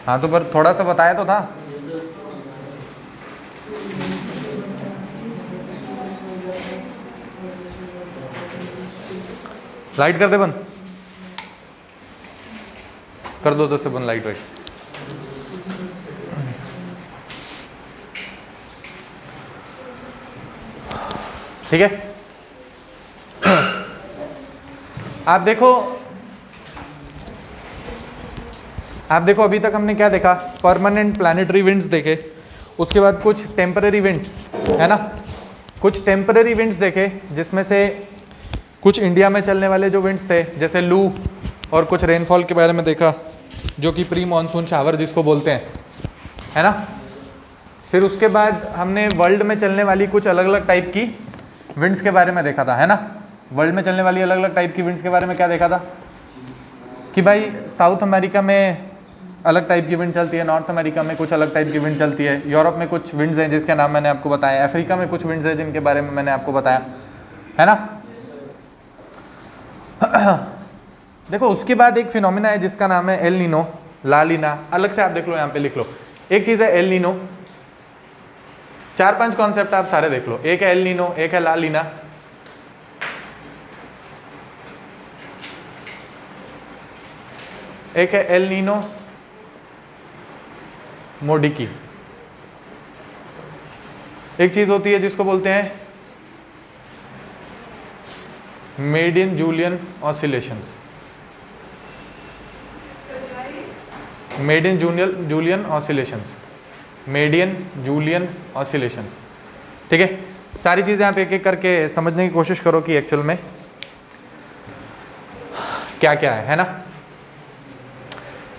हाँ तो पर थोड़ा सा बताया तो था। लाइट कर दे बंद, कर दो तो से बंद लाइट। वाइट ठीक है। आप देखो अभी तक हमने क्या देखा, परमानेंट प्लैनेटरी विंड्स देखे, उसके बाद कुछ टेम्पररी विंड्स, है ना, कुछ टेम्पररी विंड्स देखे जिसमें से कुछ इंडिया में चलने वाले जो विंड्स थे जैसे लू, और कुछ रेनफॉल के बारे में देखा जो कि प्री मानसून शावर जिसको बोलते हैं, है ना। फिर उसके बाद हमने वर्ल्ड में चलने वाली कुछ अलग अलग टाइप की विंड्स के बारे में देखा था, है ना। वर्ल्ड में चलने वाली अलग अलग टाइप की विंड्स के बारे में क्या देखा था कि भाई साउथ अमेरिका में अलग टाइप की विंड चलती है, नॉर्थ अमेरिका में कुछ अलग टाइप की विंड चलती है, यूरोप में कुछ विंड्स हैं जिसके नाम मैंने आपको बताया, अफ्रीका में कुछ विंड्स हैं जिनके बारे में मैंने आपको बताया, है ना। देखो उसके बाद एक फिनोमिना है जिसका नाम है एल नीनो, ला लीना, अलग से आप देख लो, यहाँ पे लिख लो। एक चीज़ है एल नीनो, 4-5 कॉन्सेप्ट आप सारे देख लो, एक है एल नीनो, एक है ला लीना, एक है एल नीनो मोडिकी, एक चीज होती है जिसको बोलते हैं Madden Julian oscillations, Madden Julian oscillations, Madden Julian oscillations. ठीक है, सारी चीजें आप एक एक करके समझने की कोशिश करो कि एक्चुअल में क्या क्या है ना।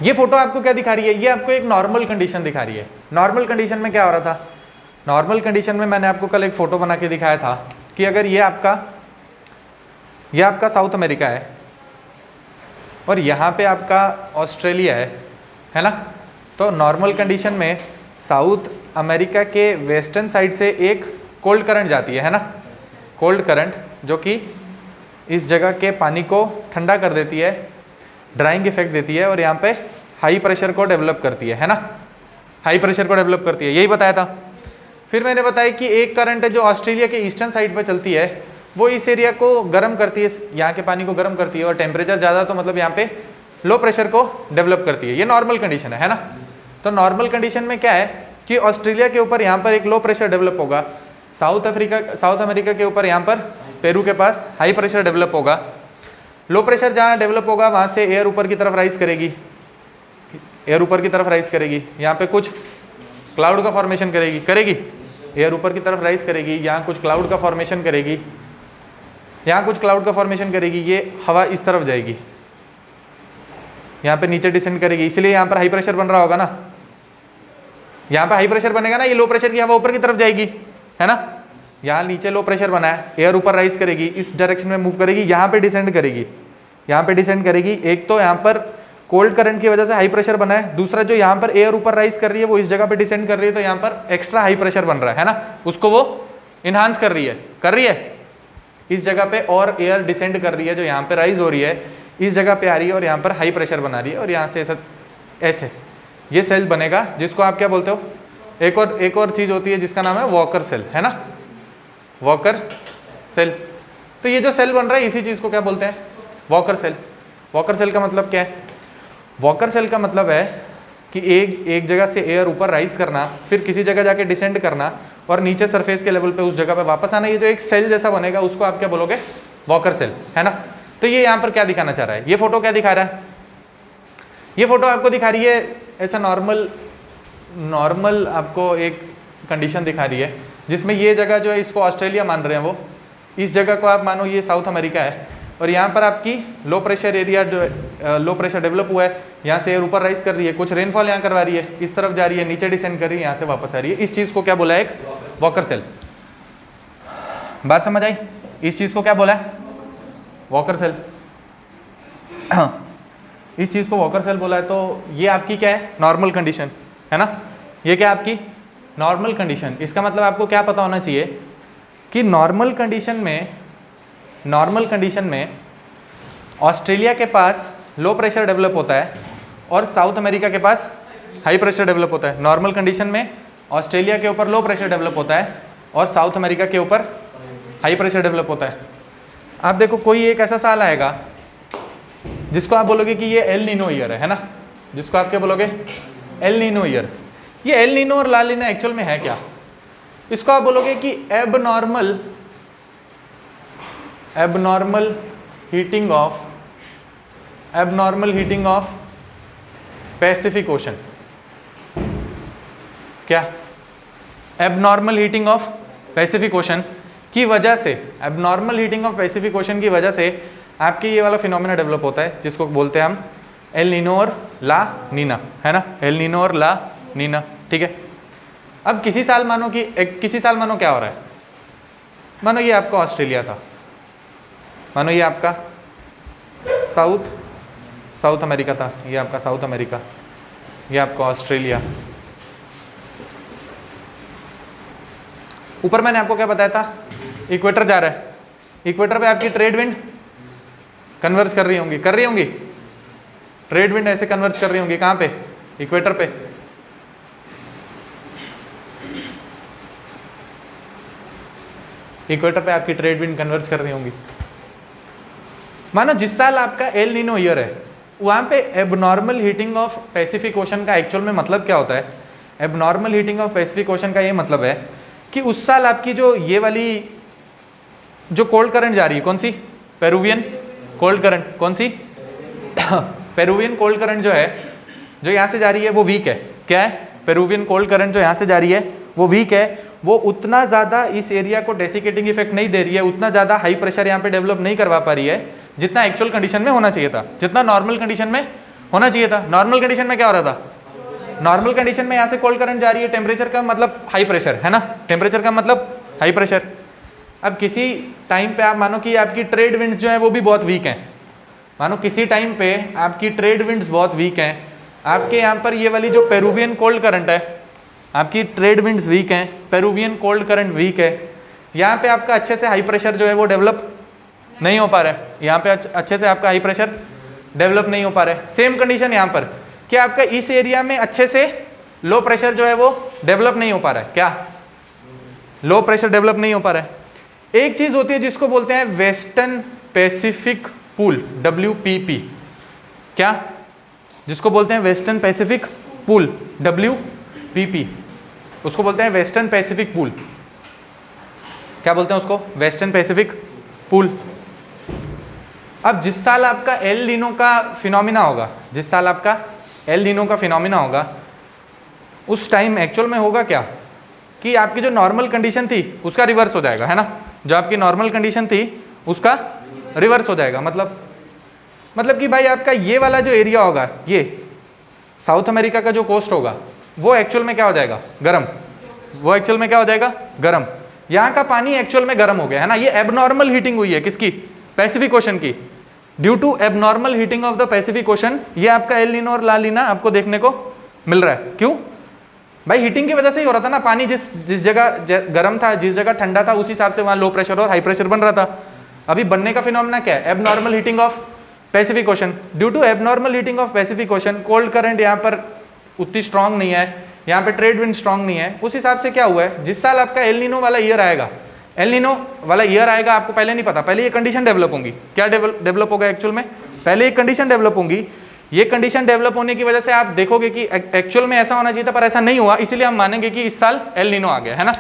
ये फोटो आपको क्या दिखा रही है, ये आपको एक नॉर्मल कंडीशन दिखा रही है। नॉर्मल कंडीशन में क्या हो रहा था, नॉर्मल कंडीशन में मैंने आपको कल एक फोटो बना के दिखाया था कि अगर ये आपका साउथ अमेरिका है और यहाँ पे आपका ऑस्ट्रेलिया है ना, तो नॉर्मल कंडीशन में साउथ अमेरिका के वेस्टर्न साइड से एक कोल्ड करंट जाती है ना, कोल्ड करंट जो कि इस जगह के पानी को ठंडा कर देती है, ड्राइंग इफेक्ट देती है और यहाँ पे हाई प्रेशर को डेवलप करती है ना, हाई प्रेशर को डेवलप करती है, यही बताया था। फिर मैंने बताया कि एक करंट है जो ऑस्ट्रेलिया के ईस्टर्न साइड पे चलती है, वो इस एरिया को गर्म करती है, यहाँ के पानी को गर्म करती है, और टेम्परेचर ज़्यादा तो मतलब यहाँ पे लो प्रेशर को डेवलप करती है। ये नॉर्मल कंडीशन है ना। तो नॉर्मल कंडीशन में क्या है कि ऑस्ट्रेलिया के ऊपर यहाँ पर एक लो प्रेशर डेवलप होगा, साउथ अमेरिका के ऊपर यहाँ पर पेरू के पास हाई प्रेशर डेवलप होगा। लो प्रेशर जहाँ डेवलप होगा वहाँ से एयर ऊपर की तरफ राइज करेगी, एयर ऊपर की तरफ राइज करेगी, यहाँ पे कुछ क्लाउड का फॉर्मेशन करेगी, एयर ऊपर की तरफ राइज करेगी, यहाँ कुछ क्लाउड का फॉर्मेशन करेगी, यहाँ कुछ क्लाउड का फॉर्मेशन करेगी, ये हवा इस तरफ जाएगी, यहाँ पे नीचे डिसेंड करेगी, इसलिए यहाँ पर हाई प्रेशर बन रहा होगा ना, यहाँ पे हाई प्रेशर बनेगा ना, ये लो प्रेशर की हवा ऊपर की तरफ जाएगी, है ना। यहाँ नीचे लो प्रेशर बना है, एयर ऊपर राइज करेगी, इस डायरेक्शन में मूव करेगी, यहाँ पे डिसेंड करेगी, यहाँ पे डिसेंड करेगी। एक तो यहाँ पर कोल्ड करंट की वजह से हाई प्रेशर बना है, दूसरा जो यहाँ पर एयर ऊपर राइज कर रही है वो इस जगह पे डिसेंड कर रही है, तो यहाँ पर एक्स्ट्रा हाई प्रेशर बन रहा है ना, उसको वो इन्हांस कर रही है इस जगह पे, और एयर डिसेंड कर रही है जो यहाँ पे राइज हो रही है इस जगह पे आ रही है और यहाँ पर हाई प्रेशर बना रही है, और यहाँ से ऐसे ये सेल बनेगा जिसको आप क्या बोलते हो। एक और चीज होती है जिसका नाम है वॉकर सेल, है ना, वॉकर सेल। तो ये जो सेल बन रहा है इसी चीज को क्या बोलते हैं, वॉकर सेल। वॉकर सेल का मतलब क्या है, वॉकर सेल का मतलब है कि एक जगह से एयर ऊपर राइज करना, फिर किसी जगह जाके डिसेंड करना और नीचे सरफेस के लेवल पे उस जगह पे वापस आना, ये जो एक सेल जैसा बनेगा उसको आप क्या बोलोगे, वॉकर सेल, है ना। तो ये यहाँ पर क्या दिखाना चाह रहा है, ये फोटो क्या दिखा रहा है, ये फोटो आपको दिखा रही है ऐसा नॉर्मल आपको एक कंडीशन दिखा रही है जिसमें ये जगह जो है इसको ऑस्ट्रेलिया मान रहे हैं वो, इस जगह को आप मानो ये साउथ अमेरिका है, और यहाँ पर आपकी low pressure area, low pressure develop हुआ है, यहाँ से एयर ऊपर राइज कर रही है, कुछ रेनफॉल यहाँ करवा रही है, इस तरफ जा रही है, नीचे डिसेंड कर रही है, यहाँ से वापस आ रही है। इस चीज़ को क्या बोला है, एक वॉकर सेल। बात समझ आई, इस चीज़ को क्या बोला है, वॉकर सेल। इस चीज़ को वॉकर सेल बोला है। तो ये आपकी क्या है, नॉर्मल कंडीशन, है ना, ये क्या आपकी नॉर्मल कंडीशन। इसका मतलब आपको क्या पता होना चाहिए कि नॉर्मल कंडीशन में ऑस्ट्रेलिया के पास लो प्रेशर डेवलप होता है और साउथ अमेरिका के पास हाई प्रेशर डेवलप होता है। नॉर्मल कंडीशन में ऑस्ट्रेलिया के ऊपर लो प्रेशर डेवलप होता है और साउथ अमेरिका के ऊपर हाई प्रेशर डेवलप होता है। आप देखो कोई एक ऐसा साल आएगा जिसको आप बोलोगे कि ये एल नीनो ईयर है ना, जिसको आप क्या बोलोगे, एल नीनो ईयर। ये एल नीनो और ला नीना एक्चुअल में है क्या? इसको आप बोलोगे कि abnormal heating of Pacific Ocean. क्या? Abnormal heating of Pacific Ocean की वजह से, abnormal heating of Pacific Ocean की वजह से आपके ये वाला फिनोमेना डेवलप होता है जिसको बोलते हैं हम एल नीनो और ला नीना, है ना, एल नीनो और ला नीना। ठीक है, अब किसी साल मानो क्या हो रहा है, मानो ये आपका ऑस्ट्रेलिया था, मानो ये आपका साउथ अमेरिका था, ये आपका साउथ अमेरिका, ये आपका ऑस्ट्रेलिया। ऊपर मैंने आपको क्या बताया था, इक्वेटर जा रहा है, इक्वेटर पे आपकी ट्रेड विंड कन्वर्ज कर रही होंगी, ट्रेड विंड ऐसे कन्वर्ज कर रही होंगी, कहाँ पे, इक्वेटर पे। इक्वेटर पे आपकी ट्रेड विंड कन्वर्ज कर रही होंगी। मानो जिस साल आपका एल नीनो ईयर है वहां पे abnormal heating of Pacific ocean का एक्चुअल में मतलब क्या होता है? Abnormal heating of Pacific ocean का ये मतलब है कि उस साल आपकी जो ये वाली जो कोल्ड करंट जा रही है, कौन सी, पेरुवियन कोल्ड करंट, कौन सी पेरुवियन कोल्ड करंट जो है, जो यहाँ से जा रही है वो वीक है। क्या है? पेरुवियन कोल्ड करंट जो यहाँ से जा रही है वो वीक है, वो उतना ज़्यादा इस एरिया को डेसिकेटिंग इफेक्ट नहीं दे रही है, उतना ज़्यादा हाई प्रेशर यहाँ पे डेवलप नहीं करवा पा रही है जितना एक्चुअल कंडीशन में होना चाहिए था, जितना नॉर्मल कंडीशन में होना चाहिए था। नॉर्मल कंडीशन में क्या हो रहा था? नॉर्मल कंडीशन में यहाँ से कोल्ड करंट जा रही है, टेम्परेचर का मतलब हाई प्रेशर, है ना, टेम्परेचर का मतलब हाई प्रेशर। अब किसी टाइम पे आप मानो कि आपकी ट्रेड विंड्स जो है वो भी बहुत वीक हैं, मानो किसी टाइम पे आपकी ट्रेड विंड्स बहुत वीक हैं, आपके यहाँ पर ये वाली जो पेरुवियन कोल्ड करंट है, आपकी ट्रेड विंड्स वीक हैं, पेरुवियन कोल्ड करंट वीक है, यहाँ पे आपका अच्छे से हाई प्रेशर जो है वो डेवलप नहीं हो पा रहा है, यहाँ पे अच्छे से आपका हाई प्रेशर डेवलप नहीं हो पा रहा है। सेम कंडीशन यहाँ पर कि आपका इस एरिया में अच्छे से लो प्रेशर जो है वो डेवलप नहीं हो पा रहा है। क्या? लो प्रेशर डेवलप नहीं हो पा रहा है। एक चीज होती है जिसको बोलते हैं वेस्टर्न पैसिफिक पूल, WPP। क्या? जिसको बोलते हैं वेस्टर्न पैसिफिक पूल, WPP, उसको बोलते हैं वेस्टर्न पैसिफिक पूल। क्या बोलते हैं उसको? Western Pacific pool. अब जिस साल आपका एल नीनो का फिनोमिना होगा, जिस साल आपका एल नीनो का फिनोमिना होगा, उस टाइम एक्चुअल में होगा क्या कि आपकी जो नॉर्मल कंडीशन थी उसका रिवर्स हो जाएगा, है ना, जो आपकी नॉर्मल कंडीशन थी उसका रिवर्स हो जाएगा। मतलब कि भाई आपका ये वाला जो एरिया होगा, ये साउथ अमेरिका का जो कोस्ट होगा, वो एक्चुअल में क्या हो जाएगा? गर्म। वो एक्चुअल में क्या हो जाएगा? गर्म। यहाँ का पानी एक्चुअल में गर्म हो गया, है ना, ये एबनॉर्मल हीटिंग हुई है किसकी? पैसिफिक ओशन की। Due to abnormal heating of the Pacific Ocean ये आपका एल नीनो और ला नीना आपको देखने को मिल रहा है। क्यों भाई? हीटिंग की वजह से ही हो रहा था ना, पानी जिस जगह गर्म था, जिस जगह ठंडा था, उस हिसाब से वहां लो प्रेशर और हाई प्रेशर बन रहा था। अभी बनने का फिनोमेना क्या है? Abnormal heating of Pacific Ocean. Due to abnormal heating of Pacific Ocean cold current यहाँ पर उतनी स्ट्रांग नहीं है, यहाँ पे ट्रेड विंड स्ट्रांग नहीं है। उस हिसाब से क्या हुआ है, जिस साल आपका एल नीनो वाला ईयर आएगा, एल नीनो वाला ईयर आएगा, आपको पहले नहीं पता, पहले ये कंडीशन डेवलप होंगी। क्या डेवलप होगा एक्चुअल में? पहले एक कंडीशन डेवलप होंगी। ये कंडीशन डेवलप होने की वजह से आप देखोगे कि एक्चुअल में ऐसा होना चाहिए था पर ऐसा नहीं हुआ, इसीलिए हम मानेंगे कि इस साल एल नीनो आ गया, है ना।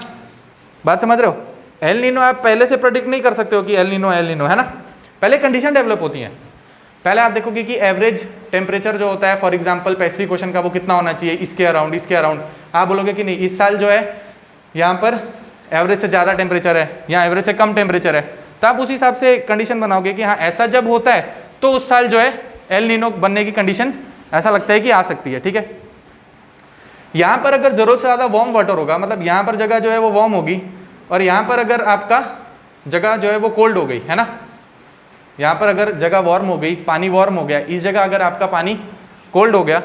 बात समझ रहे हो? एल नीनो आप पहले से प्रेडिक्ट नहीं कर सकते हो कि एल नीनो है ना, पहले कंडीशन डेवलप होती हैं। पहले आप देखोगे कि एवरेज टेम्परेचर जो होता है फॉर एग्जांपल पैसिफिक ओशन का, वो कितना होना चाहिए, इसके अराउंड। आप बोलोगे कि नहीं, इस साल जो है यहाँ पर एवरेज से ज़्यादा टेम्परेचर है, यहाँ एवरेज से कम टेम्परेचर है, तो आप उस हिसाब से कंडीशन बनाओगे कि हाँ ऐसा जब होता है तो उस साल जो है एल नीनो बनने की कंडीशन ऐसा लगता है कि आ सकती है। ठीक है, यहाँ पर अगर ज़रूरत से ज़्यादा वार्म वाटर होगा, मतलब यहाँ पर जगह जो है वो वार्म होगी, और यहाँ पर अगर आपका जगह जो है वो कोल्ड हो गई, है ना, यहाँ पर अगर जगह वार्म हो गई, पानी वार्म हो गया, इस जगह अगर आपका पानी कोल्ड हो गया,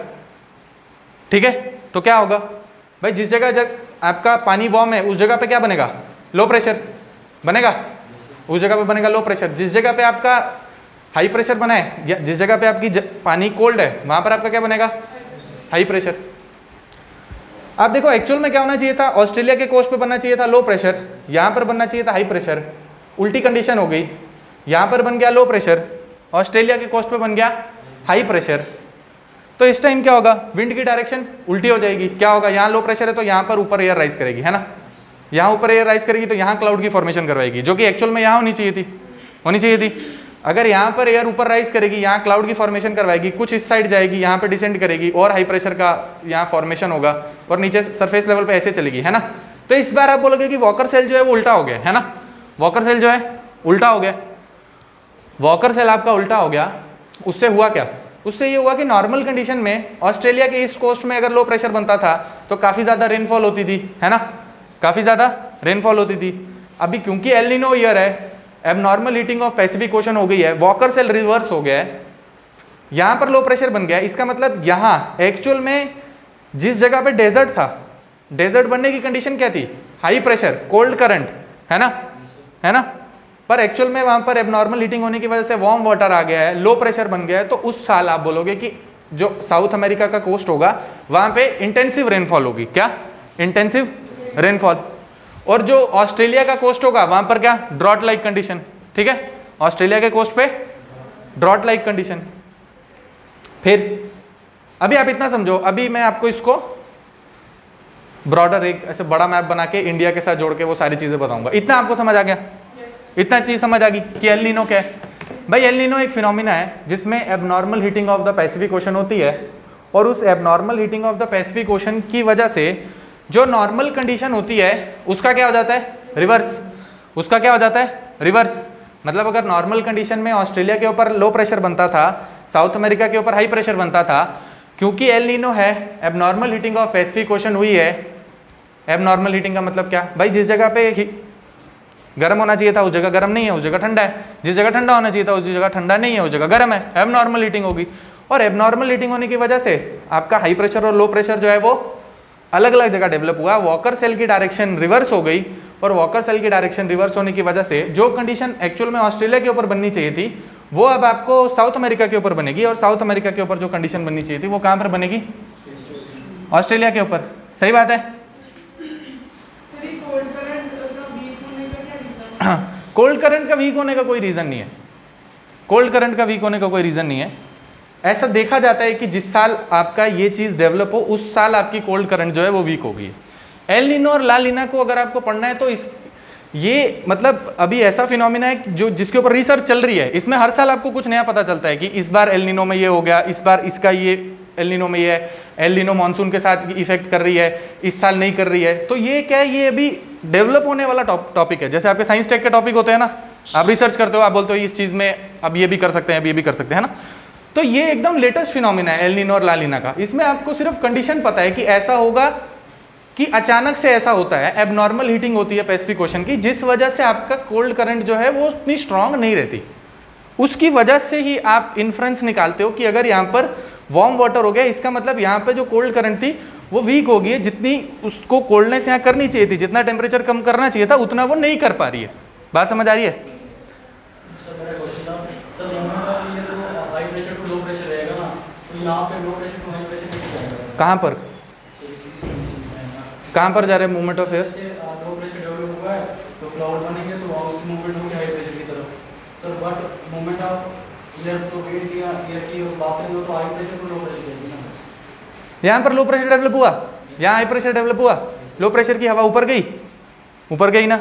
ठीक है, तो क्या होगा भाई, जिस जगह आपका पानी वार्म है उस जगह पे क्या बनेगा? लो प्रेशर बनेगा, उस जगह पे बनेगा लो प्रेशर। जिस जगह पे आपका हाई प्रेशर बना है, या जिस जगह पे आपकी पानी कोल्ड है, वहाँ पर आपका क्या बनेगा? High pressure. आप देखो एक्चुअल में क्या होना चाहिए था, ऑस्ट्रेलिया के कोस्ट पे बनना चाहिए था लो प्रेशर, यहाँ पर बनना चाहिए था हाई प्रेशर, उल्टी कंडीशन हो गई, यहाँ पर बन गया लो प्रेशर, ऑस्ट्रेलिया के कोस्ट पे बन गया हाई प्रेशर। तो इस टाइम क्या होगा, विंड की डायरेक्शन उल्टी हो जाएगी। क्या होगा, यहाँ लो प्रेशर है तो यहाँ पर ऊपर एयर राइज करेगी, है ना, यहाँ ऊपर एयर राइज करेगी तो यहाँ क्लाउड की फॉर्मेशन करवाएगी, जो कि एक्चुअल में यहाँ होनी चाहिए थी। अगर यहाँ पर एयर ऊपर राइज करेगी, यहाँ क्लाउड की फॉर्मेशन करवाएगी, कुछ इस साइड जाएगी, यहाँ पे डिसेंड करेगी और हाई प्रेशर का यहाँ फॉर्मेशन होगा और नीचे सरफेस लेवल पे ऐसे चलेगी, है ना। तो इस बार आप बोलोगे कि वॉकर सेल जो है वो उल्टा हो गया, है ना, वॉकर सेल जो है उल्टा हो गया। वॉकर सेल आपका उल्टा हो गया, उससे हुआ क्या, उससे ये हुआ कि नॉर्मल कंडीशन में ऑस्ट्रेलिया के ईस्ट कोस्ट में अगर लो प्रेशर बनता था तो काफ़ी ज़्यादा रेनफॉल होती थी, है ना, काफ़ी ज़्यादा रेनफॉल होती थी। अभी क्योंकि एल नीनो ईयर है, abnormal heating of Pacific ocean हो गई है, वॉकर सेल रिवर्स हो गया है, यहाँ पर लो प्रेशर बन गया है। इसका मतलब यहाँ एक्चुअल में जिस जगह पे डेजर्ट था, डेजर्ट बनने की कंडीशन क्या थी, हाई प्रेशर कोल्ड करंट, है ना, पर एक्चुअल में वहाँ पर एबनॉर्मल हीटिंग होने की वजह से वार्म वाटर आ गया है, लो प्रेशर बन गया है। तो उस साल आप बोलोगे कि जो साउथ अमेरिका का कोस्ट होगा वहाँ पे इंटेंसिव रेनफॉल होगी, क्या, इंटेंसिव रेनफॉल। और जो ऑस्ट्रेलिया का कोस्ट होगा वहां पर क्या, ड्रॉट लाइक कंडीशन, ठीक है, ऑस्ट्रेलिया के कोस्ट पे ड्रॉट लाइक कंडीशन। फिर अभी आप इतना समझो, अभी मैं आपको इसको ब्रॉडर एक ऐसे बड़ा मैप बना के इंडिया के साथ जोड़ के वो सारी चीजें बताऊंगा। इतना आपको समझ आ गया, इतना चीज समझ आ गई कि एल नीनो क्या है। भाई एल नीनो एक फिनोमिना है जिसमें abnormal heating of the Pacific ocean होती है और उस abnormal heating of the Pacific Ocean की वजह से जो नॉर्मल कंडीशन होती है उसका क्या हो जाता है, रिवर्स, उसका क्या हो जाता है, रिवर्स। मतलब अगर नॉर्मल कंडीशन में ऑस्ट्रेलिया के ऊपर लो प्रेशर बनता था, साउथ अमेरिका के ऊपर हाई प्रेशर बनता था, क्योंकि एल नीनो है, abnormal heating of Pacific ocean हुई है। एबनॉर्मल हीटिंग का मतलब क्या, भाई जिस जगह पे गर्म होना चाहिए था उस जगह गर्म नहीं है, उस जगह ठंडा है, जिस जगह ठंडा होना चाहिए था उस जगह ठंडा नहीं है, उस जगह गर्म है, एबनॉर्मल हीटिंग होगी। और एबनॉर्मल हीटिंग होने की वजह से आपका हाई प्रेशर और लो प्रेशर जो है वो अलग अलग जगह डेवलप हुआ, वॉकर सेल की डायरेक्शन रिवर्स हो गई और वॉकर सेल की डायरेक्शन रिवर्स होने की वजह से जो कंडीशन एक्चुअल में ऑस्ट्रेलिया के ऊपर बननी चाहिए थी वो अब आपको साउथ अमेरिका के ऊपर बनेगी, और साउथ अमेरिका के ऊपर जो कंडीशन बननी चाहिए थी वो कहाँ पर बनेगी, ऑस्ट्रेलिया के ऊपर। सही बात है। कोल्ड करंट का वीक होने का कोई रीजन नहीं है, कोल्ड करंट का वीक होने का कोई रीजन नहीं है। ऐसा देखा जाता है कि जिस साल आपका ये चीज डेवलप हो उस साल आपकी कोल्ड करंट जो है वो वीक होगी। एल नीनो और ला लीना को अगर आपको पढ़ना है तो ये मतलब अभी ऐसा फिनोमिना है जो जिसके ऊपर रिसर्च चल रही है, इसमें हर साल आपको कुछ नया पता चलता है कि इस बार एल नीनो में ये हो गया, इस बार इसका ये एल नीनो में ये है, एल नीनो मानसून के साथ इफेक्ट कर रही है, इस साल नहीं कर रही है। तो ये क्या है, ये अभी डेवलप होने वाला टॉपिक है। जैसे आपके साइंस टेक के टॉपिक होते हैं ना, आप रिसर्च करते हो, आप बोलते हो इस चीज में अब ये भी कर सकते हैं, अब ये भी कर सकते हैं ना। तो ये एकदम लेटेस्ट फिनोमिना है एल नीनो और ला लीना का। इसमें आपको सिर्फ कंडीशन पता है कि ऐसा होगा कि अचानक से ऐसा होता है, एबनॉर्मल हीटिंग होती है पैसिफिक ओशन की, जिस वजह से आपका कोल्ड करंट जो है वो उतनी स्ट्रांग नहीं रहती। उसकी वजह से ही आप इन्फ्रेंस निकालते हो कि अगर यहाँ पर वार्म वाटर हो गया, इसका मतलब यहाँ पे जो कोल्ड करंट थी वो वीक हो गई है, जितनी उसको कोल्डनेस यहाँ करनी चाहिए थी, जितना टेम्परेचर कम करना चाहिए था उतना वो नहीं कर पा रही है। बात समझ आ रही है? कहाँ पर कहाँ पर जा रहे हैं movement of air? Low pressure develop हुआ है तो क्लाउड बनेंगे तो वहाँ उसकी मूवमेंट होगी हाई प्रेशर की तरफ। Sir but movement of air तो वेट की एयर की बात करें तो हाई प्रेशर को लो प्रेशर देगी ना। यहाँ पर लो प्रेशर डेवलप हुआ, यहाँ हाई प्रेशर डेवलप हुआ, लो प्रेशर की हवा ऊपर गई ना,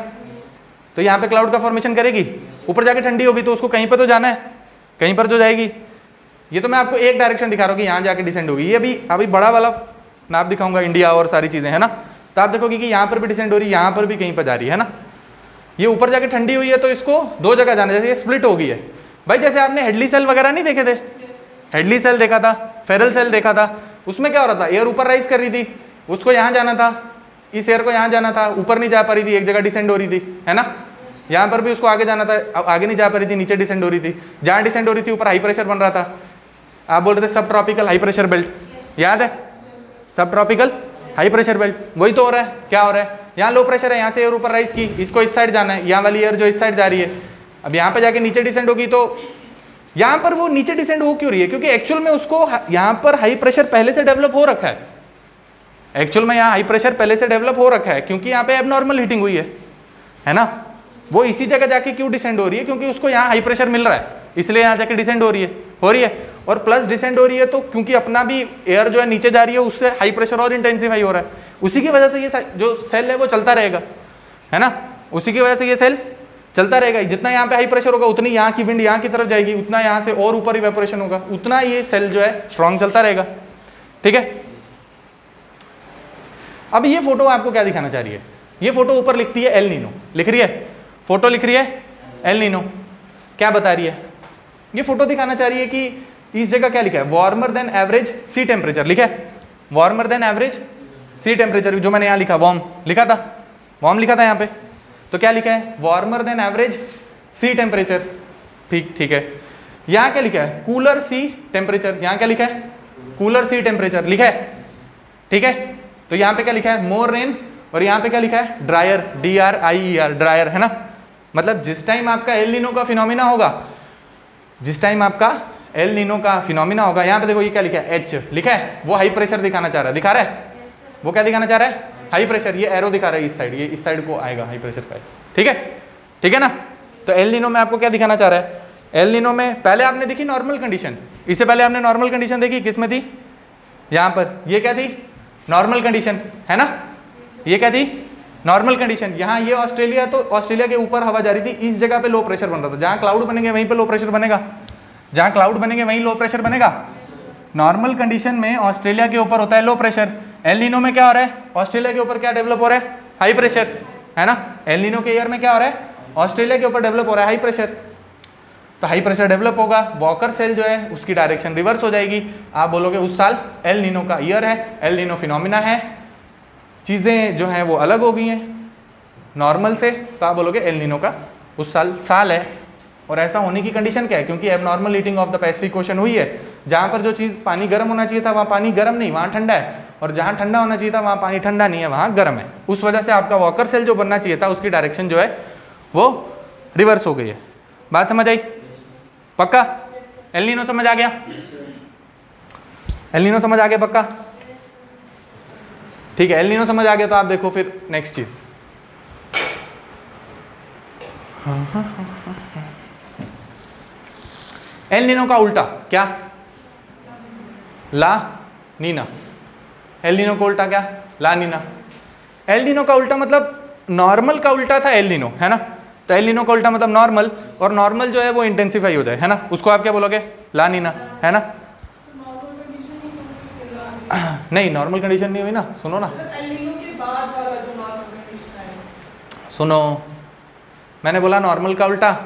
तो यहाँ पे क्लाउड का फॉर्मेशन करेगी, ऊपर जाके ठंडी होगी तो उसको कहीं पर तो जाना है, कहीं पर जो जाएगी। ये तो मैं आपको एक डायरेक्शन दिखा रहा हूँ कि यहाँ जाके डिसेंड होगी। ये अभी बड़ा वाला मैप दिखाऊंगा इंडिया और सारी चीजें, है ना, तो आप देखोगे कि यहाँ पर भी डिसेंड हो रही है, यहाँ पर भी कहीं पर जा रही है ना। ये ऊपर जाके ठंडी हुई है तो इसको दो जगह जाना है, जैसे ये स्प्लिट हो गई है। भाई जैसे आपने हेडली सेल वगैरह नहीं देखे थे, हेडली सेल देखा था, फेरल सेल देखा था, उसमें क्या हो रहा था, एयर ऊपर राइज कर रही थी, उसको यहाँ जाना था, इस एयर को यहाँ जाना था, ऊपर नहीं जा पा रही थी, एक जगह डिसेंड हो रही थी, है ना। यहाँ पर भी उसको आगे जाना था, आगे नहीं जा पा रही थी, नीचे डिसेंड हो रही थी। जहाँ डिसेंड हो रही थी ऊपर हाई प्रेशर बन रहा था, आप बोल रहे थे सब ट्रॉपिकल हाई प्रेशर बेल्ट, याद है? सब ट्रॉपिकल हाई प्रेशर बेल्ट, वही तो हो रहा है। क्या हो रहा है, यहाँ लो प्रेशर है, यहाँ से एयर ऊपर राइज की, इसको इस साइड जाना है, यहाँ वाली एयर जो इस साइड जा रही है, अब यहाँ पे जाके नीचे डिसेंड होगी। तो यहाँ पर वो नीचे डिसेंड हो क्यों रही है? क्योंकि एक्चुअल में उसको यहाँ पर हाई प्रेशर पहले से डेवलप हो रखा है, एक्चुअल में यहाँ हाई प्रेशर पहले से डेवलप हो रखा है, क्योंकि यहाँ पे एबनॉर्मल हीटिंग हुई है ना। वो इसी जगह जाके क्यों डिसेंड हो रही है, क्योंकि उसको यहाँ हाई प्रेशर मिल रहा है, इसलिए यहाँ जाके डिसेंड हो रही है। और प्लस डिसेंड हो रही है तो क्योंकि अपना भी एयर जो है नीचे जा रही है, उससे हाई प्रेशर और इंटेंसिफाई हो रहा है, उसी की वजह से ये जो सेल है वो चलता रहेगा, है ना। उसी की वजह से ये सेल चलता रहेगा। जितना यहाँ पे हाई प्रेशर होगा उतनी यहाँ की विंड यहाँ की तरफ जाएगी, उतना यहाँ से और ऊपर इवेपोरेशन होगा, उतना ये सेल जो है स्ट्रांग चलता रहेगा। ठीक है। अब ये फोटो आपको क्या दिखाना चाह रही है, ये फोटो ऊपर लिखती है एल नीनो, लिख रही है फोटो, लिख रही है एल नीनो। क्या बता रही है, ये फोटो दिखाना चाह रही है कि इस जगह क्या लिखा है, वार्मर देन एवरेज सी टेम्परेचर लिखा है, वार्मर देन एवरेज सी टेम्परेचर, जो मैंने यहाँ लिखा वार्म लिखा था, वार्म लिखा था यहाँ पे, तो क्या लिखा है वार्मर देन एवरेज सी टेम्परेचर। ठीक है। यहाँ क्या लिखा है कूलर सी टेम्परेचर, यहाँ क्या लिखा है कूलर सी टेम्परेचर लिखा है। ठीक है। तो यहाँ पे क्या लिखा है मोर रेन, और यहाँ पे क्या लिखा है ड्रायर, DRIER ड्रायर, है ना। मतलब जिस टाइम आपका एल नीनो का फिनोमिना होगा, जिस टाइम आपका एल नीनो का फिनोमिना होगा, यहाँ पे देखो ये क्या लिखा है H लिखा है, वो हाई प्रेशर दिखाना चाह रहा है, दिखा रहा है, वो क्या दिखाना चाह रहा है हाई प्रेशर, ये एरो दिखा रहा है इस साइड, ये इस साइड को आएगा हाई प्रेशर का। ठीक है ना। तो एल नीनो में आपको क्या दिखाना चाह रहा है, एल नीनो में पहले आपने देखी नॉर्मल कंडीशन, इससे पहले आपने नॉर्मल कंडीशन देखी, किस में थी, यहाँ पर, ये क्या थी नॉर्मल कंडीशन, है ना, ये क्या थी नॉर्मल कंडीशन। यहाँ ये ऑस्ट्रेलिया, तो ऑस्ट्रेलिया के ऊपर हवा जा रही थी, इस जगह पे लो प्रेशर बन रहा था, जहाँ क्लाउड बनेंगे वहीं पे लो प्रेशर बनेगा, जहाँ क्लाउड बनेंगे वहीं लो प्रेशर बनेगा। नॉर्मल कंडीशन में ऑस्ट्रेलिया के ऊपर होता है लो प्रेशर, एल नीनो में क्या हो रहा है ऑस्ट्रेलिया के ऊपर क्या डेवलप हो रहा है हाई प्रेशर, है ना। एल नीनो के ईयर में क्या हो रहा है ऑस्ट्रेलिया के ऊपर डेवलप हो रहा है हाई प्रेशर, तो हाई प्रेशर डेवलप होगा, वॉकर सेल जो है उसकी डायरेक्शन रिवर्स हो जाएगी, आप बोलोगे उस साल एल नीनो का ईयर है, एल नीनो फिनोमिना है, चीज़ें जो हैं वो अलग हो गई हैं नॉर्मल से, तो आप बोलोगे एल नीनो का उस साल है। और ऐसा होने की कंडीशन क्या है, क्योंकि abnormal heating of the Pacific ocean हुई है, जहाँ पर जो चीज़ पानी गर्म होना चाहिए था वहाँ पानी गर्म नहीं, वहाँ ठंडा है, और जहाँ ठंडा होना चाहिए था वहाँ पानी ठंडा नहीं है, वहाँ गर्म है। उस वजह से आपका वॉकर सेल जो बनना चाहिए था उसकी डायरेक्शन जो है वो रिवर्स हो गई है। बात समझ आई, पक्का एल नीनो समझ आ गया, एल नीनो समझ आ गया पक्का। ठीक है, एल नीनो समझ आ गया तो आप देखो फिर नेक्स्ट चीज, एल नीनो का उल्टा क्या, ला नीना। एल नीनो का उल्टा क्या, ला नीना। एल नीनो का उल्टा मतलब नॉर्मल का उल्टा था एल नीनो, है ना। तो एल नीनो का उल्टा मतलब नॉर्मल, और नॉर्मल जो है वो इंटेंसिफाई हो जाए, है ना, उसको आप क्या बोलोगे ला नीना, है ना। नहीं नॉर्मल कंडीशन नहीं हुई ना, सुनो ना, सुनो, मैंने बोला नॉर्मल का उल्टा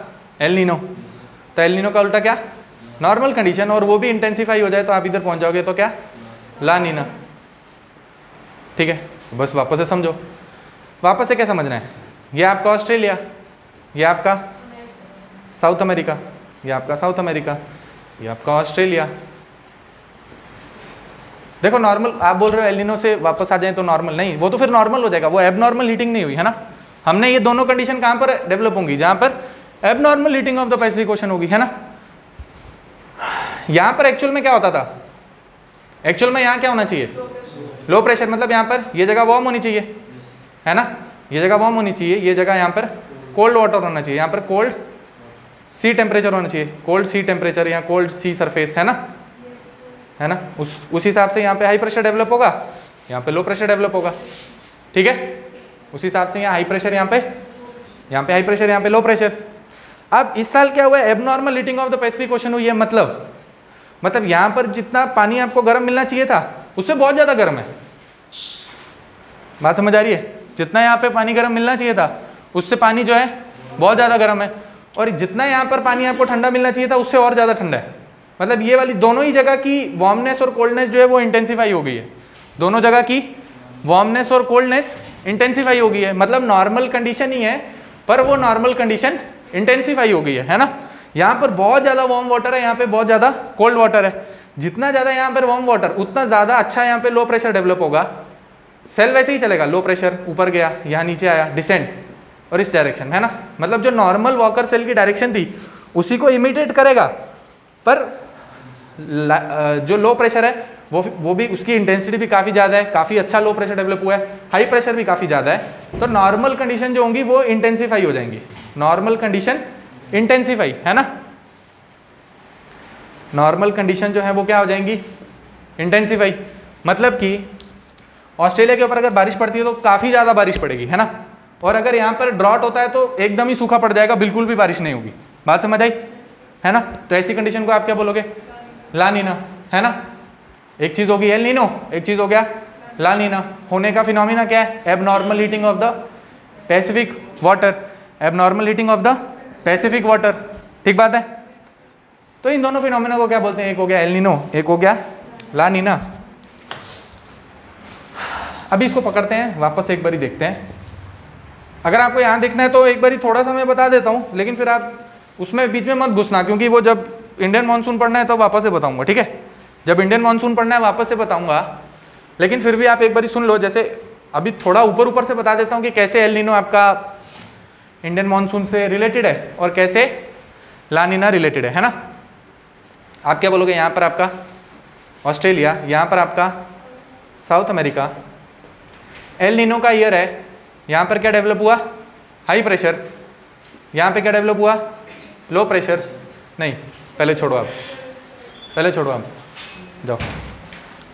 एल नीनो, तो एल नीनो का उल्टा क्या नॉर्मल कंडीशन, और वो भी इंटेंसिफाई हो जाए तो आप इधर पहुंच जाओगे तो क्या ला नीना। ठीक है, बस वापस से समझो, वापस से क्या समझना है, ये आपका ऑस्ट्रेलिया, ये आपका साउथ अमेरिका, ये आपका साउथ अमेरिका, ये आपका ऑस्ट्रेलिया। देखो नॉर्मल आप बोल रहे हो एल नीनो से वापस आ जाए तो नॉर्मल, नहीं वो तो फिर नॉर्मल हो जाएगा, वो एबनॉर्मल हीटिंग नहीं हुई, है ना। हमने ये दोनों कंडीशन कहाँ पर डेवलप होंगी, जहाँ पर abnormal heating of the Pacific ocean होगी, है ना। यहाँ पर एक्चुअल में क्या होता था, एक्चुअल में यहाँ क्या होना चाहिए लो प्रेशर, मतलब यहाँ पर ये जगह वार्म होनी चाहिए, है ना, ये जगह वार्म होनी चाहिए, ये जगह यहाँ पर कोल्ड वाटर होना चाहिए, यहाँ पर कोल्ड सी टेम्परेचर होना चाहिए, कोल्ड सी टेम्परेचर या कोल्ड सी सरफेस, है ना, है ना। उस हिसाब से यहाँ पे हाई प्रेशर डेवलप होगा, यहाँ पे लो प्रेशर डेवलप होगा। ठीक है, उस हिसाब से यहाँ हाई प्रेशर, यहाँ पे हाई प्रेशर, यहाँ पे लो प्रेशर। अब इस साल क्या हुआ है, abnormal heating of the Pacific ocean हुई है, मतलब यहाँ पर जितना पानी आपको गर्म मिलना चाहिए था उससे बहुत ज़्यादा गर्म है। बात समझ आ रही है, जितना यहाँ पे पानी गर्म मिलना चाहिए था उससे पानी जो है बहुत ज़्यादा गर्म है, और जितना यहाँ पर पानी आपको ठंडा मिलना चाहिए था उससे और ज़्यादा ठंडा है। मतलब ये वाली दोनों ही जगह की वार्मनेस और कोल्डनेस जो है वो इंटेंसिफाई हो गई है, दोनों जगह की वार्मनेस और कोल्डनेस इंटेंसिफाई हो गई है। मतलब नॉर्मल कंडीशन ही है पर वो नॉर्मल कंडीशन इंटेंसिफाई हो गई है ना। यहाँ पर बहुत ज़्यादा वार्म वाटर है, यहाँ पे बहुत ज़्यादा कोल्ड वाटर है। जितना ज़्यादा यहाँ पर वार्म वाटर उतना ज़्यादा अच्छा यहाँ पे लो प्रेशर डेवलप होगा। सेल वैसे ही चलेगा, लो प्रेशर ऊपर गया, यहाँ नीचे आया, डिसेंट, और इस डायरेक्शन, है ना। मतलब जो नॉर्मल वॉकर सेल की डायरेक्शन थी उसी को इमिटेट करेगा, पर जो लो प्रेशर है वो भी उसकी इंटेंसिटी भी काफ़ी ज़्यादा है, काफ़ी अच्छा लो प्रेशर डेवलप हुआ है, हाई प्रेशर भी काफ़ी ज़्यादा है, तो नॉर्मल कंडीशन जो होंगी वो इंटेंसिफाई हो जाएंगी। नॉर्मल कंडीशन इंटेंसिफाई, है ना, नॉर्मल कंडीशन जो है वो क्या हो जाएंगी, इंटेंसिफाई। मतलब कि ऑस्ट्रेलिया के ऊपर अगर बारिश पड़ती है तो काफ़ी ज़्यादा बारिश पड़ेगी, है ना, और अगर यहाँ पर ड्रॉट होता है तो एकदम ही सूखा पड़ जाएगा, बिल्कुल भी बारिश नहीं होगी। बात समझ आई, है ना। तो ऐसी कंडीशन को आप क्या बोलोगे, ला नीना, है ना। एक चीज़ होगी एल नीनो, एक चीज़ हो गया ला नीना। होने का फिनोमिना क्या है, abnormal heating of the Pacific water, abnormal heating of the Pacific water, ठीक बात है। तो इन दोनों फिनोमिना को क्या बोलते हैं, एक हो गया एल नीनो, एक हो गया ला नीना। अभी इसको पकड़ते हैं, वापस एक बारी देखते हैं। अगर आपको यहाँ देखना है तो एक बारी थोड़ा सा मैं बता देता हूँ, लेकिन फिर आप उसमें बीच में मत घुसना, क्योंकि वो जब इंडियन मानसून पढ़ना है तो वापस से बताऊंगा, ठीक है। जब इंडियन मानसून पढ़ना है वापस से बताऊंगा, लेकिन फिर भी आप एक बारी सुन लो। जैसे अभी थोड़ा ऊपर ऊपर से बता देता हूँ कि कैसे एल नीनो आपका इंडियन मानसून से रिलेटेड है और कैसे ला नीना रिलेटेड है ना। आप क्या बोलोगे, यहाँ पर आपका ऑस्ट्रेलिया, यहाँ पर आपका साउथ अमेरिका, एल नीनो का ईयर है, यहाँ पर क्या डेवलप हुआ, हाई प्रेशर, यहाँ पे क्या डेवलप हुआ, लो प्रेशर। नहीं, पहले छोड़ो आप, पहले छोड़ो आप, जाओ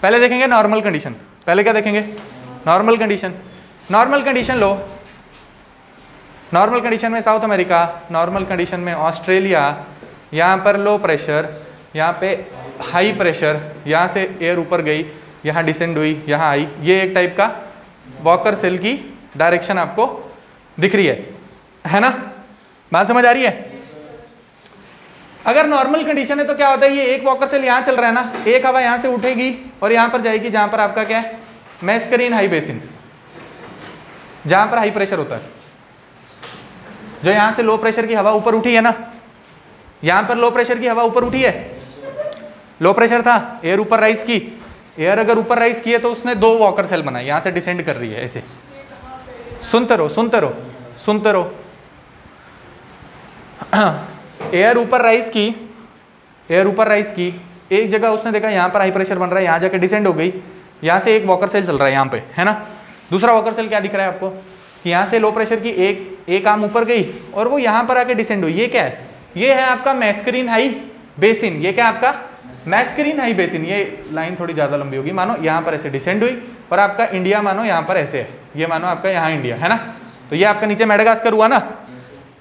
पहले देखेंगे नॉर्मल कंडीशन। पहले क्या देखेंगे, नॉर्मल कंडीशन। नॉर्मल कंडीशन लो, नॉर्मल कंडीशन में साउथ अमेरिका, नॉर्मल कंडीशन में ऑस्ट्रेलिया, यहाँ पर लो प्रेशर, यहाँ पे हाई प्रेशर, यहाँ से एयर ऊपर गई, यहाँ डिसेंड हुई, यहाँ आई। ये एक टाइप का वॉकर सेल की डायरेक्शन आपको दिख रही है ना। बात समझ आ रही है। अगर नॉर्मल कंडीशन है तो क्या होता है, ये एक वॉकर सेल यहाँ चल रहा है ना, एक हवा यहाँ से उठेगी और यहाँ पर जाएगी जहाँ पर आपका क्या है, मैस्करीन हाई बेसिन, जहाँ पर हाई प्रेशर होता है। जो यहाँ से लो प्रेशर की हवा ऊपर उठी है ना, यहाँ पर लो प्रेशर की हवा ऊपर उठी है, लो प्रेशर था, एयर ऊपर राइज की, एयर अगर ऊपर राइज की है तो उसने दो वॉकर सेल बनाए, यहाँ से डिसेंड कर रही है ऐसे। सुनते रहो सुनते रहो सुनते रहो। एयर ऊपर राइज की, एयर ऊपर राइज की, एक जगह उसने देखा यहाँ पर हाई प्रेशर बन रहा है, यहाँ जाके डिसेंड हो गई, यहाँ से एक वॉकर सेल चल रहा है यहाँ पे, है ना। दूसरा वॉकर सेल क्या दिख रहा है आपको, कि यहाँ से लो प्रेशर की एक आर्म ऊपर गई और वो यहाँ पर आके डिसेंड हुई। ये क्या है, ये है आपका मैस्करीन हाई बेसिन। ये क्या है आपका मैस्करीन हाई बेसिन। ये लाइन थोड़ी ज़्यादा लंबी होगी, मानो यहाँ पर ऐसे डिसेंड हुई और आपका इंडिया मानो यहाँ पर ऐसे है, ये मानो आपका यहाँ इंडिया है ना। तो ये आपका नीचे मेडागास्कर हुआ ना,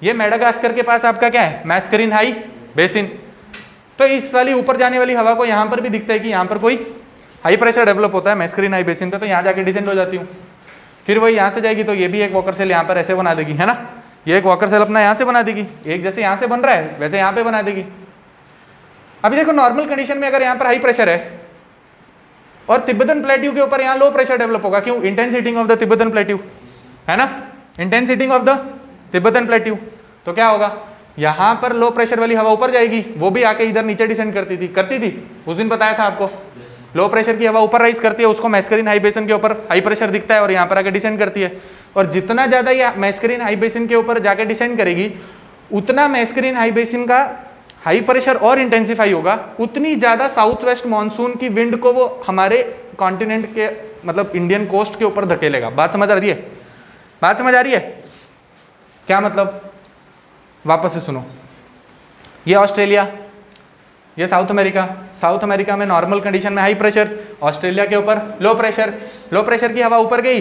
ये मेडागास्कर के पास आपका क्या है, मैस्करीन हाई बेसिन। तो इस वाली ऊपर जाने वाली हवा को यहाँ पर भी दिखता है कि यहाँ पर कोई हाई प्रेशर डेवलप होता है मैस्करीन हाई बेसिन पे, तो यहाँ जाके डिसेंड हो जाती हूँ। फिर वही यहाँ से जाएगी तो ये भी एक वॉकर सेल यहाँ पर ऐसे बना देगी, है ना। ये एक वॉकर सेल अपना यहाँ से बना देगी, एक जैसे यहाँ से बन रहा है वैसे यहाँ पे बना देगी। अभी देखो नॉर्मल कंडीशन में अगर यहाँ पर हाई प्रेशर है और तिब्बतन प्लेट्यू के ऊपर यहाँ लो प्रेशर डेवलप होगा, क्यों, intense heating of the Tibetan plateau, है ना, intense heating of the Tibetan plateau. तो क्या होगा, यहाँ पर लो प्रेशर वाली हवा ऊपर जाएगी, वो भी आके इधर नीचे डिसेंड करती थी उस दिन बताया था आपको। लो प्रेशर की हवा ऊपर राइज करती है, उसको मैस्करीन हाई बेसिन के ऊपर हाई प्रेशर दिखता है और यहाँ पर आके डिसेंड करती है। और जितना ज़्यादा ये मैस्करीन हाई बेसिन के ऊपर जाके डिसेंड करेगी, उतना मैस्करीन हाई बेसिन का हाई प्रेशर और इंटेंसिफाई होगा, उतनी ज़्यादा साउथ वेस्ट मानसून की विंड को वो हमारे कॉन्टिनेंट के मतलब इंडियन कोस्ट के ऊपर धकेलेगा। बात समझ आ रही है, बात समझ आ रही है। क्या मतलब, वापस से सुनो, ये ऑस्ट्रेलिया, ये साउथ अमेरिका। साउथ अमेरिका में नॉर्मल कंडीशन में हाई प्रेशर, ऑस्ट्रेलिया के ऊपर लो प्रेशर। लो प्रेशर की हवा ऊपर गई,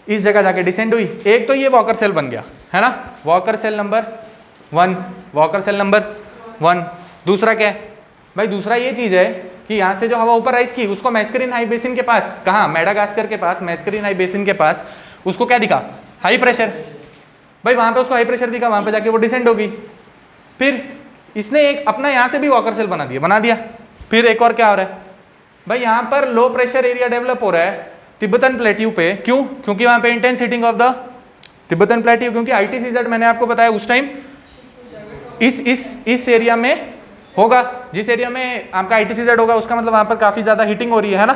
इस जगह जाके डिसेंड हुई। एक तो ये वॉकर सेल बन गया, है ना, Walker cell number 1, Walker cell number 1। दूसरा क्या है भाई, दूसरा ये चीज़ है कि यहाँ से जो हवा ऊपर राइज की, उसको मैस्करीन हाई बेसिन के पास, कहाँ, मेडागास्कर के पास, मैस्करीन हाई बेसिन के पास उसको क्या दिखा, हाई प्रेशर। भाई वहाँ पे उसको हाई प्रेशर दिखा, वहाँ पे जाके वो डिसेंड होगी। फिर इसने एक अपना यहाँ से भी वॉकर सेल बना दिया। फिर एक और क्या हो रहा है भाई, यहाँ पर लो प्रेशर एरिया डेवलप हो रहा है तिब्बतन प्लेट्यू पे। क्यों, क्योंकि वहाँ पे intense heating of the Tibetan plateau, क्योंकि ITCZ मैंने आपको बताया उस टाइम इस एरिया में होगा, जिस एरिया में आपका ITCZ होगा उसका मतलब वहाँ पर काफ़ी ज़्यादा हीटिंग हो रही है ना।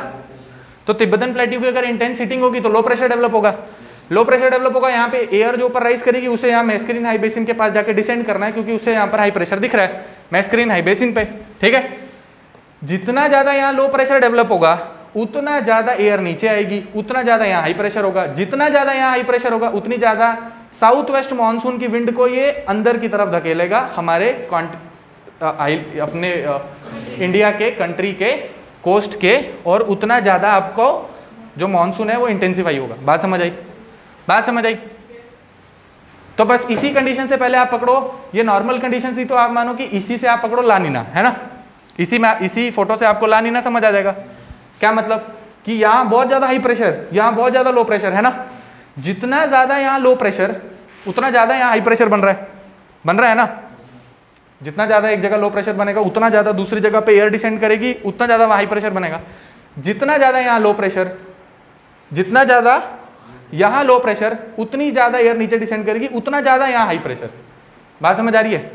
तो तिब्बतन प्लेट्यू की अगर इंटेंस हीटिंग होगी तो लो प्रेशर डेवलप होगा। लो प्रेशर डेवलप होगा, यहाँ पे एयर जो ऊपर राइज करेगी उसे यहाँ मैस्करीन हाई बेसिन के पास जाके डिसेंड करना है, क्योंकि उसे यहाँ पर हाई प्रेशर दिख रहा है मैस्करीन हाई बेसिन पे, ठीक है। जितना ज़्यादा यहाँ लो प्रेशर डेवलप होगा उतना ज़्यादा एयर नीचे आएगी, उतना ज़्यादा यहाँ हाई प्रेशर होगा। जितना ज़्यादा यहाँ हाई प्रेशर होगा उतनी ज़्यादा साउथ वेस्ट मानसून की विंड को ये अंदर की तरफ धकेलेगा हमारे अपने इंडिया के कंट्री के कोस्ट के, और उतना ज़्यादा आपको जो मानसून है वो इंटेंसिफाई होगा। बात समझ आई? बात समझ आई? तो बस इसी कंडीशन से पहले आप पकड़ो, ये नॉर्मल कंडीशन थी, तो आप मानो कि इसी से आप पकड़ो ला नीना, है ना। इसी फोटो से आपको ला नीना समझ आ जाएगा। क्या मतलब कि यहाँ बहुत ज़्यादा हाई प्रेशर, यहाँ बहुत ज़्यादा लो प्रेशर, है ना। जितना ज़्यादा यहाँ लो प्रेशर उतना ज़्यादा यहाँ हाई प्रेशर बन रहा है ना। जितना ज़्यादा एक जगह लो प्रेशर बनेगा उतना ज़्यादा दूसरी जगह पे एयर डिसेंड करेगी, उतना ज़्यादा वहाँ हाई प्रेशर बनेगा। जितना ज़्यादा यहाँ लो प्रेशर, जितना ज़्यादा यहाँ लो प्रेशर, उतनी ज़्यादा एयर नीचे डिसेंड करेगी, उतना ज़्यादा यहाँ हाई प्रेशर। बात समझ आ रही है?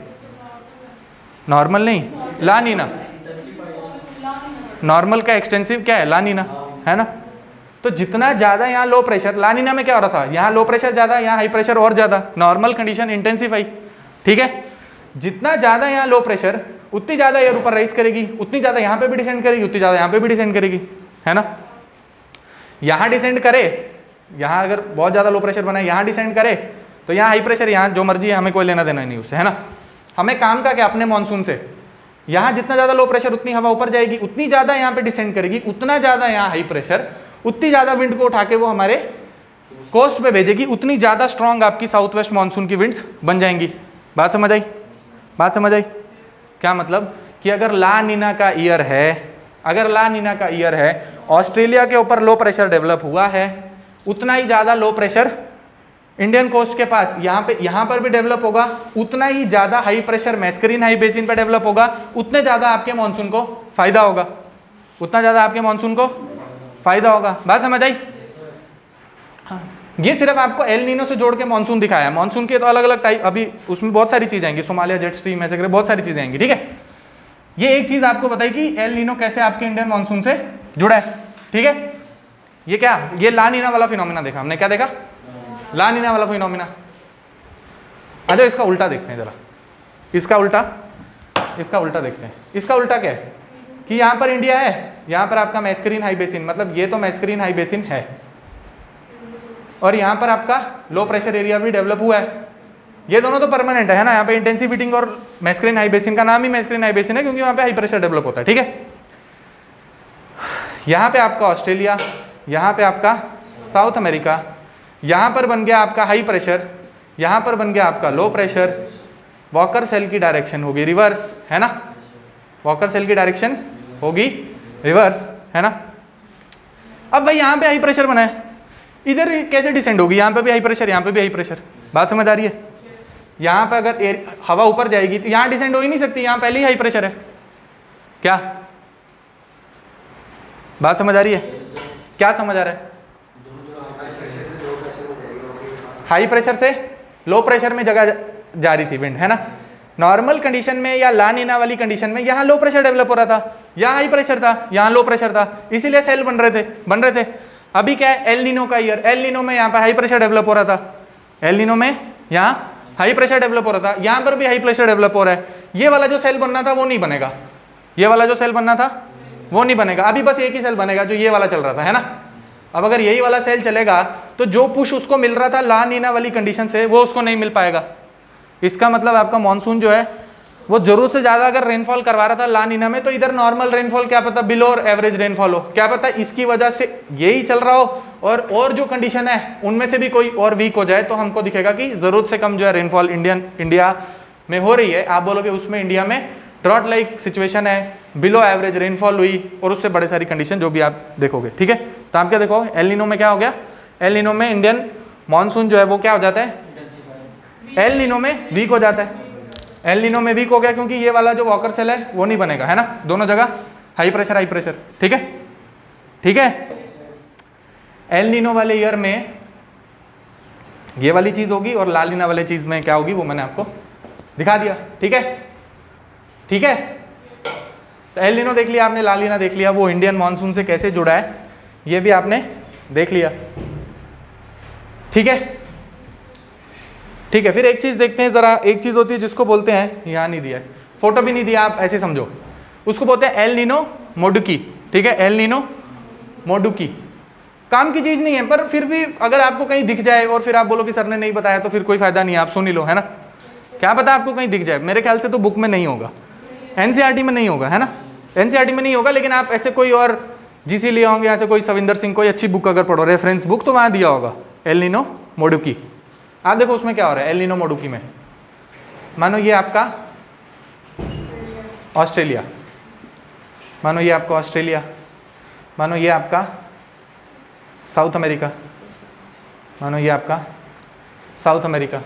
नॉर्मल नहीं, ला नीना। नॉर्मल का एक्सटेंसिव क्या है? ला नीना, है ना। तो जितना ज़्यादा यहाँ लो प्रेशर, ला नीना में क्या हो रहा था, यहाँ लो प्रेशर ज़्यादा, यहाँ हाई प्रेशर और ज़्यादा, नॉर्मल कंडीशन इंटेंसिफाई, ठीक है। जितना ज़्यादा यहाँ लो प्रेशर, उतनी ज़्यादा एयर ऊपर राइज करेगी, उतनी ज़्यादा यहाँ पे भी डिसेंड करेगी, उतनी ज़्यादा यहाँ पे भी डिसेंड करेगी, है ना। यहाँ डिसेंड करे, यहाँ अगर बहुत ज़्यादा लो प्रेशर बना है, यहाँ डिसेंड करे तो यहाँ हाई प्रेशर, यहाँ जो मर्जी है, हमें कोई लेना देना नहीं उससे, है ना। हमें काम का क्या, अपने मानसून से। यहाँ जितना ज़्यादा लो प्रेशर उतनी हवा ऊपर जाएगी, उतनी ज़्यादा यहाँ पे डिसेंड करेगी, उतना ज़्यादा यहाँ हाई प्रेशर, उतनी ज़्यादा विंड को उठा के वो हमारे कोस्ट पे भेजेगी, उतनी ज़्यादा स्ट्रॉन्ग आपकी साउथ वेस्ट मानसून की विंड्स बन जाएंगी। बात समझ आई? बात समझ आई? क्या मतलब कि अगर ला नीना का ईयर है, अगर ला नीना का ईयर है, ऑस्ट्रेलिया के ऊपर लो प्रेशर डेवलप हुआ है, उतना ही ज़्यादा लो प्रेशर इंडियन कोस्ट के पास यहाँ पर भी डेवलप होगा, उतना ही ज़्यादा हाई प्रेशर मैस्करीन हाई बेसिन पर डेवलप होगा, उतने ज़्यादा आपके मानसून को फायदा होगा, उतना ज़्यादा आपके मानसून को फायदा होगा। बात समझ आई? हाँ, ये सिर्फ आपको एल नीनो से जोड़ के मानसून दिखाया है। मानसून के तो अलग अलग टाइप, अभी उसमें बहुत सारी चीज़ें आएंगी, सोमालिया जेट स्ट्रीम ऐसे बहुत सारी चीज़ें आएंगी, ठीक है। ये एक चीज़ आपको बताई कि एल नीनो कैसे आपके इंडियन मानसून से जुड़ा है, ठीक है। ये क्या, ये ला नीना वाला फिनोमिना देखा हमने, क्या देखा? ला नीना वाला फिनोमिना। अच्छा, इसका उल्टा देखते हैं जरा, इसका उल्टा देखते हैं। इसका उल्टा क्या है कि यहाँ पर इंडिया है, यहाँ पर आपका मैस्करीन हाई बेसिन, मतलब ये तो मैस्करीन हाई बेसिन है, और यहाँ पर आपका लो प्रेशर एरिया भी डेवलप हुआ है। ये दोनों तो परमानेंट है ना। यहाँ पे इंटेंसिटी और मैस्करीन हाई बेसिन का नाम ही मैस्करीन हाई बेसिन है, क्योंकि वहाँ पे हाई प्रेशर डेवलप होता है, ठीक है। यहाँ पे आपका ऑस्ट्रेलिया, यहाँ पे आपका साउथ अमेरिका, यहाँ पर बन गया आपका हाई प्रेशर, यहाँ पर बन गया आपका लो प्रेशर। वॉकर सेल की डायरेक्शन होगी रिवर्स, है ना। वॉकर सेल की डायरेक्शन होगी रिवर्स, है ना। अब भाई यहाँ पे हाई प्रेशर बना है, इधर कैसे डिसेंड होगी? यहाँ पे भी हाई प्रेशर, यहाँ पे भी हाई प्रेशर। बात समझ आ रही है? यहाँ पे अगर एयर हवा ऊपर जाएगी तो यहाँ डिसेंड हो ही नहीं सकती, यहाँ पहले ही हाई प्रेशर है। क्या बात समझ आ रही है? क्या समझ आ रहा है? हाई प्रेशर से लो प्रेशर में जगह जा रही थी विंड, है ना। नॉर्मल कंडीशन में या ला नीना वाली कंडीशन में यहाँ लो प्रेशर डेवलप हो रहा था, यहाँ हाई प्रेशर था, यहाँ लो प्रेशर था, इसीलिए सेल बन रहे थे। अभी क्या है, एल नीनो का ईयर, एल नीनो में यहाँ पर हाई प्रेशर डेवलप हो रहा था, एल नीनो में यहाँ हाई प्रेशर डेवलप हो रहा था, यहाँ पर भी हाई प्रेशर डेवलप हो रहा है। ये वाला जो सेल बनना था वो नहीं बनेगा, ये वाला जो सेल बनना था वो नहीं बनेगा। अभी बस एक ही सेल बनेगा जो ये वाला चल रहा था, है ना। अब अगर यही वाला सेल चलेगा तो जो पुश उसको मिल रहा था ला नीना वाली कंडीशन से, वो उसको नहीं मिल पाएगा। इसका मतलब आपका मानसून जो है वो जरूरत से ज़्यादा अगर रेनफॉल करवा रहा था ला नीना में, तो इधर नॉर्मल रेनफॉल क्या पता बिलो और एवरेज रेनफॉल हो, क्या पता इसकी वजह से यही चल रहा हो, और जो कंडीशन है उनमें से भी कोई और वीक हो जाए, तो हमको दिखेगा कि ज़रूरत से कम जो है रेनफॉल इंडिया में हो रही है। आप बोलोगे उसमें इंडिया में ड्रॉट लाइक सिचुएशन है, बिलो एवरेज रेनफॉल हुई, और उससे बड़े सारी कंडीशन जो भी आप देखोगे, ठीक है। तो आप क्या देखो, एल नीनो में क्या हो गया, एल नीनो में इंडियन मानसून जो है वो क्या हो जाता है, एल नीनो में वीक हो जाता है। एल नीनो में वीक हो गया क्योंकि ये वाला जो वॉकर सेल है वो नहीं बनेगा, है ना। दोनों जगह हाई प्रेशर, ठीक है, ठीक है। एल नीनो वाले ईयर में ये वाली चीज होगी, और ला नीना वाले चीज में क्या होगी वो मैंने आपको दिखा दिया, ठीक है, ठीक है। तो एल नीनो देख लिया आपने, ला नीना देख लिया, वो इंडियन मानसून से कैसे जुड़ा है ये भी आपने देख लिया, ठीक है, ठीक है। फिर एक चीज देखते हैं जरा, एक चीज होती है जिसको बोलते हैं, यहाँ नहीं दिया है, फोटो भी नहीं दिया, आप ऐसे समझो, उसको बोलते हैं एल नीनो मोडुकी, ठीक है, एल नीनो मोडुकी। काम की चीज़ नहीं है, पर फिर भी अगर आपको कहीं दिख जाए और फिर आप बोलो कि सर ने नहीं बताया तो फिर कोई फायदा नहीं है, आप सुन ही लो, है ना। क्या पता आपको कहीं दिख जाए, मेरे ख्याल से तो बुक में नहीं होगा, एनसीईआरटी में नहीं होगा, है ना, एनसीईआरटी में नहीं होगा, लेकिन आप ऐसे कोई और जीसी लिए होंगे, ऐसे कोई सविंदर सिंह कोई अच्छी बुक अगर पढ़ो, रेफरेंस बुक, तो वहाँ दिया होगा एल नीनो मोडुकी। आप देखो उसमें क्या हो रहा है एल नीनो मोडुकी में। मानो ये आपका ऑस्ट्रेलिया, मानो ये आपका ऑस्ट्रेलिया, मानो ये आपका साउथ अमेरिका, मानो ये आपका साउथ अमेरिका।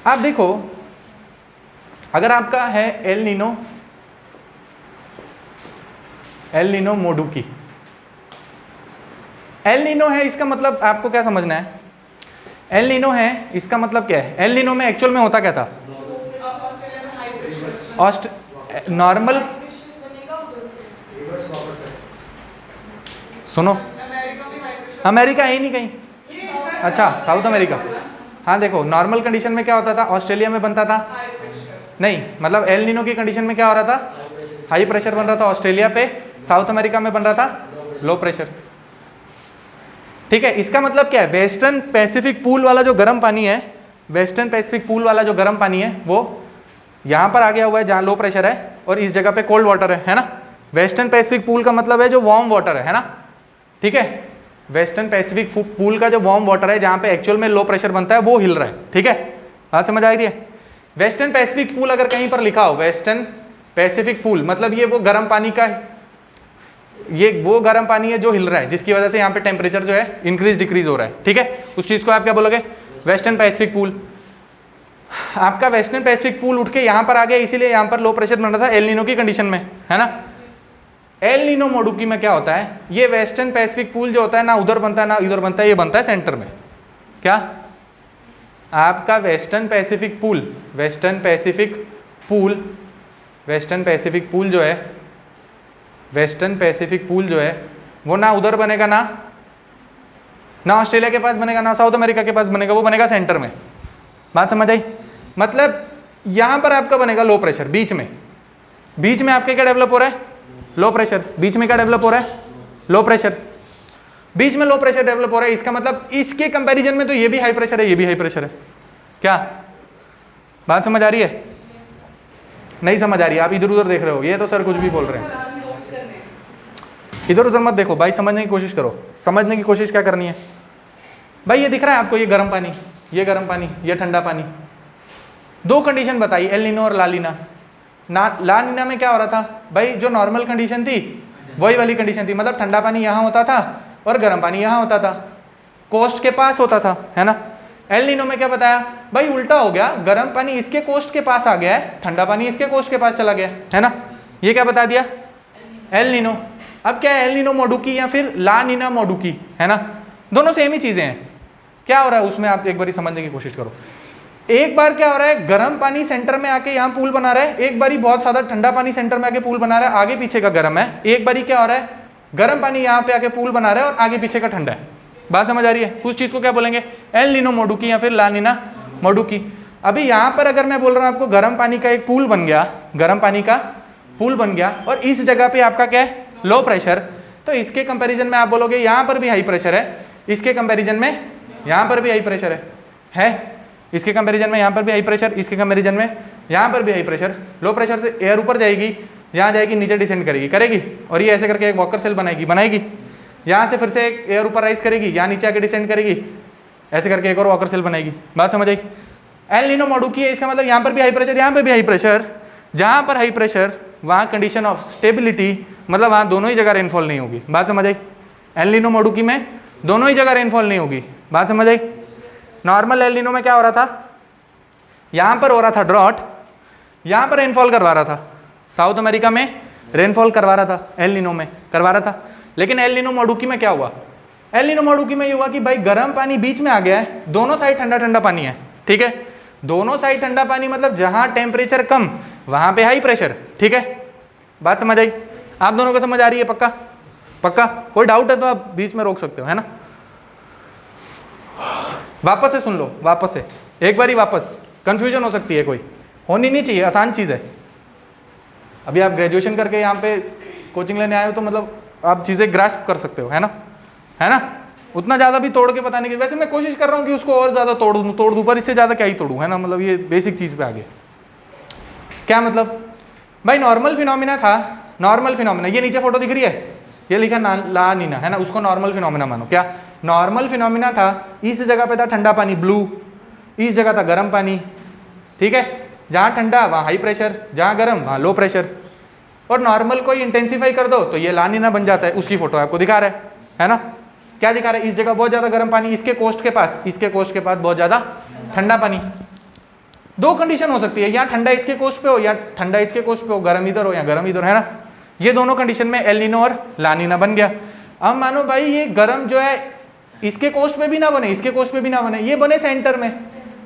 आप देखो अगर आपका है एल नीनो मोडुकी, एल नीनो है, इसका मतलब आपको क्या समझना है, एल नीनो है इसका मतलब क्या है, एल नीनो में एक्चुअल में होता क्या था, नॉर्मल, सुनो अमेरिका है ही नहीं कहीं, अच्छा साउथ अमेरिका। हाँ देखो नॉर्मल कंडीशन में क्या होता था, ऑस्ट्रेलिया में बनता था, नहीं मतलब एल नीनो की कंडीशन में क्या हो रहा था, हाई प्रेशर बन रहा था ऑस्ट्रेलिया पे, साउथ अमेरिका में बन रहा था लो प्रेशर। ठीक है, इसका मतलब क्या है, वेस्टर्न पैसिफिक पूल वाला जो गर्म पानी है, वेस्टर्न पैसिफिक पूल वाला जो गर्म पानी है वो यहाँ पर आ गया हुआ है जहाँ लो प्रेशर है, और इस जगह पे कोल्ड वाटर है ना। वेस्टर्न पैसिफिक पूल का मतलब है जो वार्म वाटर है ना, ठीक है, वेस्टर्न पैसिफिक पूल का जो वार्म वाटर है जहाँ पे एक्चुअल में लो प्रेशर बनता है वो हिल रहा है, ठीक है, बात समझ आ रही है। वेस्टर्न पैसिफिक पूल अगर कहीं पर लिखा हो, वेस्टर्न पैसिफिक पूल मतलब ये वो गर्म पानी का, ये वो गर्म पानी है जो हिल रहा है, जिसकी वजह से यहाँ पे टेम्परेचर जो है इंक्रीज डिक्रीज हो रहा है, ठीक है, उस चीज को आप क्या बोलोगे, वेस्टर्न पैसिफिक पूल। आपका वेस्टर्न पैसिफिक पूल उठ के यहाँ पर आ गया, इसीलिए यहाँ पर लो प्रेशर बन रहा था एल नीनो की कंडीशन में, है ना। एल नीनो मोडुकी में क्या होता है, ये वेस्टर्न पैसिफिक पूल जो होता है ना उधर बनता है ना इधर बनता है, ये बनता है सेंटर में। क्या आपका western Pacific pool, western Pacific pool, western Pacific pool जो है, वेस्टर्न पैसिफिक पूल जो है वो ना उधर बनेगा, ना ऑस्ट्रेलिया के पास बनेगा, ना साउथ अमेरिका के पास बनेगा, वो बनेगा सेंटर में। बात समझ आई, मतलब यहां पर आपका बनेगा लो प्रेशर, बीच में आपके क्या डेवलप हो रहा है, लो प्रेशर, बीच में क्या डेवलप हो रहा है, लो प्रेशर, बीच में लो प्रेशर डेवलप हो रहा है। इसका मतलब इसके कंपैरिजन में तो ये भी हाई प्रेशर है, ये भी हाई प्रेशर है। क्या बात समझ आ रही है, नहीं समझ आ रही है, आप इधर उधर देख रहे हो, ये तो सर कुछ भी बोल रहे हैं, इधर उधर मत देखो भाई, समझने की कोशिश करो, समझने की कोशिश क्या करनी है भाई। ये दिख रहा है आपको, ये गर्म पानी, ये गर्म पानी, ये ठंडा पानी, दो कंडीशन बताई एल नीनो और ला नीना। ला नीना में क्या हो रहा था भाई, जो नॉर्मल कंडीशन थी वही वाली कंडीशन थी, मतलब ठंडा पानी यहाँ होता था और गर्म पानी यहाँ होता था, कोस्ट के पास होता था, है ना। एल नीनो में क्या बताया भाई, उल्टा हो गया, गर्म पानी इसके कोस्ट के पास आ गया है, ठंडा पानी इसके कोस्ट के पास चला गया, है ना। ये क्या बता दिया, एल नीनो। अब क्या है, एल नीनो मोडुकी या फिर ला नीना मोडुकी, है ना, दोनों सेम ही चीजें हैं। क्या हो रहा है उसमें, आप एक बार समझने की कोशिश करो। एक बार क्या हो रहा है, गर्म पानी सेंटर में आके यहाँ पूल बना रहा है, एक बारी बहुत ज्यादा ठंडा पानी सेंटर में आके पूल बना रहा है, आगे पीछे का गर्म है। एक बारी क्या हो रहा है, गर्म पानी यहाँ पे आके पूल बना रहा है और आगे पीछे का ठंडा है। बात समझ आ रही है, उस चीज को क्या बोलेंगे, एल नीनो मोडुकी या फिर ला नीना मोडुकी। अभी यहाँ पर अगर मैं बोल रहा हूँ आपको गर्म पानी का एक पूल बन गया, गर्म पानी का पूल बन गया, और इस जगह पे आपका क्या है, लो प्रेशर, तो इसके कंपैरिजन में आप बोलोगे यहाँ पर भी हाई प्रेशर है, इसके कंपैरिजन में यहाँ पर भी हाई प्रेशर है, इसके कंपैरिजन में यहाँ पर भी हाई प्रेशर, इसके कंपैरिजन में यहाँ पर भी हाई प्रेशर। लो प्रेशर से एयर ऊपर जाएगी, यहाँ जाएगी नीचे डिसेंड करेगी, और ये ऐसे करके एक वॉकर सेल बनाएगी, यहाँ से फिर से एक एयर ऊपर राइज करेगी, यहाँ नीचे आके डिसेंड करेगी, ऐसे करके एक और वॉकर सेल बनाएगी। बात समझ आई। एल नीनो मोडुकी है, इसका मतलब यहाँ पर भी हाई प्रेशर, यहाँ पर भी हाई प्रेशर, जहाँ पर हाई प्रेशर वहाँ कंडीशन ऑफ स्टेबिलिटी, मतलब वहाँ दोनों ही जगह रेनफॉल नहीं होगी। बात समझ आई। एल नीनो मोडुकी में दोनों ही जगह रेनफॉल नहीं होगी। बात समझ आई। नॉर्मल एल नीनो में क्या हो रहा था, यहाँ पर हो रहा था ड्रॉट, यहाँ पर रेनफॉल करवा रहा था, साउथ अमेरिका में रेनफॉल करवा रहा था, एल नीनो में करवा रहा था। लेकिन एल नीनो मोडुकी में क्या हुआ, एल नीनो मोडुकी में ये हुआ कि भाई गर्म पानी बीच में आ गया है, दोनों साइड ठंडा ठंडा पानी है, ठीक है, दोनों साइड ठंडा पानी, मतलब जहां टेम्परेचर कम वहां पे हाई प्रेशर, ठीक है। बात समझ आई, आप दोनों को समझ आ रही है, पक्का पक्का, कोई डाउट है तो आप बीच में रोक सकते हो, है ना। वापस से सुन लो, वापस से एक बारी वापस, कंफ्यूजन हो सकती है, कोई होनी नहीं चाहिए, आसान चीज है। अभी आप ग्रेजुएशन करके यहाँ पे कोचिंग लेने आए हो तो मतलब आप चीज़ें ग्रास्प कर सकते हो, है ना। उतना ज़्यादा भी तोड़ के बताने की, वैसे मैं कोशिश कर रहा हूँ कि उसको और ज़्यादा तोड़ दूँ, पर इससे ज़्यादा क्या ही तोड़ूँ, है ना। मतलब ये बेसिक चीज़ पे आ गया। क्या मतलब भाई, नॉर्मल फिनोमिना था, नॉर्मल फिनोमिना, ये नीचे फोटो दिख रही है, ये लिखा ला नीना, है ना, उसको नॉर्मल फिनोमिना मानो। क्या नॉर्मल फिनोमिना था, इस जगह पे था ठंडा पानी ब्लू, इस जगह था गर्म पानी, ठीक है, जहाँ ठंडा वहाँ हाई प्रेशर, जहाँ गर्म वहाँ लो प्रेशर। और नॉर्मल को इंटेंसिफाई कर दो तो ये ला नीना बन जाता है। उसकी फोटो आपको दिखा रहा है ना। क्या दिखा रहा है, इस जगह बहुत ज़्यादा गर्म पानी, इसके कोस्ट के पास बहुत ज़्यादा ठंडा पानी। दो कंडीशन हो सकती है, या ठंडा इसके कोस्ट पे हो या ठंडा इसके कोस्ट पे हो, गर्म इधर हो या गर्म इधर, है ना। ये दोनों कंडीशन में एल नीनो और ला नीना बन गया। अब मानो भाई ये गर्म जो है इसके कोस्ट पे भी ना बने, इसके कोस्ट पे भी ना बने, ये बने सेंटर में।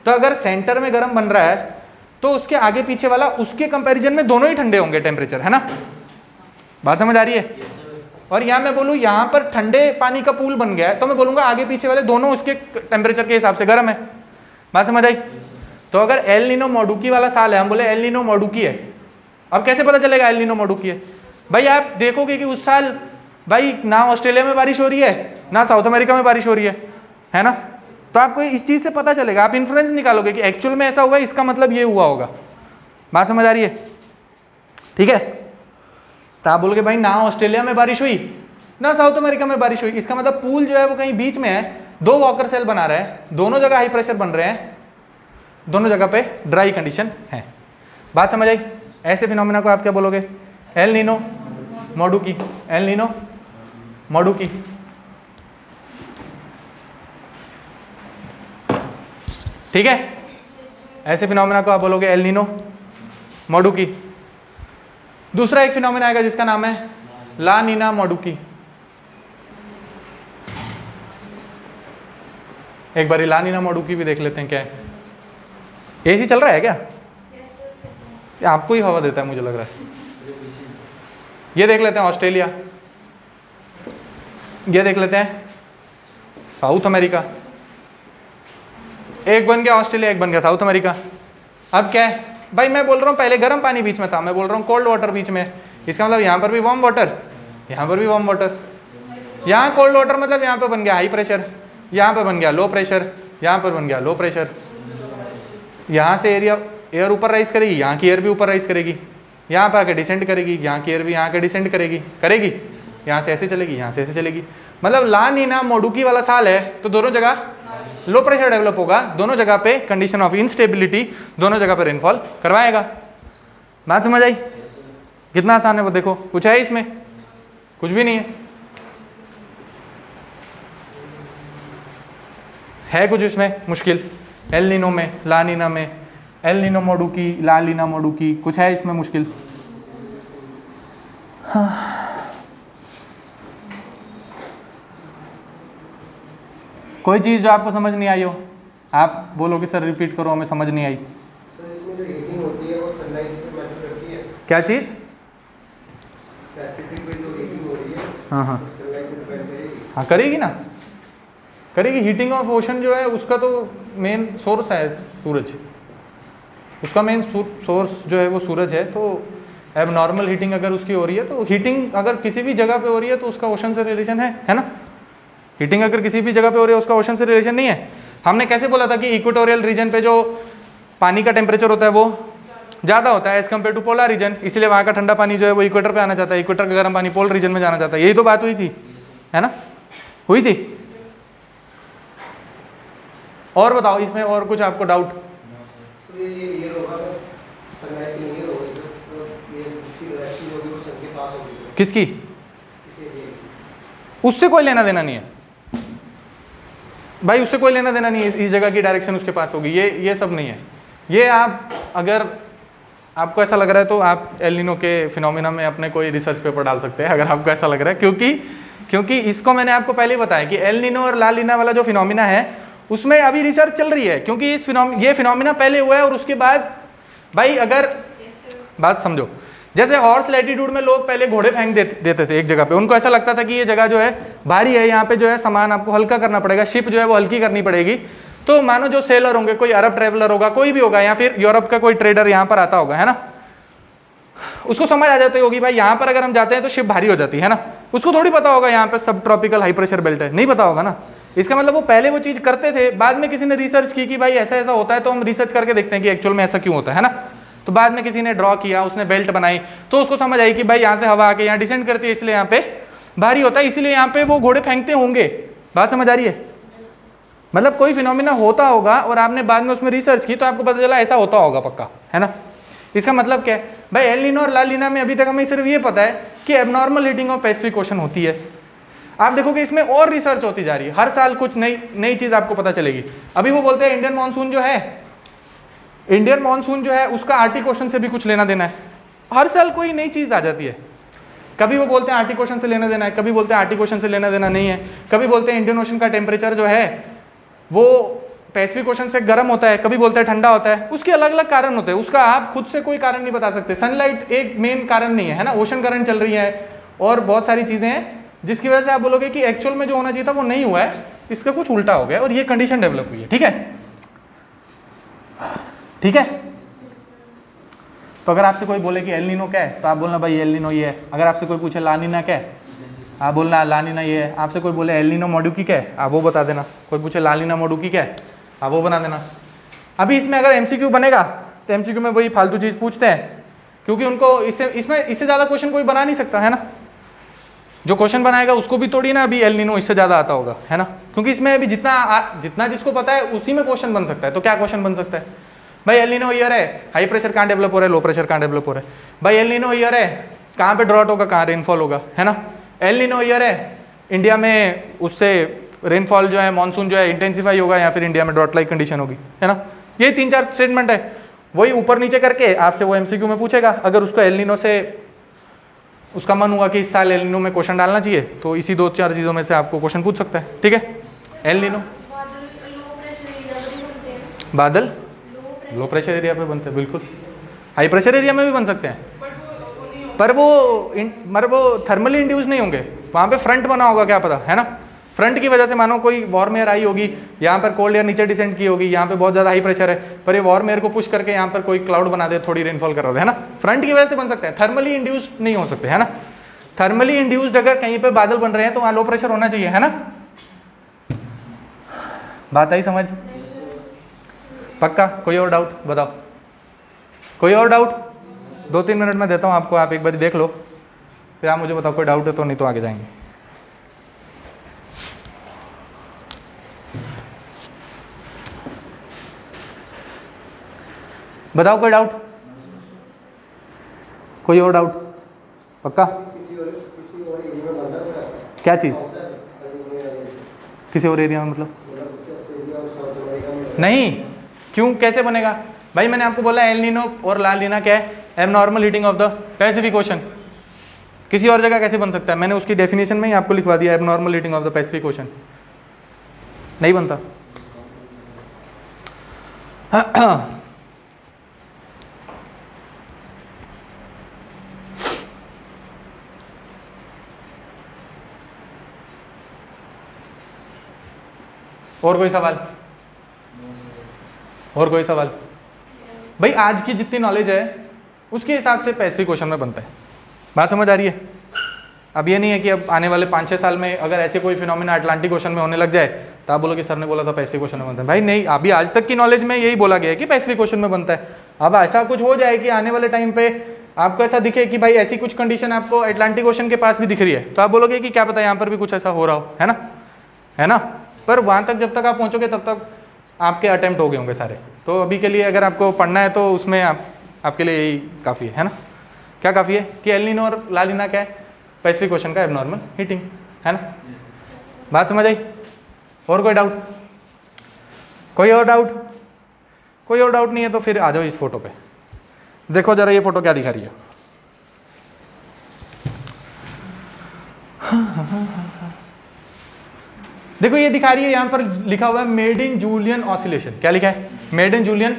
तो अगर सेंटर में गर्म बन रहा है तो उसके आगे पीछे वाला उसके कंपैरिजन में दोनों ही ठंडे होंगे टेम्परेचर, है ना। बात समझ आ रही है। और यहाँ मैं बोलूँ यहाँ पर ठंडे पानी का पूल बन गया है तो मैं बोलूँगा आगे पीछे वाले दोनों उसके टेम्परेचर के हिसाब से गर्म है। बात समझ आई। तो अगर एल नीनो मॉडुकी वाला साल है, हम बोले एल नीनो मॉडुकी है, अब कैसे पता चलेगा एल नीनो मॉडुकी है। भाई आप देखोगे कि उस साल भाई ना ऑस्ट्रेलिया में बारिश हो रही है ना साउथ अमेरिका में बारिश हो रही है ना। तो आपको इस चीज़ से पता चलेगा, आप इन्फ्लुएंस निकालोगे कि एक्चुअल में ऐसा हुआ, इसका मतलब ये हुआ होगा। बात समझ आ रही है, ठीक है। तो आप बोलोगे भाई ना ऑस्ट्रेलिया में बारिश हुई ना साउथ अमेरिका में बारिश हुई, इसका मतलब पूल जो है वो कहीं बीच में है, दो वॉकर सेल बना रहे हैं, दोनों जगह हाई प्रेशर बन रहे हैं, दोनों जगह पे ड्राई कंडीशन है। बात समझ आई। ऐसे फिनोमिना को आप क्या बोलोगे, एल नीनो मॉडुकी, एल नीनो मॉडुकी। ठीक है, ऐसे फिनोमिना को आप बोलोगे एल नीनो मॉडुकी। दूसरा एक फिनोमिना आएगा जिसका नाम है ला नीना मॉडुकी। एक बार ला नीना मॉडुकी भी देख लेते हैं क्या है। एसी चल रहा है क्या? या आपको ही हवा देता है मुझे लग रहा है। ये देख लेते हैं ऑस्ट्रेलिया, ये देख लेते हैं साउथ अमेरिका। एक बन गया ऑस्ट्रेलिया, एक बन गया साउथ अमेरिका। अब क्या है भाई, मैं बोल रहा हूँ पहले गर्म पानी बीच में था, मैं बोल रहा हूँ कोल्ड वाटर बीच में, इसका मतलब यहाँ पर भी वार्म वाटर, यहाँ पर भी वार्म वाटर। यहाँ कोल्ड वाटर मतलब यहाँ पे बन गया हाई प्रेशर, यहाँ पे बन गया लो प्रेशर, यहाँ पर बन गया लो प्रेशर। यहाँ से एयर ऊपर राइज करेगी, यहाँ की एयर भी ऊपर राइज करेगी, यहाँ पर आके डिसेंड करेगी, यहाँ की एयर भी यहाँ के डिसेंड करेगी, यहाँ से ऐसे चलेगी, यहाँ से ऐसे चलेगी। मतलब ला नीना मॉडुकी वाला साल है तो दोनों जगह लो प्रेशर डेवलप होगा, दोनों जगह पे कंडीशन ऑफ इंस्टेबिलिटी, दोनों जगह पे रेनफॉल करवाएगा। बात समझ आई। कितना आसान है वो देखो, कुछ है इसमें? कुछ भी नहीं है कुछ इसमें मुश्किल? एल नीनो में, ला नीना में, एल नीनो मॉडुकी, ला नीना मॉडुकी, कुछ है इसमें मुश्किल? हाँ। कोई चीज़ जो आपको समझ नहीं आई हो, आप बोलो कि सर रिपीट करो, हमें समझ नहीं आई। सर इसमें जो हीटिंग होती है वो सनलाइट पे मैटर करती है। क्या चीज़? पैसिफिक में जो हीटिंग हो रही है, हाँ सनलाइट पे डिपेंड करेगी। हाँ करेगी ना, करेगी। हीटिंग ऑफ ओशन जो है उसका तो मेन सोर्स है सूरज, उसका मेन सोर्स जो है वो सूरज है। तो अब नॉर्मल हीटिंग अगर उसकी हो रही है तो हीटिंग अगर किसी भी जगह पे हो रही है तो उसका ओशन से रिलेशन है ना। हीटिंग अगर किसी भी जगह पे हो रही है उसका ओशन से रिलेशन नहीं है। हमने कैसे बोला था कि इक्वेटोरियल रीजन पे जो पानी का टेम्परेचर होता है वो ज़्यादा होता है as compared to polar region, इसलिए वहाँ का ठंडा पानी जो है वो इक्वेटर पे आना चाहता है, इक्वेटर का गर्म पानी पोलर रीजन में जाना चाहता है। यही तो बात हुई थी, है ना, हुई थी। और बताओ इसमें और कुछ आपको डाउट? तो ये होगा सनलाइट नहीं होगी तो ये इसकी रोशनी होगी वो सन के पास होगी। किसकी? इसे उससे कोई लेना देना नहीं है भाई, उससे कोई लेना देना नहीं है। इस जगह की डायरेक्शन उसके पास होगी, ये सब नहीं है। ये आप अगर आपको ऐसा लग रहा है तो आप एल नीनो के फिनोमिना में अपने कोई रिसर्च पेपर डाल सकते हैं अगर आपको ऐसा लग रहा है, क्योंकि इसको मैंने आपको पहले ही बताया कि एल नीनो और ला नीना वाला जो फिनोमिना है उसमें अभी रिसर्च चल रही है, क्योंकि ये फिनोमिना पहले हुआ है और उसके बाद भाई अगर बात समझो, जैसे हॉर्स लैटिट्यूड में लोग पहले घोड़े फेंक देते थे एक जगह पे, उनको ऐसा लगता था कि ये जगह जो है भारी है, यहाँ पे जो है सामान आपको हल्का करना पड़ेगा, शिप जो है वो हल्की करनी पड़ेगी। तो मानो जो सेलर होंगे, कोई अरब ट्रेवलर होगा, कोई भी होगा, या फिर यूरोप का कोई ट्रेडर यहाँ पर आता होगा, है ना, उसको समझ आ जाती होगी भाई यहाँ पर अगर हम जाते हैं तो शिप भारी हो जाती है ना, उसको थोड़ी पता होगा यहाँ पे सब ट्रॉपिकल हाई प्रेशर बेल्ट है, नहीं पता होगा ना। इसका मतलब वो पहले वो चीज़ करते थे, बाद में किसी ने रिसर्च की कि भाई ऐसा ऐसा होता है, तो हम रिसर्च करके देखते हैं कि एक्चुअल में ऐसा क्यों होता है ना। तो बाद में किसी ने ड्रॉ किया, उसने बेल्ट बनाई, तो उसको समझ आई कि भाई यहाँ से हवा आके यहाँ डिसेंड करती है, इसलिए यहाँ पे भारी होता है, इसीलिए यहाँ पे वो घोड़े फेंकते होंगे। बात समझ आ रही है? मतलब कोई फिनोमिना होता होगा और आपने बाद में उसमें रिसर्च की तो आपको पता चला ऐसा होता होगा पक्का, है ना। इसका मतलब क्या है भाई, एल नीनो और ला लीना में अभी तक हमें सिर्फ ये पता है कि abnormal heating of Pacific ocean होती है। आप देखोगे इसमें और रिसर्च होती जा रही है, हर साल कुछ नई नई चीज़ आपको पता चलेगी। अभी वो बोलते हैं इंडियन मानसून जो है उसका आर्टिक ओशन से भी कुछ लेना देना है, हर साल कोई नई चीज़ आ जाती है। कभी वो बोलते हैं आर्टिक ओशन से लेना देना है, कभी बोलते हैं आर्टिक ओशन से लेना देना नहीं है, कभी बोलते हैं इंडियन ओशन का टेम्परेचर जो है वो पैसिफिक ओशन से गर्म होता है, कभी बोलते हैं ठंडा होता है। उसके अलग अलग कारण होते हैं, उसका आप खुद से कोई कारण नहीं बता सकते। सनलाइट एक मेन कारण नहीं है ना, ओशन करंट चल रही है और बहुत सारी चीज़ें हैं जिसकी वजह से आप बोलोगे कि एक्चुअल में जो होना चाहिए था वो नहीं हुआ है, इसका कुछ उल्टा हो गया और ये कंडीशन डेवलप हुई है। ठीक है, ठीक है। तो अगर आपसे कोई बोले कि एल नीनो क्या है तो आप बोलना भाई एल नीनो ये है। अगर आपसे कोई पूछे ला नीना क्या है, आप बोलना ला नीना ये है। आपसे कोई बोले एल नीनो मॉड्यूकी क्या है, आप वो बता देना। कोई पूछे ला नीना मॉड्यूकी क्या है, आप वो बना देना। अभी इसमें अगर एमसीक्यू बनेगा तो एमसीक्यू में वही फालतू चीज़ पूछते हैं, क्योंकि उनको इससे ज़्यादा क्वेश्चन कोई बना नहीं सकता, है ना। जो क्वेश्चन बनाएगा उसको भी थोड़ी ना अभी एल नीनो इससे ज़्यादा आता होगा, है ना, क्योंकि इसमें अभी जितना जिसको पता है उसी में क्वेश्चन बन सकता है। तो क्या क्वेश्चन बन सकता है भाई, एल नीनो ईयर है, हाई प्रेशर कहाँ डेवलप हो रहा है, लो प्रेशर कहाँ डेवलप हो रहा है। भाई एल नीनो ईयर है, कहाँ पे ड्रॉट होगा, कहाँ रेनफॉल होगा, है ना। एल नीनो ईयर है, इंडिया में उससे रेनफॉल जो है मानसून जो है इंटेंसिफाई होगा या फिर इंडिया में ड्रॉट लाइक कंडीशन होगी, है ना। ये 3-4 स्टेटमेंट है, वही ऊपर नीचे करके आपसे वो एमसीक्यू में पूछेगा। अगर उसको एल नीनो से उसका मन हुआ कि इस साल एल नीनो में क्वेश्चन डालना चाहिए तो इसी 2-4 चीज़ों में से आपको क्वेश्चन पूछ सकता है। ठीक है, एल नीनो बादल लो प्रेशर एरिया पे बनते हैं, बिल्कुल हाई प्रेशर एरिया में भी बन सकते हैं, पर वो थर्मली इंड्यूस नहीं होंगे, वहाँ पे फ्रंट बना होगा, क्या पता, है ना। फ्रंट की वजह से मानो कोई वार्म एयर आई होगी, यहाँ पर कोल्ड एयर नीचे डिसेंड की होगी, यहाँ पे बहुत ज़्यादा हाई प्रेशर है, पर ये वार्म एयर को पुश करके यहाँ पर कोई क्लाउड बना दे, थोड़ी रेनफॉल करा दे, है ना। फ्रंट की वजह से बन सकता है, थर्मली इंड्यूस नहीं हो सकते, है ना। थर्मली इंड्यूस्ड अगर कहीं पे बादल बन रहे हैं तो वहाँ लो प्रेशर होना चाहिए, है ना। बात आई समझ? पक्का? कोई और डाउट बताओ, कोई और डाउट? 2-3 मिनट में देता हूँ आपको, आप एक बार देख लो, फिर आप मुझे बताओ कोई डाउट है तो, नहीं तो आगे जाएंगे। बताओ कोई डाउट, कोई और डाउट? पक्का? क्या चीज़? किसी और एरिया में मतलब नहीं, क्यों, कैसे बनेगा भाई? मैंने आपको बोला एल नीनो और ला नीना क्या है, abnormal heating of the Pacific ocean. किसी और जगह कैसे बन सकता है? मैंने उसकी डेफिनेशन में ही आपको लिखवा दिया, abnormal heating of the Pacific ocean. नहीं बनता। और कोई सवाल? और कोई सवाल? भाई आज की जितनी नॉलेज है उसके हिसाब से पैसिफिक ओशन में बनता है। बात समझ आ रही है? अब ये नहीं है कि अब आने वाले 5-6 साल में अगर ऐसे कोई फिनोमिना अटलांटिक ओशन में होने लग जाए तो आप बोलोगे सर ने बोला था पैसिफिक ओशन में बनता है। भाई नहीं, अभी आज तक की नॉलेज में यही बोला गया है कि पैसिफिक ओशन में बनता है। अब ऐसा कुछ हो जाए कि आने वाले टाइम पे आपको ऐसा दिखे कि भाई ऐसी कुछ कंडीशन आपको अटलांटिक ओशन के पास भी दिख रही है, तो आप बोलोगे कि क्या पता यहाँ पर भी कुछ ऐसा हो रहा हो, है ना, है ना। पर वहाँ तक जब तक आप पहुँचोगे तब तक आपके अटेम्प्ट हो गए होंगे सारे। तो अभी के लिए अगर आपको पढ़ना है तो उसमें आपके लिए यही काफ़ी है ना। क्या काफ़ी है कि एल नीनो और ला नीना क्या है, पैसिफिक ओशन का एबनॉर्मल हीटिंग, है ना। बात समझ आई? और कोई डाउट? कोई और डाउट? कोई और डाउट नहीं है तो फिर आ जाओ इस फोटो पे। देखो जरा ये फोटो क्या दिखा रही है। देखो ये दिखा रही है, यहाँ पर लिखा हुआ है मेड इन जूलियन ऑसिलेशन। क्या लिखा है? Madden Julian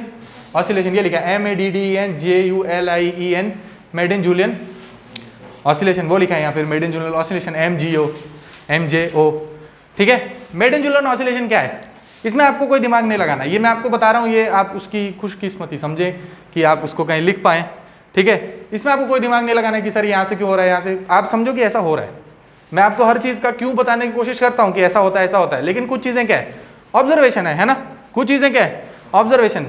oscillation. ये लिखा है MEDDENJULIEN, Madden Julian oscillation, वो लिखा है यहाँ फिर Madden Julian oscillation MJO। ठीक है, मेड इन जूलियन ऑसिलेशन क्या है? इसमें आपको कोई दिमाग नहीं लगाना, ये मैं आपको बता रहा हूँ, ये आप उसकी खुशकिस्मती समझें कि आप उसको कहीं लिख पाएँ, ठीक है, इसमें आपको कोई दिमाग नहीं लगाना है कि सर यहाँ से क्यों हो रहा है, यहाँ से। आप समझो कि ऐसा हो रहा है। मैं आपको हर चीज़ का क्यों बताने की कोशिश करता हूँ कि ऐसा होता है ऐसा होता है, लेकिन कुछ चीज़ें क्या है, ऑब्जर्वेशन है ना। कुछ चीज़ें क्या है, ऑब्जर्वेशन।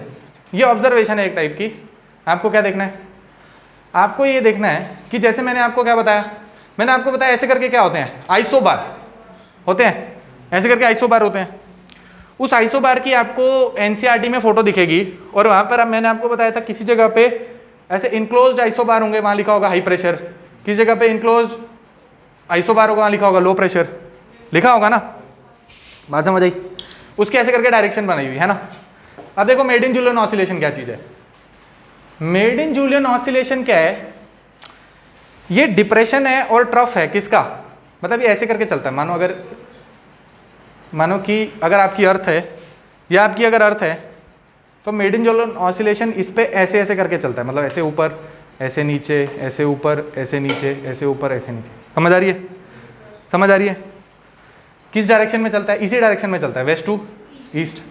ये ऑब्जर्वेशन है एक टाइप की। आपको क्या देखना है, आपको ये देखना है कि जैसे मैंने आपको क्या बताया, मैंने आपको बताया ऐसे करके क्या होते हैं, आइसोबार होते हैं, ऐसे करके आइसोबार होते हैं। उस आइसोबार की आपको एनसीईआरटी में फोटो दिखेगी, और वहाँ पर मैंने आपको बताया था किसी जगह पे ऐसे इनक्लोज्ड आइसोबार होंगे, वहाँ लिखा होगा हाई प्रेशर, किसी जगह पे इनक्लोज्ड आइसोबार होगा, वहाँ लिखा होगा लो प्रेशर, लिखा होगा ना, बात समझ आई। उसके ऐसे करके डायरेक्शन बनाई हुई है ना। अब देखो मेड इन जूलियन ऑसिलेशन क्या चीज़ है। मेड इन जूलियन ऑसिलेशन क्या है, ये डिप्रेशन है और ट्रफ है किसका, मतलब ये ऐसे करके चलता है। मानो कि अगर आपकी अर्थ है, या आपकी अगर अर्थ है, तो मेड इन जूलियन ऑसिलेशन इस पे ऐसे ऐसे करके चलता है, मतलब ऐसे ऊपर ऐसे नीचे, ऐसे ऊपर ऐसे नीचे, ऐसे ऊपर ऐसे नीचे। समझ आ रही है, समझ आ रही है। किस डायरेक्शन में चलता है, इसी डायरेक्शन में चलता है, वेस्ट टू ईस्ट।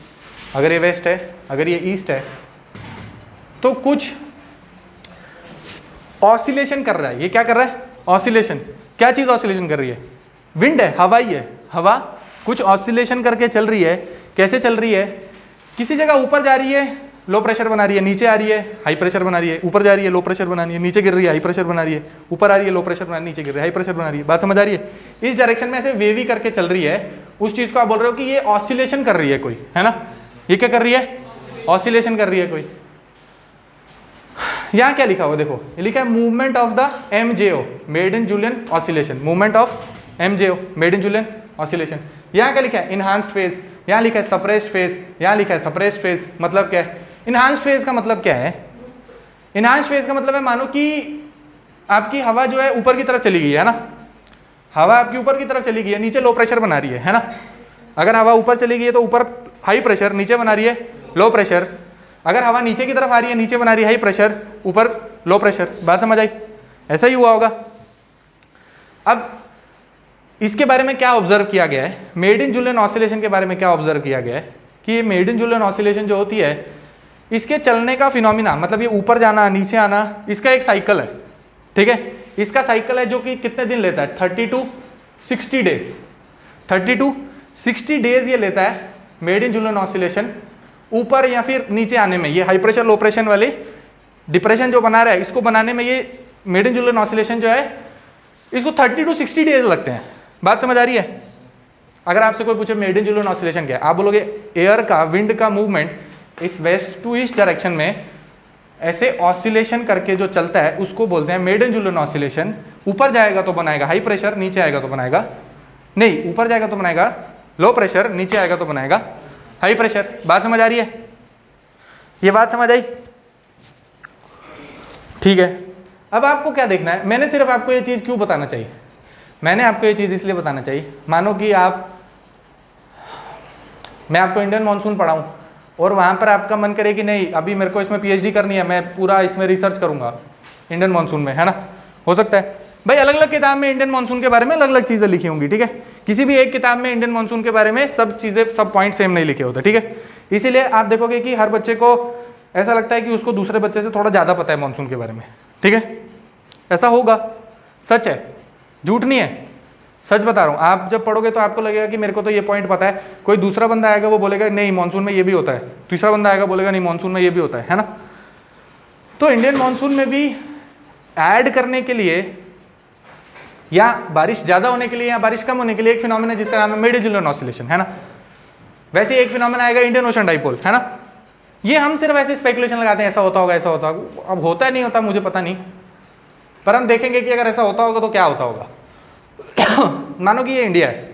अगर ये वेस्ट है, अगर ये ईस्ट है, तो कुछ ऑसिलेशन कर रहा है। ये क्या कर रहा है, ऑसिलेशन। क्या चीज ऑसिलेशन कर रही है, विंड है, हवा ही है, हवा कुछ ऑसिलेशन करके चल रही है। कैसे चल रही है, किसी जगह ऊपर जा रही है, लो प्रेशर बना रही है, नीचे आ रही है, हाई प्रेशर बना रही है, ऊपर जा रही है, लो प्रेशर बना रही है, नीचे गिर रही है, हाई प्रेशर बना रही है, ऊपर आ रही है, लो प्रेशर बना रही है, नीचे गिर रही है, हाई प्रेशर बना रही है। बात समझ आ रही है। इस डायरेक्शन में ऐसे वेवी करके चल रही है, उस चीज को आप बोल रहे हो कि ये ऑसिलेशन कर रही है कोई, है ना। ये क्या कर रही है, ऑसिलेशन कर रही है कोई। यहाँ क्या लिखा हुआ देखो, ये लिखा है movement of the MJO, Madden Julian oscillation, movement of MJO, Madden Julian oscillation. यहाँ क्या लिखा है, इनहांस्ड फेज, यहाँ लिखा है सप्रेस्ड फेज, यहाँ लिखा है सप्रेस्ड फेज। मतलब क्या है, इनहांस्ड फेज का मतलब क्या है, इनहांस्ड फेज का मतलब है मानो कि आपकी हवा जो है ऊपर की तरफ चली गई है ना, हवा आपकी ऊपर की तरफ चली गई है, नीचे लो प्रेशर बना रही है ना। अगर हवा ऊपर चली गई है तो ऊपर हाई प्रेशर, नीचे बना रही है लो प्रेशर। अगर हवा नीचे की तरफ आ रही है, नीचे बना रही है हाई प्रेशर, ऊपर लो प्रेशर। बात समझ आई, ऐसा ही हुआ होगा। अब इसके बारे में क्या ऑब्जर्व किया गया है, मेड इन जूलियन ऑसिलेशन के बारे में क्या ऑब्जर्व किया गया है कि ये मेड इन जूलियन ऑसिलेशन जो होती है, इसके चलने का फिनोमिना, मतलब ये ऊपर जाना नीचे आना, इसका एक साइकिल है। ठीक है, इसका साइकिल है जो कि कितने दिन लेता है, 30 to 60 डेज। 30 to 60 डेज ये लेता है मेड इन जूलियन ऑसिलेशन ऊपर या फिर नीचे आने में। ये हाई प्रेशर लो प्रेशर वाले डिप्रेशन जो बना रहा है, इसको बनाने में ये मेड इन जूलियन ऑसिलेशन जो है, इसको 30 to 60 डेज लगते हैं। बात समझ आ रही है। अगर आपसे कोई पूछे मेड इन जूलियन ऑसिलेशन क्या है, आप बोलोगे एयर का, विंड का मूवमेंट इस वेस्ट टू ईस्ट डायरेक्शन में ऐसे ऑसिलेशन करके जो चलता है, उसको बोलते हैं मेड इन जूलियन ऑसिलेशन। ऊपर जाएगा तो बनाएगा हाई प्रेशर, नीचे आएगा तो बनाएगा, नहीं ऊपर जाएगा तो बनाएगा लो प्रेशर, नीचे आएगा तो बनाएगा हाई प्रेशर। बात समझ आ रही है, ये बात समझ आई, ठीक है। अब आपको क्या देखना है, मैंने सिर्फ आपको ये चीज़ क्यों बताना चाहिए, मैंने आपको ये चीज़ इसलिए बताना चाहिए, मानो कि मैं आपको इंडियन मानसून पढ़ाऊँ और वहाँ पर आपका मन करे कि नहीं अभी मेरे को इसमें PhD करनी है, मैं पूरा इसमें रिसर्च करूँगा इंडियन मानसून में, है ना। हो सकता है भाई अलग अलग किताब में इंडियन मानसून के बारे में अलग अलग चीज़ें लिखी होंगी, ठीक है। किसी भी एक किताब में इंडियन मानसून के बारे में सब चीज़ें, सब पॉइंट सेम नहीं लिखे होते, ठीक है। इसीलिए आप देखोगे कि हर बच्चे को ऐसा लगता है कि उसको दूसरे बच्चे से थोड़ा ज़्यादा पता है मानसून के बारे में, ठीक है। ऐसा होगा, सच है, झूठ नहीं है, सच बता रहा हूँ। आप जब पढ़ोगे तो आपको लगेगा कि मेरे को तो ये पॉइंट पता है, कोई दूसरा बंदा आएगा वो बोलेगा नहीं मानसून में ये भी होता है, तीसरा बंदा आएगा बोलेगा नहीं मानसून में ये भी होता है ना। तो इंडियन मानसून में भी ऐड करने के लिए या बारिश ज़्यादा होने के लिए या बारिश कम होने के लिए एक फिनोमेना जिसका नाम है मेड इन जूलियन ऑसिलेशन, है ना। वैसे एक फिनोमेना आएगा इंडियन ओशन डाइपोल, है ना। ये हम सिर्फ ऐसे स्पेकुलेशन लगाते हैं ऐसा होता होगा ऐसा होता होगा, अब होता है नहीं होता मुझे पता नहीं, पर हम देखेंगे कि अगर ऐसा होता होगा तो क्या होता होगा। मानो कि ये इंडिया है,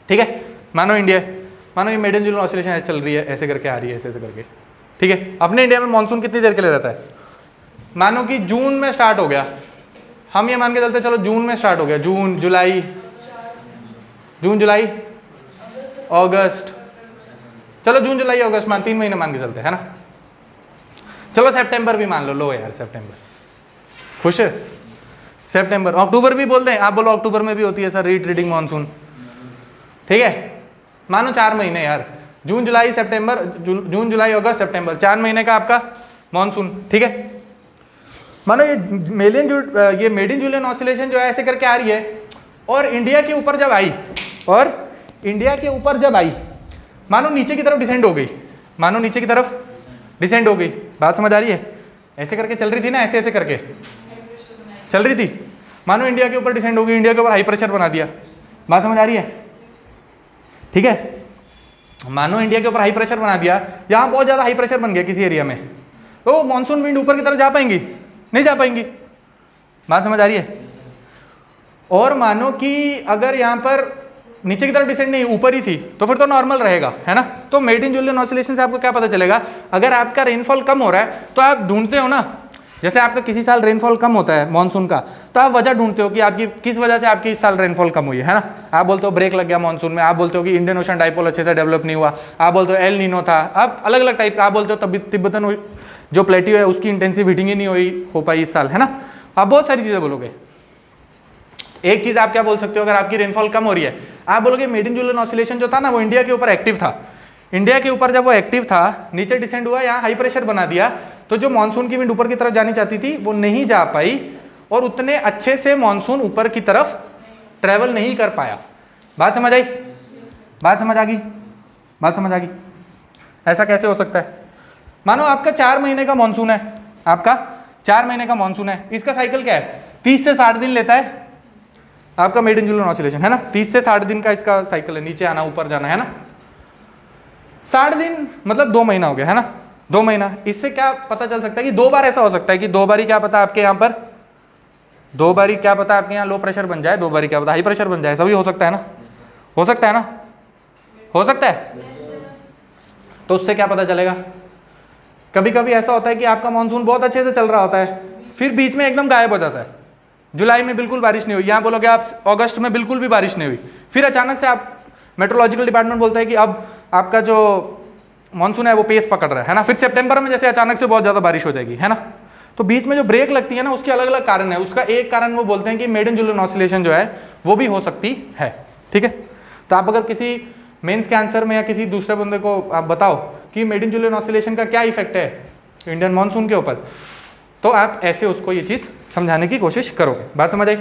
ठीक है, मानो इंडिया है, मानो ये मेड इन जूलियन ऑसिलेशन ऐसे चल रही है, ऐसे करके आ रही है, ऐसे ऐसे करके, ठीक है। अपने इंडिया में मानसून कितनी देर के लिए रहता है, मानो कि जून में स्टार्ट हो गया, हम ये मान के चलते चलो जून में स्टार्ट हो गया, जून जुलाई अगस्त, चलो जून जुलाई अगस्त मान 3 महीने मान के चलते है ना। चलो सितंबर भी मान लो यार सितंबर, खुश है, सितंबर, अक्टूबर भी बोलते हैं, आप बोलो अक्टूबर में भी होती है सर रीडिंग मानसून, ठीक है। मानो 4 महीने यार, जून जुलाई सितंबर, जून जुलाई अगस्त सितंबर, 4 महीने का आपका मानसून, ठीक है। मानो ये मेडिन जूलियन ऑसिलेशन जो है ऐसे करके आ रही है, और इंडिया के ऊपर जब आई, मानो नीचे की तरफ डिसेंड हो गई, मानो नीचे की तरफ डिसेंड हो गई। बात समझ आ रही है? ऐसे करके चल रही थी ना, ऐसे ऐसे करके चल रही थी, मानो इंडिया के ऊपर डिसेंड हो गई, इंडिया के ऊपर हाई प्रेशर बना दिया। बात समझ आ रही है? ठीक है, मानो इंडिया के ऊपर हाई प्रेशर बना दिया, यहाँ बहुत ज़्यादा हाई प्रेशर बन गया किसी एरिया में, तो मानसून विंड ऊपर की तरफ जा पाएंगी? नहीं जा पाएंगी। बात समझ आ रही है? और मानो कि अगर यहाँ पर नीचे की तरफ डिसेंड नहीं, ऊपर ही थी, तो फिर तो नॉर्मल रहेगा, है ना। तो मेडिन जूलियन ऑसिलेशन से आपको क्या पता चलेगा? अगर आपका रेनफॉल कम हो रहा है तो आप ढूंढते हो ना, जैसे आपका किसी साल रेनफॉल कम होता है मानसून का, तो आप वजह ढूंढते हो कि आपकी किस वजह से आपकी इस साल रेनफॉल कम हुई है ना। आप बोलते हो ब्रेक लग गया मानसून में, आप बोलते हो कि इंडियन ओशन डाइपोल अच्छे से डेवलप नहीं हुआ, आप बोलते हो एल नीनो था, आप अलग अलग टाइप का, आप बोलते हो तिब्बतन जो प्लेटियो है उसकी इंटेंसिव हीटिंग ही नहीं हो पाई इस साल, है ना। आप बहुत सारी चीज़ें बोलोगे। एक चीज़ आप क्या बोल सकते हो, अगर आपकी रेनफॉल कम हो रही है, आप बोलोगे मेडिन जूलियन ऑसिलेशन जो था ना वो इंडिया के ऊपर एक्टिव था, इंडिया के ऊपर जब वो एक्टिव था, नीचे डिसेंड हुआ, यहाँ हाई प्रेशर बना दिया, तो जो मानसून की विंड ऊपर की तरफ जानी चाहती थी वो नहीं जा पाई, और उतने अच्छे से मानसून ऊपर की तरफ ट्रेवल नहीं कर पाया। बात समझ आई? बात समझ आ गई? बात समझ आ गई? ऐसा कैसे हो सकता है? मानो आपका 4 महीने का मानसून है, आपका 4 महीने का मानसून है, इसका साइकिल क्या है? 30 से 60 दिन लेता है आपका मेडिन जूलियन ऑसिलेशन, है ना। 30 से 60 दिन का इसका साइकिल है, नीचे आना ऊपर जाना, है ना। 60 दिन मतलब 2 महीना हो गया, है ना, 2 महीना। इससे क्या पता चल सकता है कि 2 बार ऐसा हो सकता है कि 2 बारी क्या पता आपके यहाँ पर 2 बारी क्या पता आपके यहाँ लो प्रेशर बन जाए, 2 बारी क्या पता हाई प्रेशर बन जाए, ऐसा भी हो सकता है ना, हो सकता है ना, हो सकता है। तो उससे क्या पता चलेगा? कभी कभी ऐसा होता है कि आपका मानसून बहुत अच्छे से चल रहा होता है, फिर बीच में एकदम गायब हो जाता है, जुलाई में बिल्कुल बारिश नहीं हुई, यहाँ बोलोगे आप अगस्त में बिल्कुल भी बारिश नहीं हुई, फिर अचानक से आप मेट्रोलॉजिकल डिपार्टमेंट बोलता है कि अब आपका जो मानसून है वो पेस पकड़ रहा है ना, फिर सितंबर में जैसे अचानक से बहुत ज़्यादा बारिश हो जाएगी, है ना। तो बीच में जो ब्रेक लगती है ना उसके अलग अलग कारण है, उसका एक कारण वो बोलते हैं कि मेडिन जूलियन ऑसिलेशन जो है वो भी हो सकती है, ठीक है। तो आप अगर किसी मेंस के आंसर में या किसी दूसरे बंदे को आप बताओ कि मेडिन जूलियन ऑसिलेशन का क्या इफेक्ट है इंडियन मानसून के ऊपर, तो आप ऐसे उसको ये चीज़ समझाने की कोशिश करोगे। बात समझ आई?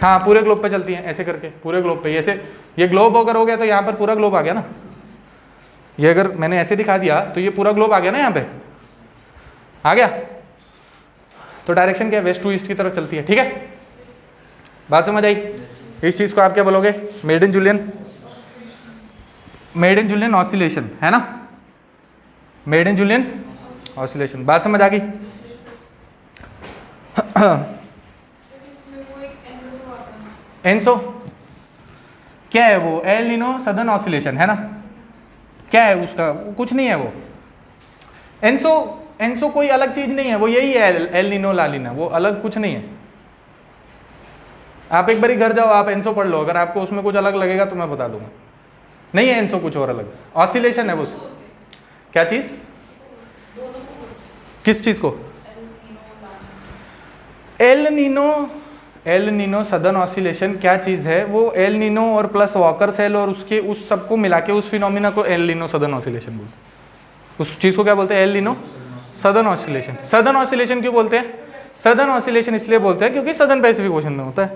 हाँ, पूरे ग्लोब पे चलती है, ऐसे करके पूरे ग्लोब पे। ऐसे ये ग्लोब अगर हो गया तो यहाँ पर पूरा ग्लोब आ गया ना, ये अगर मैंने ऐसे दिखा दिया तो ये पूरा ग्लोब आ गया ना, यहाँ पे आ गया। तो डायरेक्शन क्या है? वेस्ट टू ईस्ट की तरफ चलती है, ठीक है। बात समझ आई? इस चीज़ को आप क्या बोलोगे? मेडिन जूलियन ऑसिलेशन, है ना, मेडिन जूलियन ऑसिलेशन। बात समझ आ गई? एनसो क्या है? वो एल नीनो सदर्न ऑसिलेशन, है ना। क्या है उसका? कुछ नहीं है वो। एनसो कोई अलग चीज नहीं है, वो यही है एल नीनो ला लीना, वो अलग कुछ नहीं है। आप एक बारी घर जाओ, आप एनसो पढ़ लो, अगर आपको उसमें कुछ अलग लगेगा तो मैं बता दूंगा। नहीं है एनसो कुछ और अलग, ऑसिलेशन है वो। क्या चीज? किस चीज को? एल नीनो सदर्न ऑसिलेशन क्या चीज़ है? वो एल नीनो और प्लस वॉकर सेल और उसके उस सबको मिला के उस फिनोमिना को एल नीनो सदर्न ऑसिलेशन बोलते हैं। उस चीज़ को क्या बोलते हैं? El Nino southern oscillation. Southern oscillation क्यों बोलते हैं? सदर्न ऑसिलेशन इसलिए बोलते हैं क्योंकि सदर्न पैसिफिक ओशन में होता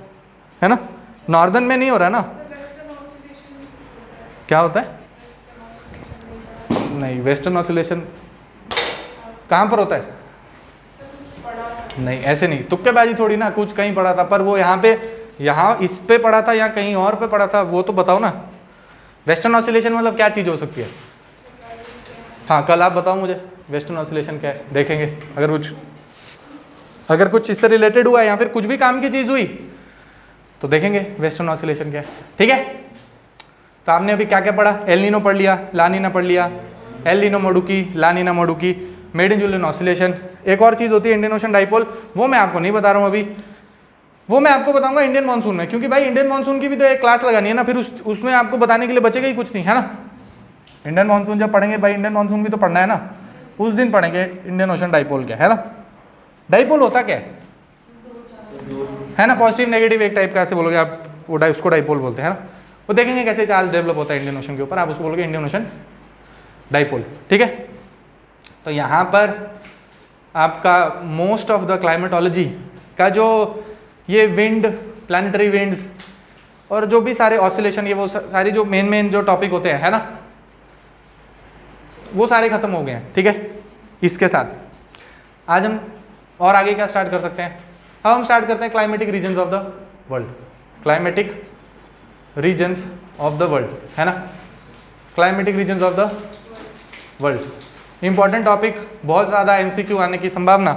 है ना, नॉर्दर्न में नहीं हो रहा ना। क्या होता है? नहीं, वेस्टर्न ऑसिलेशन कहाँ पर होता है? नहीं, ऐसे नहीं, तुक्केबाजी थोड़ी ना, कुछ कहीं पढ़ा था पर वो यहाँ इस पे पढ़ा था या कहीं और पे पढ़ा था, वो तो बताओ ना। वेस्टर्न ऑसिलेशन मतलब क्या चीज़ हो सकती है? हाँ, कल आप बताओ मुझे वेस्टर्न ऑसिलेशन क्या है, देखेंगे। अगर कुछ इससे रिलेटेड हुआ या फिर कुछ भी काम की चीज़ हुई तो देखेंगे वेस्टर्न ऑसिलेशन क्या है, ठीक है। तो आपने अभी क्या क्या पढ़ा? एल नीनो पढ़ लिया, ला नीना पढ़ लिया, एल नीनो मोडुकी, ला नीना मोडुकी, मेडिन जूलियन ऑसिलेशन। एक और चीज़ होती है इंडियन ओशन डाइपोल, वो मैं आपको नहीं बता रहा हूँ अभी, वो मैं आपको बताऊंगा इंडियन मानसून में, क्योंकि भाई इंडियन मानसून की भी तो एक क्लास लगानी है ना, फिर उसमें आपको बताने के लिए बचेगा ही कुछ नहीं, है ना। इंडियन मानसून जब पढ़ेंगे भाई, इंडियन मानसून भी तो पढ़ना है ना, उस दिन पढ़ेंगे इंडियन ओशन डाइपोल क्या है ना। डाइपोल होता क्या है ना, पॉजिटिव नेगेटिव एक टाइप का, ऐसे बोलोगे आप, वो उसको डाइपोल बोलते हैं ना। वो देखेंगे कैसे चार्ज डेवलप होता है इंडियन ओशन के ऊपर, आप उसको बोलोगे इंडियन ओशन डाइपोल, ठीक है। तो यहाँ पर आपका मोस्ट ऑफ द क्लाइमेटोलॉजी का जो ये विंड, प्लानिटरी विंड्स और जो भी सारे ऑसिलेशन, ये वो सारी जो मेन जो टॉपिक होते हैं, है ना, वो सारे खत्म हो गए हैं। ठीक है, इसके साथ आज हम और आगे क्या स्टार्ट कर सकते हैं? अब हम स्टार्ट करते हैं climatic regions of the world. Climatic regions of the world, है ना, climatic regions of the world. Important topic, बहुत ज़्यादा एमसीक्यू आने की संभावना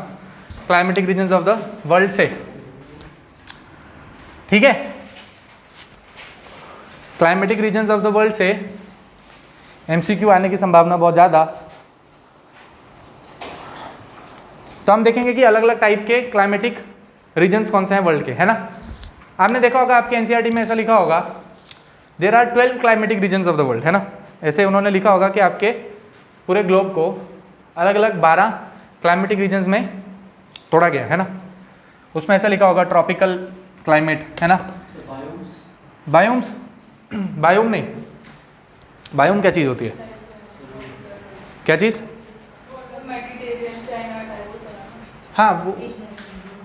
climatic regions of the world से। ठीक है, climatic regions of the world से एमसीक्यू आने की संभावना बहुत ज़्यादा। तो हम देखेंगे कि अलग अलग टाइप के क्लाइमेटिक रीजन्स कौन से हैं वर्ल्ड के, है ना। आपने देखा होगा, आपके एनसीईआरटी में ऐसा लिखा होगा, there are 12 climatic regions of the world, है ना। ऐसे उन्होंने लिखा होगा कि आपके पूरे ग्लोब को अलग अलग 12 क्लाइमेटिक रीजन्स में तोड़ा गया, है ना। उसमें ऐसा लिखा होगा ट्रॉपिकल क्लाइमेट, है ना। बायोम्स, बायोम नहीं, बायोम क्या चीज़ होती है? क्या चीज़? हाँ,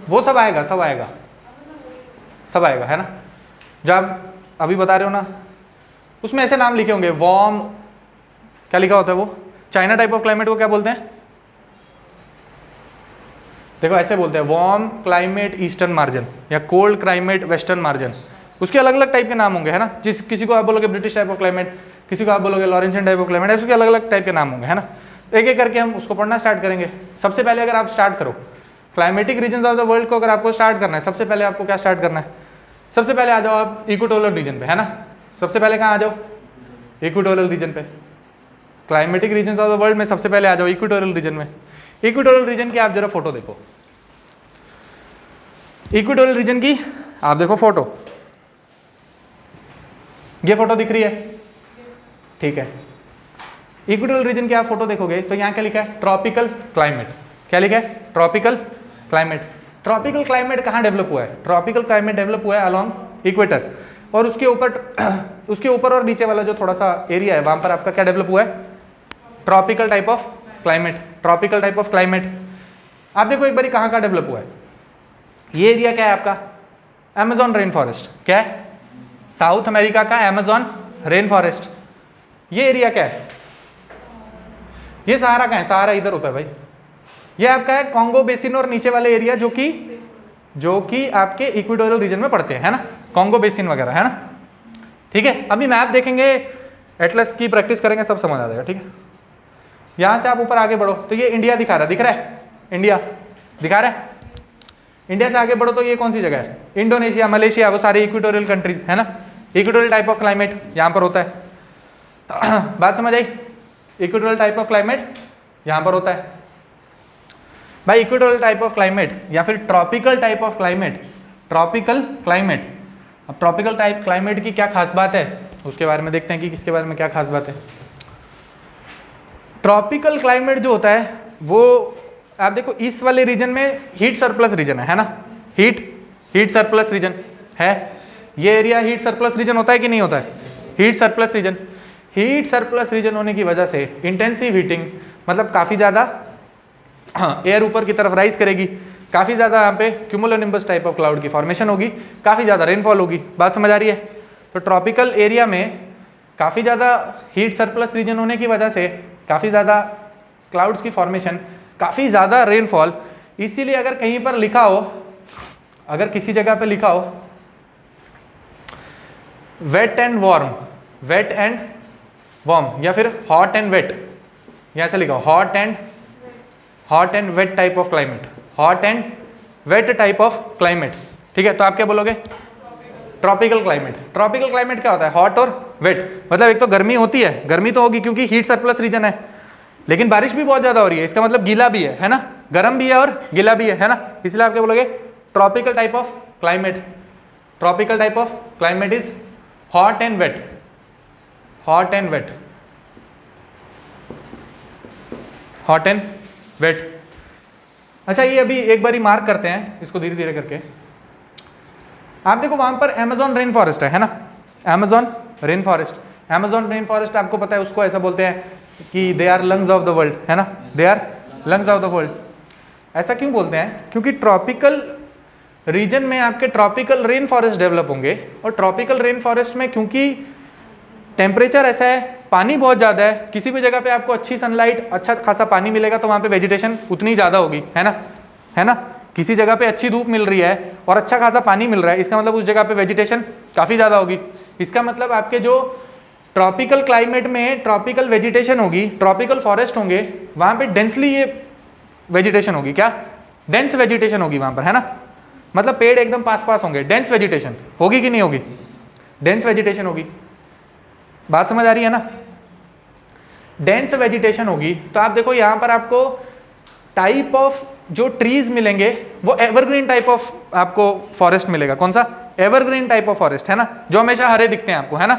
वो सब आएगा, सब आएगा, सब आएगा, है ना। जो आप अभी बता रहे हो ना, उसमें ऐसे नाम लिखे होंगे, वार्म, क्या लिखा होता है वो? चाइना टाइप ऑफ क्लाइमेट को क्या बोलते हैं? देखो ऐसे बोलते हैं, वार्म क्लाइमेट ईस्टर्न मार्जिन या कोल्ड क्लाइमेट वेस्टर्न मार्जिन। उसके अलग अलग टाइप के नाम होंगे, है ना। किसी को आप बोलोगे ब्रिटिश टाइप ऑफ क्लाइमेट, किसी को आप बोलोगे लॉरेंशियन टाइप ऑफ क्लाइमेट, ऐसे अलग अलग टाइप के नाम होंगे, है ना। एक एक करके हम उसको पढ़ना स्टार्ट करेंगे। सबसे पहले अगर आप स्टार्ट करो climatic regions of the world को, अगर आपको स्टार्ट करना है, सबसे पहले आपको क्या स्टार्ट करना है? सबसे पहले आ जाओ आप इक्वेटोरियल रीजन पे, है ना। सबसे पहले कहाँ आ जाओ? इक्वेटोरियल रीजन पे। Climatic regions of the world में सबसे पहले आ जाओ इक्वेटोरियल रीजन में। इक्वेटोरियल रीजन की आप जरा फोटो देखो, इक्वेटोरियल रीजन की आप देखो फोटो, ये फोटो दिख रही है, ठीक है। इक्वेटोरियल रीजन की आप फोटो देखोगे तो यहाँ क्या लिखा है? Tropical climate. क्या लिखा है? Tropical climate. ट्रॉपिकल क्लाइमेट कहाँ डेवलप हुआ है? ट्रॉपिकल क्लाइमेट डेवलप हुआ है अलॉन्ग इक्वेटर, और उसके ऊपर और नीचे वाला जो थोड़ा सा एरिया है, वहां पर आपका क्या डेवलप हुआ है? Tropical type of climate. Tropical type of climate आप देखो एक बारी कहाँ डेवलप हुआ है। ये एरिया क्या है आपका? Amazon rain forest. क्या है? साउथ अमेरिका का अमेजॉन रेन फॉरेस्ट। ये एरिया क्या है? ये सहारा का है, सहारा इधर होता है भाई। ये आपका है कॉन्गो बेसिन और नीचे वाले एरिया जो कि आपके इक्वेटोरियल रीजन में पड़ते हैं, है ना, कॉन्गो बेसिन वगैरह, है ना। ठीक है, अभी मैप देखेंगे, एटलस की प्रैक्टिस करेंगे, सब समझ आ जाएगा। ठीक है, यहाँ से आप ऊपर आगे बढ़ो तो ये इंडिया दिखा रहा है, दिख रहा है? इंडिया दिखा रहा है। इंडिया से आगे बढ़ो तो ये कौन सी जगह है? इंडोनेशिया, मलेशिया, वो सारे इक्वेटोरियल कंट्रीज, है ना। इक्वेटोरियल टाइप ऑफ क्लाइमेट यहाँ पर होता है। बात समझ आई? इक्वेटोरियल टाइप ऑफ क्लाइमेट यहाँ पर होता है भाई। इक्वेटोरियल टाइप ऑफ क्लाइमेट या फिर tropical type of climate. Tropical climate, अब ट्रॉपिकल टाइप क्लाइमेट की क्या खास बात है उसके बारे में देखते हैं कि किसके बारे में क्या खास बात है। ट्रॉपिकल क्लाइमेट जो होता है वो आप देखो इस वाले रीजन में हीट सरप्लस रीजन है ना। हीट सरप्लस रीजन है। ये एरिया हीट सरप्लस रीजन होता है कि नहीं होता है? Heat surplus region. Heat surplus region होने की वजह से इंटेंसिव हीटिंग, मतलब काफ़ी ज़्यादा एयर ऊपर की तरफ राइज करेगी, काफ़ी ज़्यादा यहाँ पे क्यूमुलोनिम्बस टाइप ऑफ क्लाउड की फॉर्मेशन होगी, काफ़ी ज़्यादा रेनफॉल होगी। बात समझ आ रही है? तो ट्रॉपिकल एरिया में काफ़ी ज़्यादा हीट सरप्लस रीजन होने की वजह से काफ़ी ज़्यादा क्लाउड्स की फॉर्मेशन, काफ़ी ज़्यादा रेनफॉल। इसीलिए अगर कहीं पर लिखा हो, अगर किसी जगह पे लिखा हो wet and warm, wet and warm, या फिर हॉट एंड वेट, या ऐसा लिखा हो hot and wet type of climate, hot and wet type of climate, ठीक है, तो आप क्या बोलोगे? Tropical climate. ट्रॉपिकल क्लाइमेट क्या होता है? हॉट और वेट, मतलब एक तो गर्मी होती है, गर्मी तो होगी क्योंकि हीट सरप्लस रीजन है, लेकिन बारिश भी बहुत ज़्यादा हो रही है, इसका मतलब गीला भी है ना, गर्म भी है और गीला भी है ना, इसलिए आप क्या बोलोगे? Tropical type of climate. Tropical type of climate is hot and wet, hot and wet, hot and wet. अच्छा, ये अभी एक बारी मार्क करते हैं इसको धीरे धीरे करके। आप देखो वहां पर अमेजॉन रेन फॉरेस्ट है ना, Amazon rain forest. Amazon rain forest आपको पता है उसको ऐसा बोलते हैं कि they are lungs of the world, है ना, they are lungs of the world. ऐसा क्यों बोलते हैं? क्योंकि ट्रॉपिकल रीजन में आपके ट्रॉपिकल रेन फॉरेस्ट डेवलप होंगे, और ट्रॉपिकल रेन फॉरेस्ट में क्योंकि टेम्परेचर ऐसा है, पानी बहुत ज़्यादा है, किसी भी जगह पे आपको अच्छी सनलाइट, अच्छा खासा पानी मिलेगा तो वहाँ पे वेजिटेशन उतनी ज़्यादा होगी, है ना, है ना। किसी जगह पे अच्छी धूप मिल रही है और अच्छा खासा पानी मिल रहा है, इसका मतलब उस जगह पे वेजिटेशन काफ़ी ज़्यादा होगी। इसका मतलब आपके जो ट्रॉपिकल क्लाइमेट में ट्रॉपिकल वेजिटेशन होगी, ट्रॉपिकल फॉरेस्ट होंगे, वहाँ पे डेंसली ये वेजिटेशन होगी, क्या डेंस वेजिटेशन होगी वहाँ पर, है ना। मतलब पेड़ एकदम पास पास होंगे, डेंस वेजिटेशन होगी कि नहीं होगी? डेंस वेजिटेशन होगी। बात समझ आ रही है ना? डेंस वेजिटेशन होगी तो आप देखो यहाँ पर आपको टाइप ऑफ जो ट्रीज मिलेंगे वो एवरग्रीन टाइप ऑफ आपको फॉरेस्ट मिलेगा। कौन सा? एवरग्रीन टाइप ऑफ फॉरेस्ट, है ना, जो हमेशा हरे दिखते हैं आपको, है ना,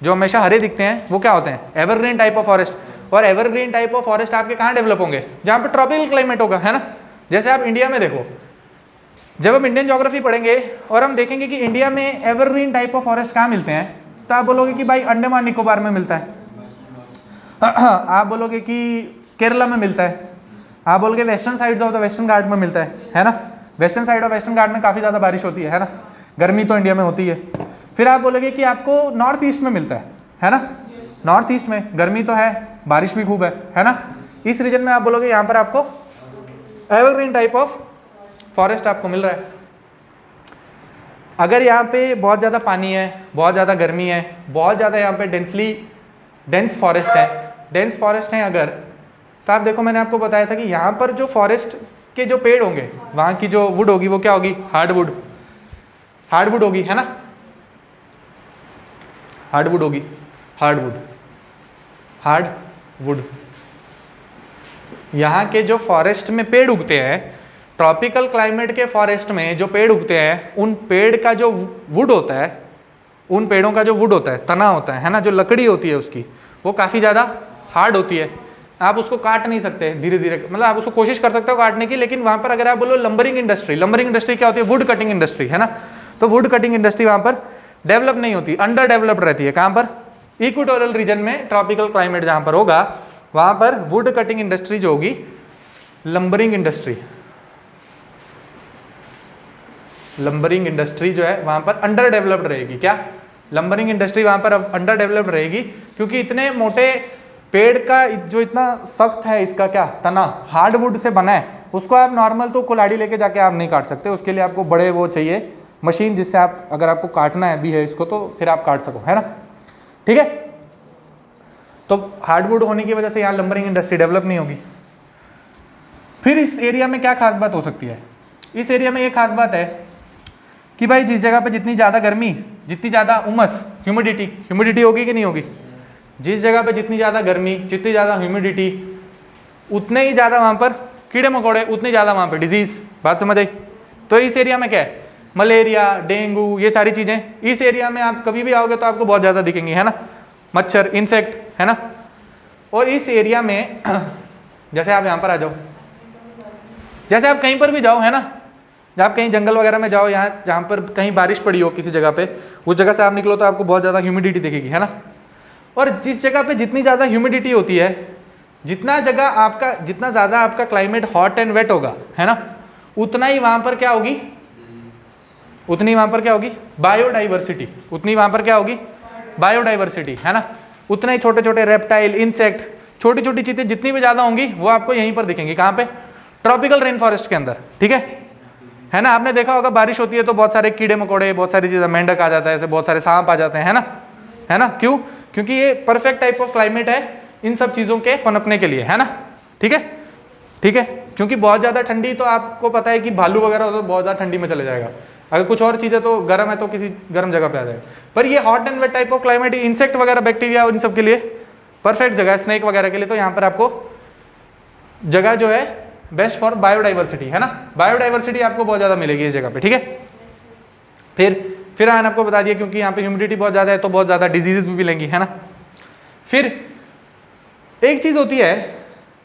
जो हमेशा हरे दिखते हैं वो क्या होते हैं? Evergreen type of forest. और एवरग्रीन टाइप ऑफ फॉरेस्ट आपके कहाँ डेवलप होंगे? जहाँ पे ट्रॉपिकल क्लाइमेट होगा, है ना। जैसे आप इंडिया में देखो, जब हम इंडियन ज्योग्राफी पढ़ेंगे और हम देखेंगे कि इंडिया में एवरग्रीन टाइप ऑफ फॉरेस्ट कहाँ मिलते हैं, तो आप बोलोगे कि भाई अंडमान निकोबार में मिलता है, आप बोलोगे कि केरला में मिलता है, आप बोलोगे western sides of the western Ghat में मिलता है ना। Western side of western Ghat में काफ़ी ज़्यादा बारिश होती है ना, गर्मी तो इंडिया में होती है। फिर आप बोलोगे कि आपको नॉर्थ ईस्ट में मिलता है ना, नॉर्थ ईस्ट में गर्मी तो है, बारिश भी खूब है ना। इस रीजन में आप बोलोगे यहाँ पर आपको एवरग्रीन टाइप ऑफ फॉरेस्ट आपको मिल रहा है। अगर यहाँ पे बहुत ज़्यादा पानी है, बहुत ज़्यादा गर्मी है, बहुत ज़्यादा यहाँ पे डेंस फॉरेस्ट है अगर, तो आप देखो मैंने आपको बताया था कि यहाँ पर जो फॉरेस्ट के जो पेड़ होंगे, वहाँ की जो वुड होगी वो क्या होगी? हार्डवुड होगी, है ना, हार्डवुड होगी, हार्डवुड। यहाँ के जो फॉरेस्ट में पेड़ उगते हैं, ट्रॉपिकल क्लाइमेट के फॉरेस्ट में जो पेड़ उगते हैं, उन पेड़ का जो वुड होता है, उन पेड़ों का जो वुड होता है, तना होता है ना, जो लकड़ी होती है उसकी, वो काफ़ी ज़्यादा हार्ड होती है। आप उसको काट नहीं सकते धीरे धीरे, मतलब आप उसको कोशिश कर सकते हो काटने की, लेकिन वहाँ पर अगर आप बोलो लंबरिंग इंडस्ट्री क्या होती है? वुड कटिंग इंडस्ट्री, है ना। तो वुड कटिंग इंडस्ट्री वहाँ पर डेवलप नहीं होती, अंडर डेवलप्ड रहती है। कहाँ पर? इक्वेटोरियल रीजन में ट्रॉपिकल क्लाइमेट जहाँ पर होगा, वहाँ पर वुड कटिंग इंडस्ट्री जो होगी, लंबरिंग इंडस्ट्री जो है वहाँ पर अंडर डेवलप्ड रहेगी। क्या? लंबरिंग इंडस्ट्री वहाँ पर अंडर डेवलप्ड रहेगी, क्योंकि इतने मोटे पेड़ का जो इतना सख्त है इसका क्या तना, हार्डवुड से बना है, उसको आप नॉर्मल तो कुल्हाड़ी लेके जाके आप नहीं काट सकते, उसके लिए आपको बड़े वो चाहिए मशीन, जिससे आप अगर आपको काटना है भी है इसको तो फिर आप काट सको, है ना। ठीक है, तो हार्डवुड होने की वजह से यहाँ लंबरिंग इंडस्ट्री डेवलप नहीं होगी। फिर इस एरिया में क्या खास बात हो सकती है? इस एरिया में ये खास बात है कि भाई जिस जगह पे जितनी ज़्यादा गर्मी, जितनी ज़्यादा उमस, ह्यूमिडिटी होगी कि नहीं होगी? जिस जगह पे जितनी ज़्यादा गर्मी, जितनी ज़्यादा ह्यूमिडिटी, उतने ही ज़्यादा वहाँ पर कीड़े मकोड़े, उतनी ज़्यादा वहाँ पर डिजीज़। बात समझ आई? तो इस एरिया में क्या है? मलेरिया, डेंगू, ये सारी चीज़ें इस एरिया में आप कभी भी आओगे तो आपको बहुत ज़्यादा दिखेंगी, है ना। मच्छर, इंसेक्ट, है ना। और इस एरिया में जैसे आप यहाँ पर आ जाओ, जैसे आप कहीं पर भी जाओ, है ना, जब आप कहीं जंगल वगैरह में जाओ, यहाँ जहाँ पर कहीं बारिश पड़ी हो किसी जगह पे, उस जगह से आप निकलो तो आपको बहुत ज़्यादा ह्यूमिडिटी दिखेगी, है ना। और जिस जगह पे जितनी ज़्यादा ह्यूमिडिटी होती है, जितना ज़्यादा आपका क्लाइमेट हॉट एंड वेट होगा, है ना, उतना ही वहाँ पर क्या होगी? बायोडाइवर्सिटी, उतनी वहाँ पर क्या होगी? बायोडाइवर्सिटी, है ना। उतने ही छोटे छोटे रेप्टाइल, इंसेक्ट, छोटी छोटी चीज़ें जितनी भी ज़्यादा होंगी वो आपको यहीं पर दिखेंगी। कहाँ पे? ट्रॉपिकल रेन फॉरेस्ट के अंदर, ठीक है ना। आपने देखा होगा बारिश होती है तो बहुत सारे कीड़े मकोड़े, बहुत सारी चीज़ें, मेंढक आ जाता है, ऐसे बहुत सारे सांप आ जाते हैं, है ना। क्यों? क्योंकि ये परफेक्ट टाइप ऑफ क्लाइमेट है इन सब चीज़ों के पनपने के लिए, है ना। ठीक है, क्योंकि बहुत ज़्यादा ठंडी तो आपको पता है कि भालू वगैरह हो तो बहुत ज़्यादा ठंडी में चले जाएगा, अगर कुछ और चीज़ें तो गर्म है तो किसी गर्म जगह पे आ जाएगा। पर ये hot and wet type of climate, insect वगैरह, बैक्टीरिया और इन सब के लिए परफेक्ट जगह है, स्नेक वगैरह के लिए। तो यहाँ पर आपको जगह जो है बेस्ट फॉर बायोडाइवर्सिटी, है ना। बायोडाइवर्सिटी आपको बहुत ज़्यादा मिलेगी इस जगह पे, ठीक है। फिर मैंने आपको बता दिया, क्योंकि यहाँ पे ह्यूमिडिटी बहुत ज़्यादा है तो बहुत ज़्यादा डिजीजेस भी मिलेंगी, है ना। फिर एक चीज़ होती है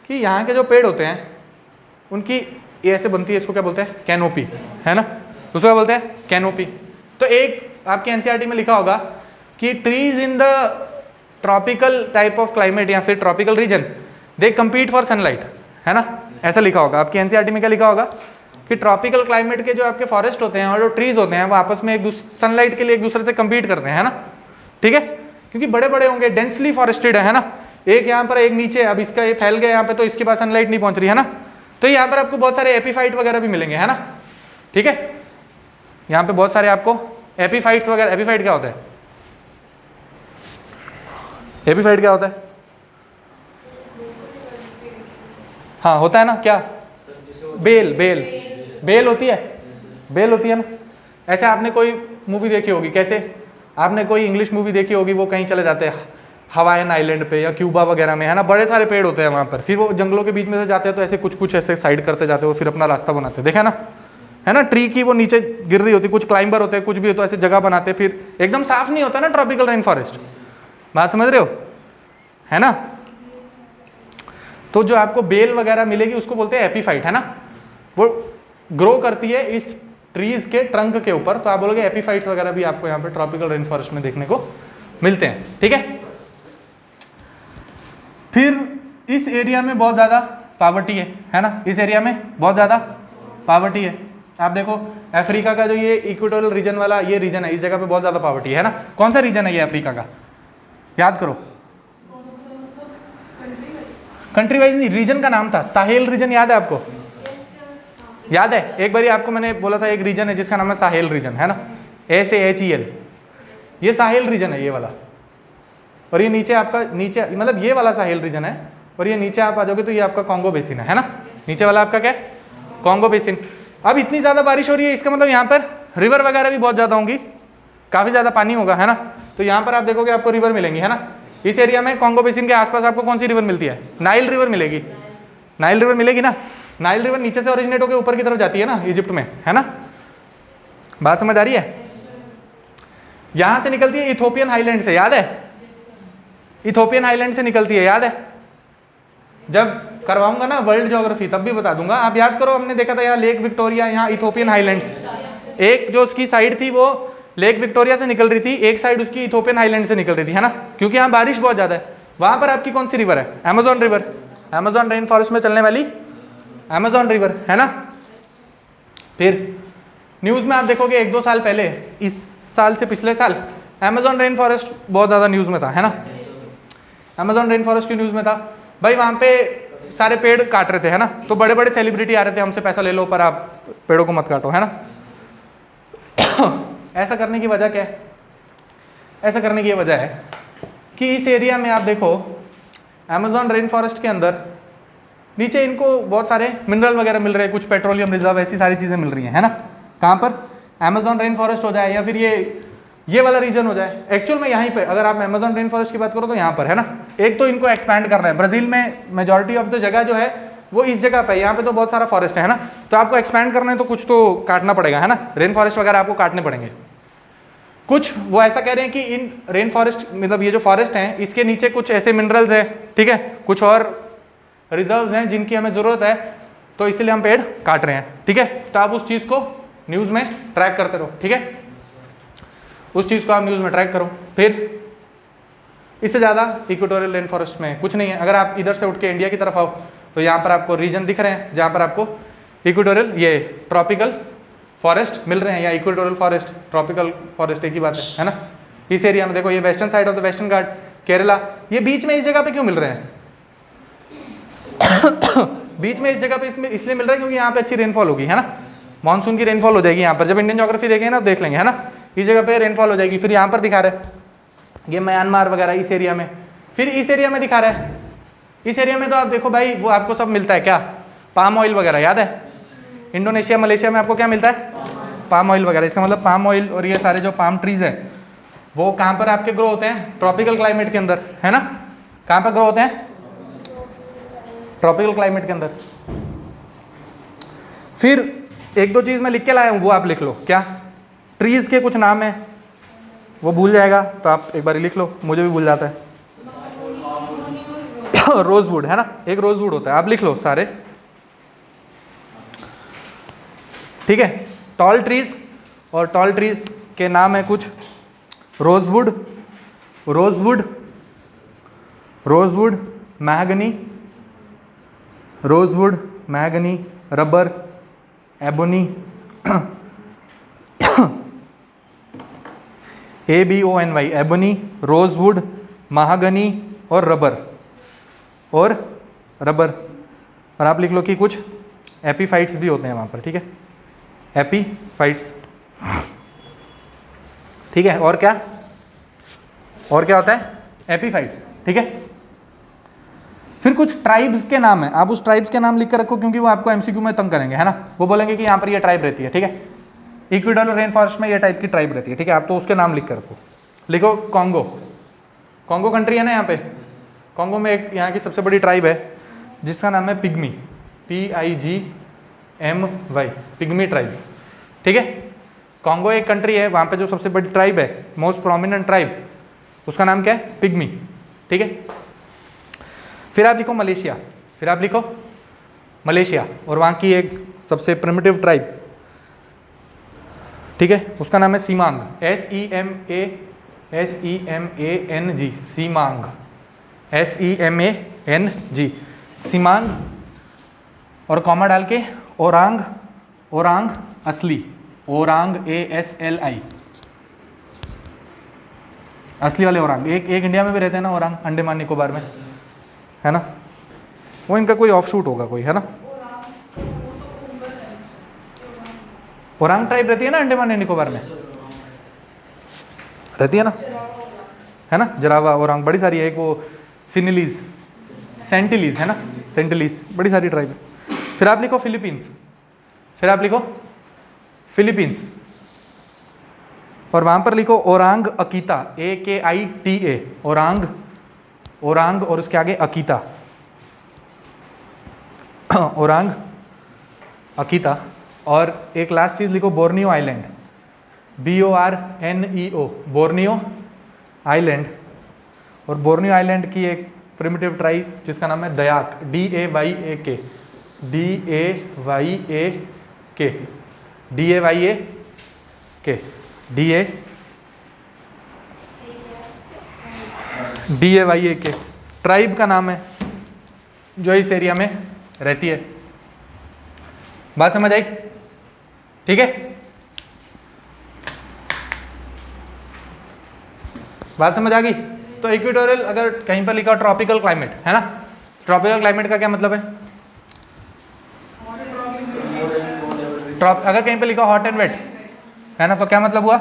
कि यहाँ के जो पेड़ होते हैं उनकी ये ऐसे बनती है, इसको क्या बोलते हैं? कैनोपी, है ना। उसको क्या बोलते हैं? कैनोपी। तो एक आपके एनसीईआरटी में लिखा होगा कि trees in the tropical type of climate या फिर tropical region, they compete for sunlight, है ना। ऐसा लिखा होगा आपकी एनसीईआरटी में। क्या लिखा होगा कि ट्रॉपिकल क्लाइमेट के जो आपके फॉरेस्ट होते हैं और जो ट्रीज होते हैं वो आपस में सनलाइट के लिए एक दूसरे से कम्पीट करते हैं, है ना, ठीक है, क्योंकि बड़े बड़े होंगे, डेंसली फॉरेस्टेड है ना, एक यहाँ पर एक नीचे, अब इसका ये फैल गया यहाँ पे तो इसके पास सनलाइट नहीं पहुंच रही है ना, तो यहाँ पर आपको बहुत सारे एपीफाइट वगैरह भी मिलेंगे, है ना, ठीक है, यहाँ पे बहुत सारे आपको एपीफाइट्स वगैरह। एपीफाइट क्या होता है? एपीफाइट क्या होता है? हाँ होता है ना, क्या? बेल, बेल, बेल होती है, बेल होती है ना। ऐसे आपने कोई मूवी देखी होगी, कैसे? आपने कोई इंग्लिश मूवी देखी होगी, वो कहीं चले जाते हैं हवाईन आइलैंड पे या क्यूबा वगैरह में, है ना, बड़े सारे पेड़ होते हैं वहाँ पर, फिर वो जंगलों के बीच में से जाते हैं तो ऐसे कुछ कुछ ऐसे साइड करते जाते हो, फिर अपना रास्ता बनाते हैं, देखा ना, है ना, ट्री की वो नीचे गिर रही होती, कुछ क्लाइंबर होते हैं, कुछ भी हो तो ऐसे जगह बनाते, फिर एकदम साफ नहीं होता ना ट्रॉपिकल रेन फॉरेस्ट, बात समझ रहे हो, है ना। तो जो आपको बेल वगैरह मिलेगी उसको बोलते हैं एपीफाइट, है ना, वो ग्रो करती है इस ट्रीज के ट्रंक के ऊपर, तो आप बोलोगे एपीफाइट्स वगैरह भी आपको यहाँ पे ट्रॉपिकल रेन फॉरेस्ट में देखने को मिलते हैं, ठीक है। फिर इस एरिया में बहुत ज़्यादा पावर्टी है ना, इस एरिया में बहुत ज़्यादा पावर्टी है। आप देखो अफ्रीका का जो ये इक्वेटोरियल रीजन वाला ये रीजन है, इस जगह पे बहुत ज़्यादा पावर्टी है ना। कौन सा रीजन है ये अफ्रीका का? याद करो, कंट्री वाइज नहीं, रीजन का नाम था, साहेल रीजन, याद है आपको? याद है, एक बार आपको मैंने बोला था एक रीजन है जिसका नाम है साहेल रीजन, है ना, SAHEL, ये साहेल रीजन है ये वाला, और ये नीचे आपका, नीचे मतलब ये वाला साहेल रीजन है, और ये नीचे आप आ जाओगे तो ये आपका कॉन्गो बेसिन है ना, नीचे वाला आपका क्या है? Congo basin. अब इतनी ज़्यादा बारिश हो रही है, इसका मतलब यहाँ पर रिवर वगैरह भी बहुत ज़्यादा होंगी, काफ़ी ज़्यादा पानी होगा, है ना, तो यहाँ पर आप देखोगे आपको रिवर मिलेंगी, है ना। इस एरिया में कॉन्गो बेसिन के आसपास आपको कौन सी रिवर मिलती है? नाइल रिवर मिलेगी, नाइल रिवर मिलेगी ना। नाइल रिवर नीचे से ओरिजिनेट होकर ऊपर की तरफ जाती है ना, इजिप्ट में, है ना, बात समझ आ रही है। यहाँ से निकलती है इथोपियन हाईलैंड से, याद है, इथोपियन हाईलैंड से निकलती है, याद है। जब करवाऊंगा ना वर्ल्ड ज्योग्राफी तब भी बता दूंगा, आप याद करो, हमने देखा था यहाँ लेक विक्टोरिया, यहाँ इथोपियन हाईलैंड्स, एक जो उसकी साइड थी वो लेक विक्टोरिया से निकल रही थी, एक साइड उसकी इथोपियन हाईलैंड से निकल रही थी, है ना, क्योंकि यहाँ बारिश बहुत ज़्यादा है। वहाँ पर आपकी कौन सी रिवर है? Amazon river, Amazon rain forest में चलने वाली अमेजोन रिवर, है ना। फिर न्यूज़ में आप देखोगे 1-2 साल पहले, इस साल से पिछले साल, अमेजोन रेन फॉरेस्ट बहुत ज़्यादा न्यूज़ में था, है ना, अमेजोन रेन फॉरेस्ट की न्यूज़ में था भाई। वहाँ पे सारे पेड़ काट रहे थे, है ना, तो बड़े बड़े सेलिब्रिटी आ रहे थे, हमसे पैसा ले लो पर आप पेड़ों को मत काटो, है ना। ऐसा करने की वजह क्या है? ऐसा करने की ये वजह है कि इस एरिया में आप देखो अमेजोन रेन फॉरेस्ट के अंदर नीचे इनको बहुत सारे मिनरल वगैरह मिल रहे हैं, कुछ पेट्रोलियम रिजर्व, ऐसी सारी चीज़ें मिल रही हैं, है ना। कहाँ पर? अमेजोन रेन फॉरेस्ट हो जाए या फिर ये वाला रीजन हो जाए, एक्चुअल में यहीं पे अगर आप अमेजोन रेन फॉरेस्ट की बात करो तो यहाँ पर, है ना। एक तो इनको एक्सपैंड कर रहे हैं, ब्राज़ील में मेजॉरिटी ऑफ द जगह जो है वो इस जगह पे, यहाँ पे तो बहुत सारा फॉरेस्ट है ना, तो आपको एक्सपैंड करना है तो कुछ तो काटना पड़ेगा, है ना, रेन फॉरेस्ट वगैरह आपको काटने पड़ेंगे। कुछ वो ऐसा कह रहे हैं कि इन रेन फॉरेस्ट मतलब ये जो फॉरेस्ट हैं इसके नीचे कुछ ऐसे मिनरल्स हैं, ठीक है, कुछ और रिजर्व्स हैं जिनकी हमें ज़रूरत है, तो इसलिए हम पेड़ काट रहे हैं, ठीक है। तो आप उस चीज़ को न्यूज़ में ट्रैक करते रहो, ठीक है, उस चीज़ को आप न्यूज़ में ट्रैक करो। फिर इससे ज़्यादा इक्वेटोरियल रेन फॉरेस्ट में कुछ नहीं है। अगर आप इधर से उठ के इंडिया की तरफ आओ तो यहाँ पर आपको रीजन दिख रहे हैं जहाँ पर आपको इक्वेटोरियल ये ट्रॉपिकल फॉरेस्ट मिल रहे हैं, या इक्वेटोरियल फॉरेस्ट ट्रॉपिकल फॉरेस्ट एक ही बात है ना। इस एरिया में देखो ये western side of the western Ghat Kerala, ये बीच में इस जगह पे क्यों मिल रहे हैं? बीच में इस जगह पे इसमें इसलिए मिल रहा है क्योंकि यहाँ पे अच्छी रेनफॉल होगी, है ना, मानसून की रेनफॉल हो जाएगी यहाँ पर। जब इंडियन ज्योग्राफी देखेंगे ना देख लेंगे, है ना, इस जगह पे रेनफॉल हो जाएगी। फिर यहाँ पर दिखा रहा है ये म्यांमार वगैरह इस एरिया में, फिर इस एरिया में दिखा रहा है, इस एरिया में तो आप देखो भाई वो आपको सब मिलता है, क्या? पाम ऑयल वगैरह, याद है, इंडोनेशिया मलेशिया में आपको क्या मिलता है? पाम ऑयल वगैरह। इसका मतलब पाम ऑयल और ये सारे जो पाम ट्रीज है वो कहाँ पर आपके ग्रो होते हैं? ट्रॉपिकल क्लाइमेट के अंदर, है ना। कहाँ पर ग्रो होते हैं? ट्रॉपिकल क्लाइमेट के अंदर। फिर एक दो चीज़ मैं लिख के लाया हूँ, वो आप लिख लो। क्या? ट्रीज के कुछ नाम है, वो भूल जाएगा तो आप एक बार लिख लो, मुझे भी भूल जाता है। रोजवुड, है ना, एक रोजवुड होता है, आप लिख लो सारे, ठीक है। टॉल ट्रीज, और टॉल ट्रीज के नाम है कुछ rosewood, rosewood, rosewood, mahogany, rosewood, mahogany, rubber, ebony, ABONY, ebony, rosewood, mahogany और रबर। और आप लिख लो कि कुछ एपीफाइट्स भी होते हैं वहाँ पर, ठीक है, एपीफाइट्स, ठीक है। और क्या होता है? एपीफाइट्स, ठीक है। फिर कुछ ट्राइब्स के नाम है, आप उस ट्राइब्स के नाम लिख कर रखो क्योंकि वो आपको एमसीक्यू में तंग करेंगे, है ना। वो बोलेंगे कि यहाँ पर ये ट्राइब रहती है, ठीक है, इक्वेटोरियल रेन फॉरेस्ट में ये टाइप की ट्राइब रहती है, ठीक है। आप तो उसके नाम लिख कर रखो। लिखो कॉन्गो कंट्री है ना, यहाँ पे कॉन्गो में एक यहाँ की सबसे बड़ी ट्राइब है जिसका नाम है पिग्मी, PIGMY, पिग्मी ट्राइब, ठीक है। कॉन्गो एक कंट्री है, वहाँ पे जो सबसे बड़ी ट्राइब है, मोस्ट प्रोमिनेंट ट्राइब, उसका नाम क्या है? पिग्मी, ठीक है। फिर आप लिखो मलेशिया, और वहाँ की एक सबसे प्रिमिटिव ट्राइब, ठीक है, उसका नाम है सीमांग, SEMANG, सीमांग, और कॉमा डाल के ओरांग असली, ओरांग ASLI, असली वाले ओरांग। एक इंडिया में भी रहते हैं ना ओरांग, अंडमान निकोबार में, है ना, वो इनका कोई ऑफशूट होगा कोई, है ना। ओरांग ट्राइब रहती है ना अंडमान निकोबार में, रहती है ना, जरावा, ओरांग, बड़ी सारी है। एक वो सेंटिलीज है ना, सेंटिलीज, बड़ी सारी ट्राइब है। फिर आप लिखो फिलीपींस, और वहां पर लिखो ओरांग अकीता, AKITA, ओरांग और उसके आगे अकीता, ओरांग अकीता। और एक लास्ट चीज लिखो Borneo island, BORNEO, Borneo island. और बोर्नियो आइलैंड की एक प्रिमिटिव ट्राइब जिसका नाम है दयाक, DAYAK ट्राइब का नाम है जो इस एरिया में रहती है। बात समझ आई? ठीक है, बात समझ आ गई? तो इक्वेटोरियल अगर कहीं पर लिखा ट्रॉपिकल क्लाइमेट, है ना, ट्रॉपिकल क्लाइमेट का क्या मतलब है? अगर कहीं पर लिखा हॉट एंड वेट, है ना, तो क्या मतलब हुआ?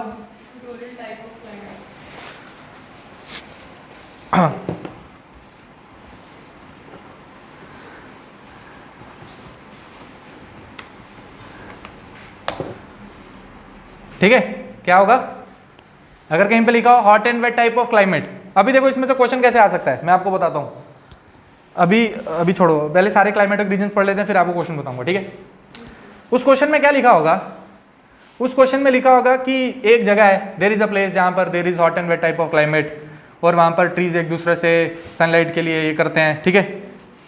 ठीक है, क्या होगा अगर कहीं पे लिखा हो hot and wet type of climate? अभी देखो इसमें से क्वेश्चन कैसे आ सकता है, मैं आपको बताता हूं। अभी छोड़ो, पहले सारे क्लाइमेटिक रीजन्स पढ़ लेते हैं, फिर आपको क्वेश्चन बताऊंगा, ठीक है। उस क्वेश्चन में क्या लिखा होगा? उस क्वेश्चन में लिखा होगा कि एक जगह है, देयर इज अ प्लेस जहां पर there is hot and wet type of climate, और वहां पर ट्रीज एक दूसरे से सनलाइट के लिए ये करते हैं, ठीक है,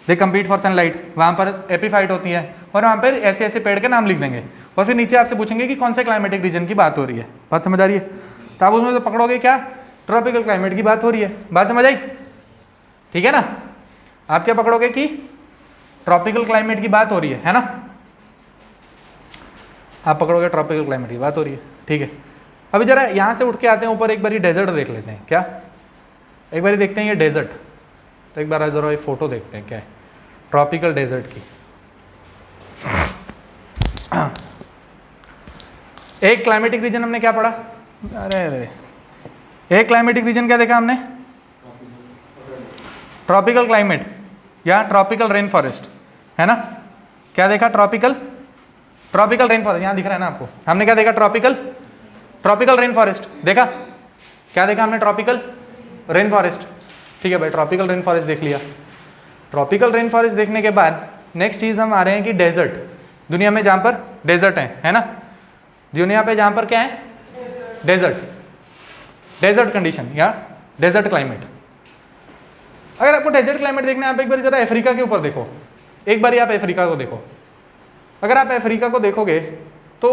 दे कम्पीट फॉर सनलाइट, वहां पर एपीफाइट होती है, और वहां पर ऐसे ऐसे पेड़ के नाम लिख देंगे, और फिर नीचे आपसे पूछेंगे कि कौन से क्लाइमेटिक रीजन की बात हो रही है। बात समझ आ रही है? तो आप उसमें से पकड़ोगे क्या? ट्रॉपिकल क्लाइमेट की बात हो रही है। बात समझ आई? ठीक है ना, आप क्या पकड़ोगे कि ट्रॉपिकल क्लाइमेट की बात हो रही है ना, आप पकड़ोगे ट्रॉपिकल क्लाइमेट की बात हो रही है, ठीक है। अभी जरा यहाँ से उठ के आते हैं ऊपर, एक बार डेजर्ट देख लेते हैं, क्या एक बार देखते हैं ये डेजर्ट, तो एक बार जरा ये फोटो देखते हैं क्या है ट्रॉपिकल डेजर्ट की। एक क्लाइमेटिक रीजन हमने क्या पढ़ा? अरे एक क्लाइमेटिक रीजन क्या देखा हमने? ट्रॉपिकल क्लाइमेट या ट्रॉपिकल रेन फॉरेस्ट, है ना। क्या देखा? ट्रॉपिकल रेन फॉरेस्ट, यहाँ दिख रहा है ना आपको। हमने क्या देखा? ट्रॉपिकल रेन फॉरेस्ट देखा। क्या देखा हमने? ट्रॉपिकल रेन फॉरेस्ट, ठीक है भाई, ट्रॉपिकल रेन फॉरेस्ट देख लिया। ट्रॉपिकल रेन फॉरेस्ट देखने के बाद नेक्स्ट चीज हम आ रहे हैं कि डेजर्ट, दुनिया में जहां पर डेजर्ट है ना, दुनिया पे जहां पर क्या है? डेजर्ट कंडीशन या डेजर्ट क्लाइमेट। अगर आपको डेजर्ट क्लाइमेट देखना है, आप एक बार जरा अफ्रीका के ऊपर देखो, एक बार आप अफ्रीका को देखो। अगर आप अफ्रीका को देखोगे तो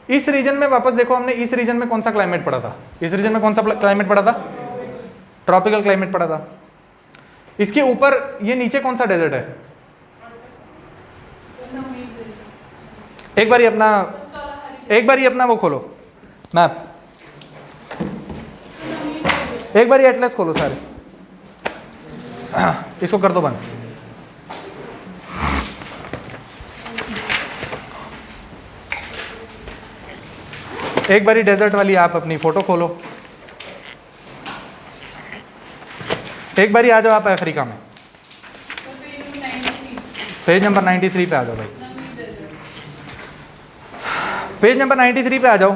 इस रीजन में वापस देखो, हमने इस रीजन में कौन सा क्लाइमेट पढ़ा था? इस रीजन में कौन सा क्लाइमेट पढ़ा था? ट्रॉपिकल क्लाइमेट पढ़ा था। इसके ऊपर ये नीचे कौन सा डेजर्ट है? एक बार ही अपना वो खोलो मैप, एक बार ही एटलस खोलो सारे, इसको कर दो बंद। एक बारी डेजर्ट वाली आप अपनी फोटो खोलो, एक बारी आ जाओ आप अफ्रीका में, पेज नंबर 93 पे आ जाओ भाई, पेज नंबर 93 पे आ जाओ।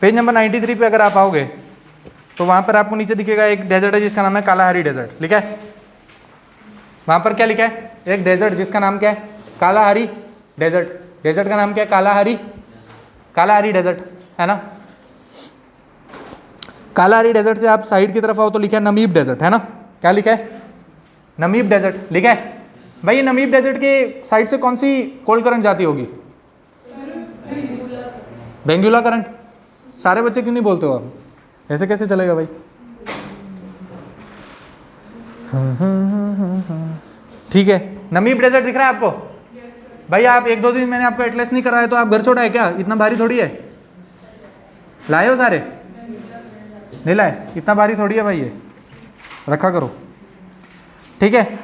पेज नंबर 93 पे अगर आप आओगे तो वहां पर आपको नीचे दिखेगा एक डेजर्ट है जिसका नाम है कालाहारी डेजर्ट, लिखा है वहां पर, क्या लिखा है? एक डेजर्ट जिसका नाम क्या है? Kalahari desert. डेजर्ट का नाम क्या है? कालाहारी डेजर्ट, है ना। कालाहारी डेजर्ट से आप साइड की तरफ आओ तो लिखा है नमीब डेजर्ट, है ना। क्या लिखा है? नमीब डेजर्ट लिखा है भाई। ये नमीब डेजर्ट के साइड से कौन सी कोल्ड करंट जाती होगी? Benguela current. सारे बच्चे क्यों नहीं बोलते हो आप? ऐसे कैसे चलेगा भाई? ठीक है, नमीब डेजर्ट दिख रहा है आपको? भाई आप 1-2 दिन मैंने आपको एटलस नहीं कराया तो आप घर छोड़ा है क्या? इतना भारी थोड़ी है। लाए हो सारे? नहीं लाए? इतना भारी थोड़ी है भाई, ये रखा करो, ठीक है।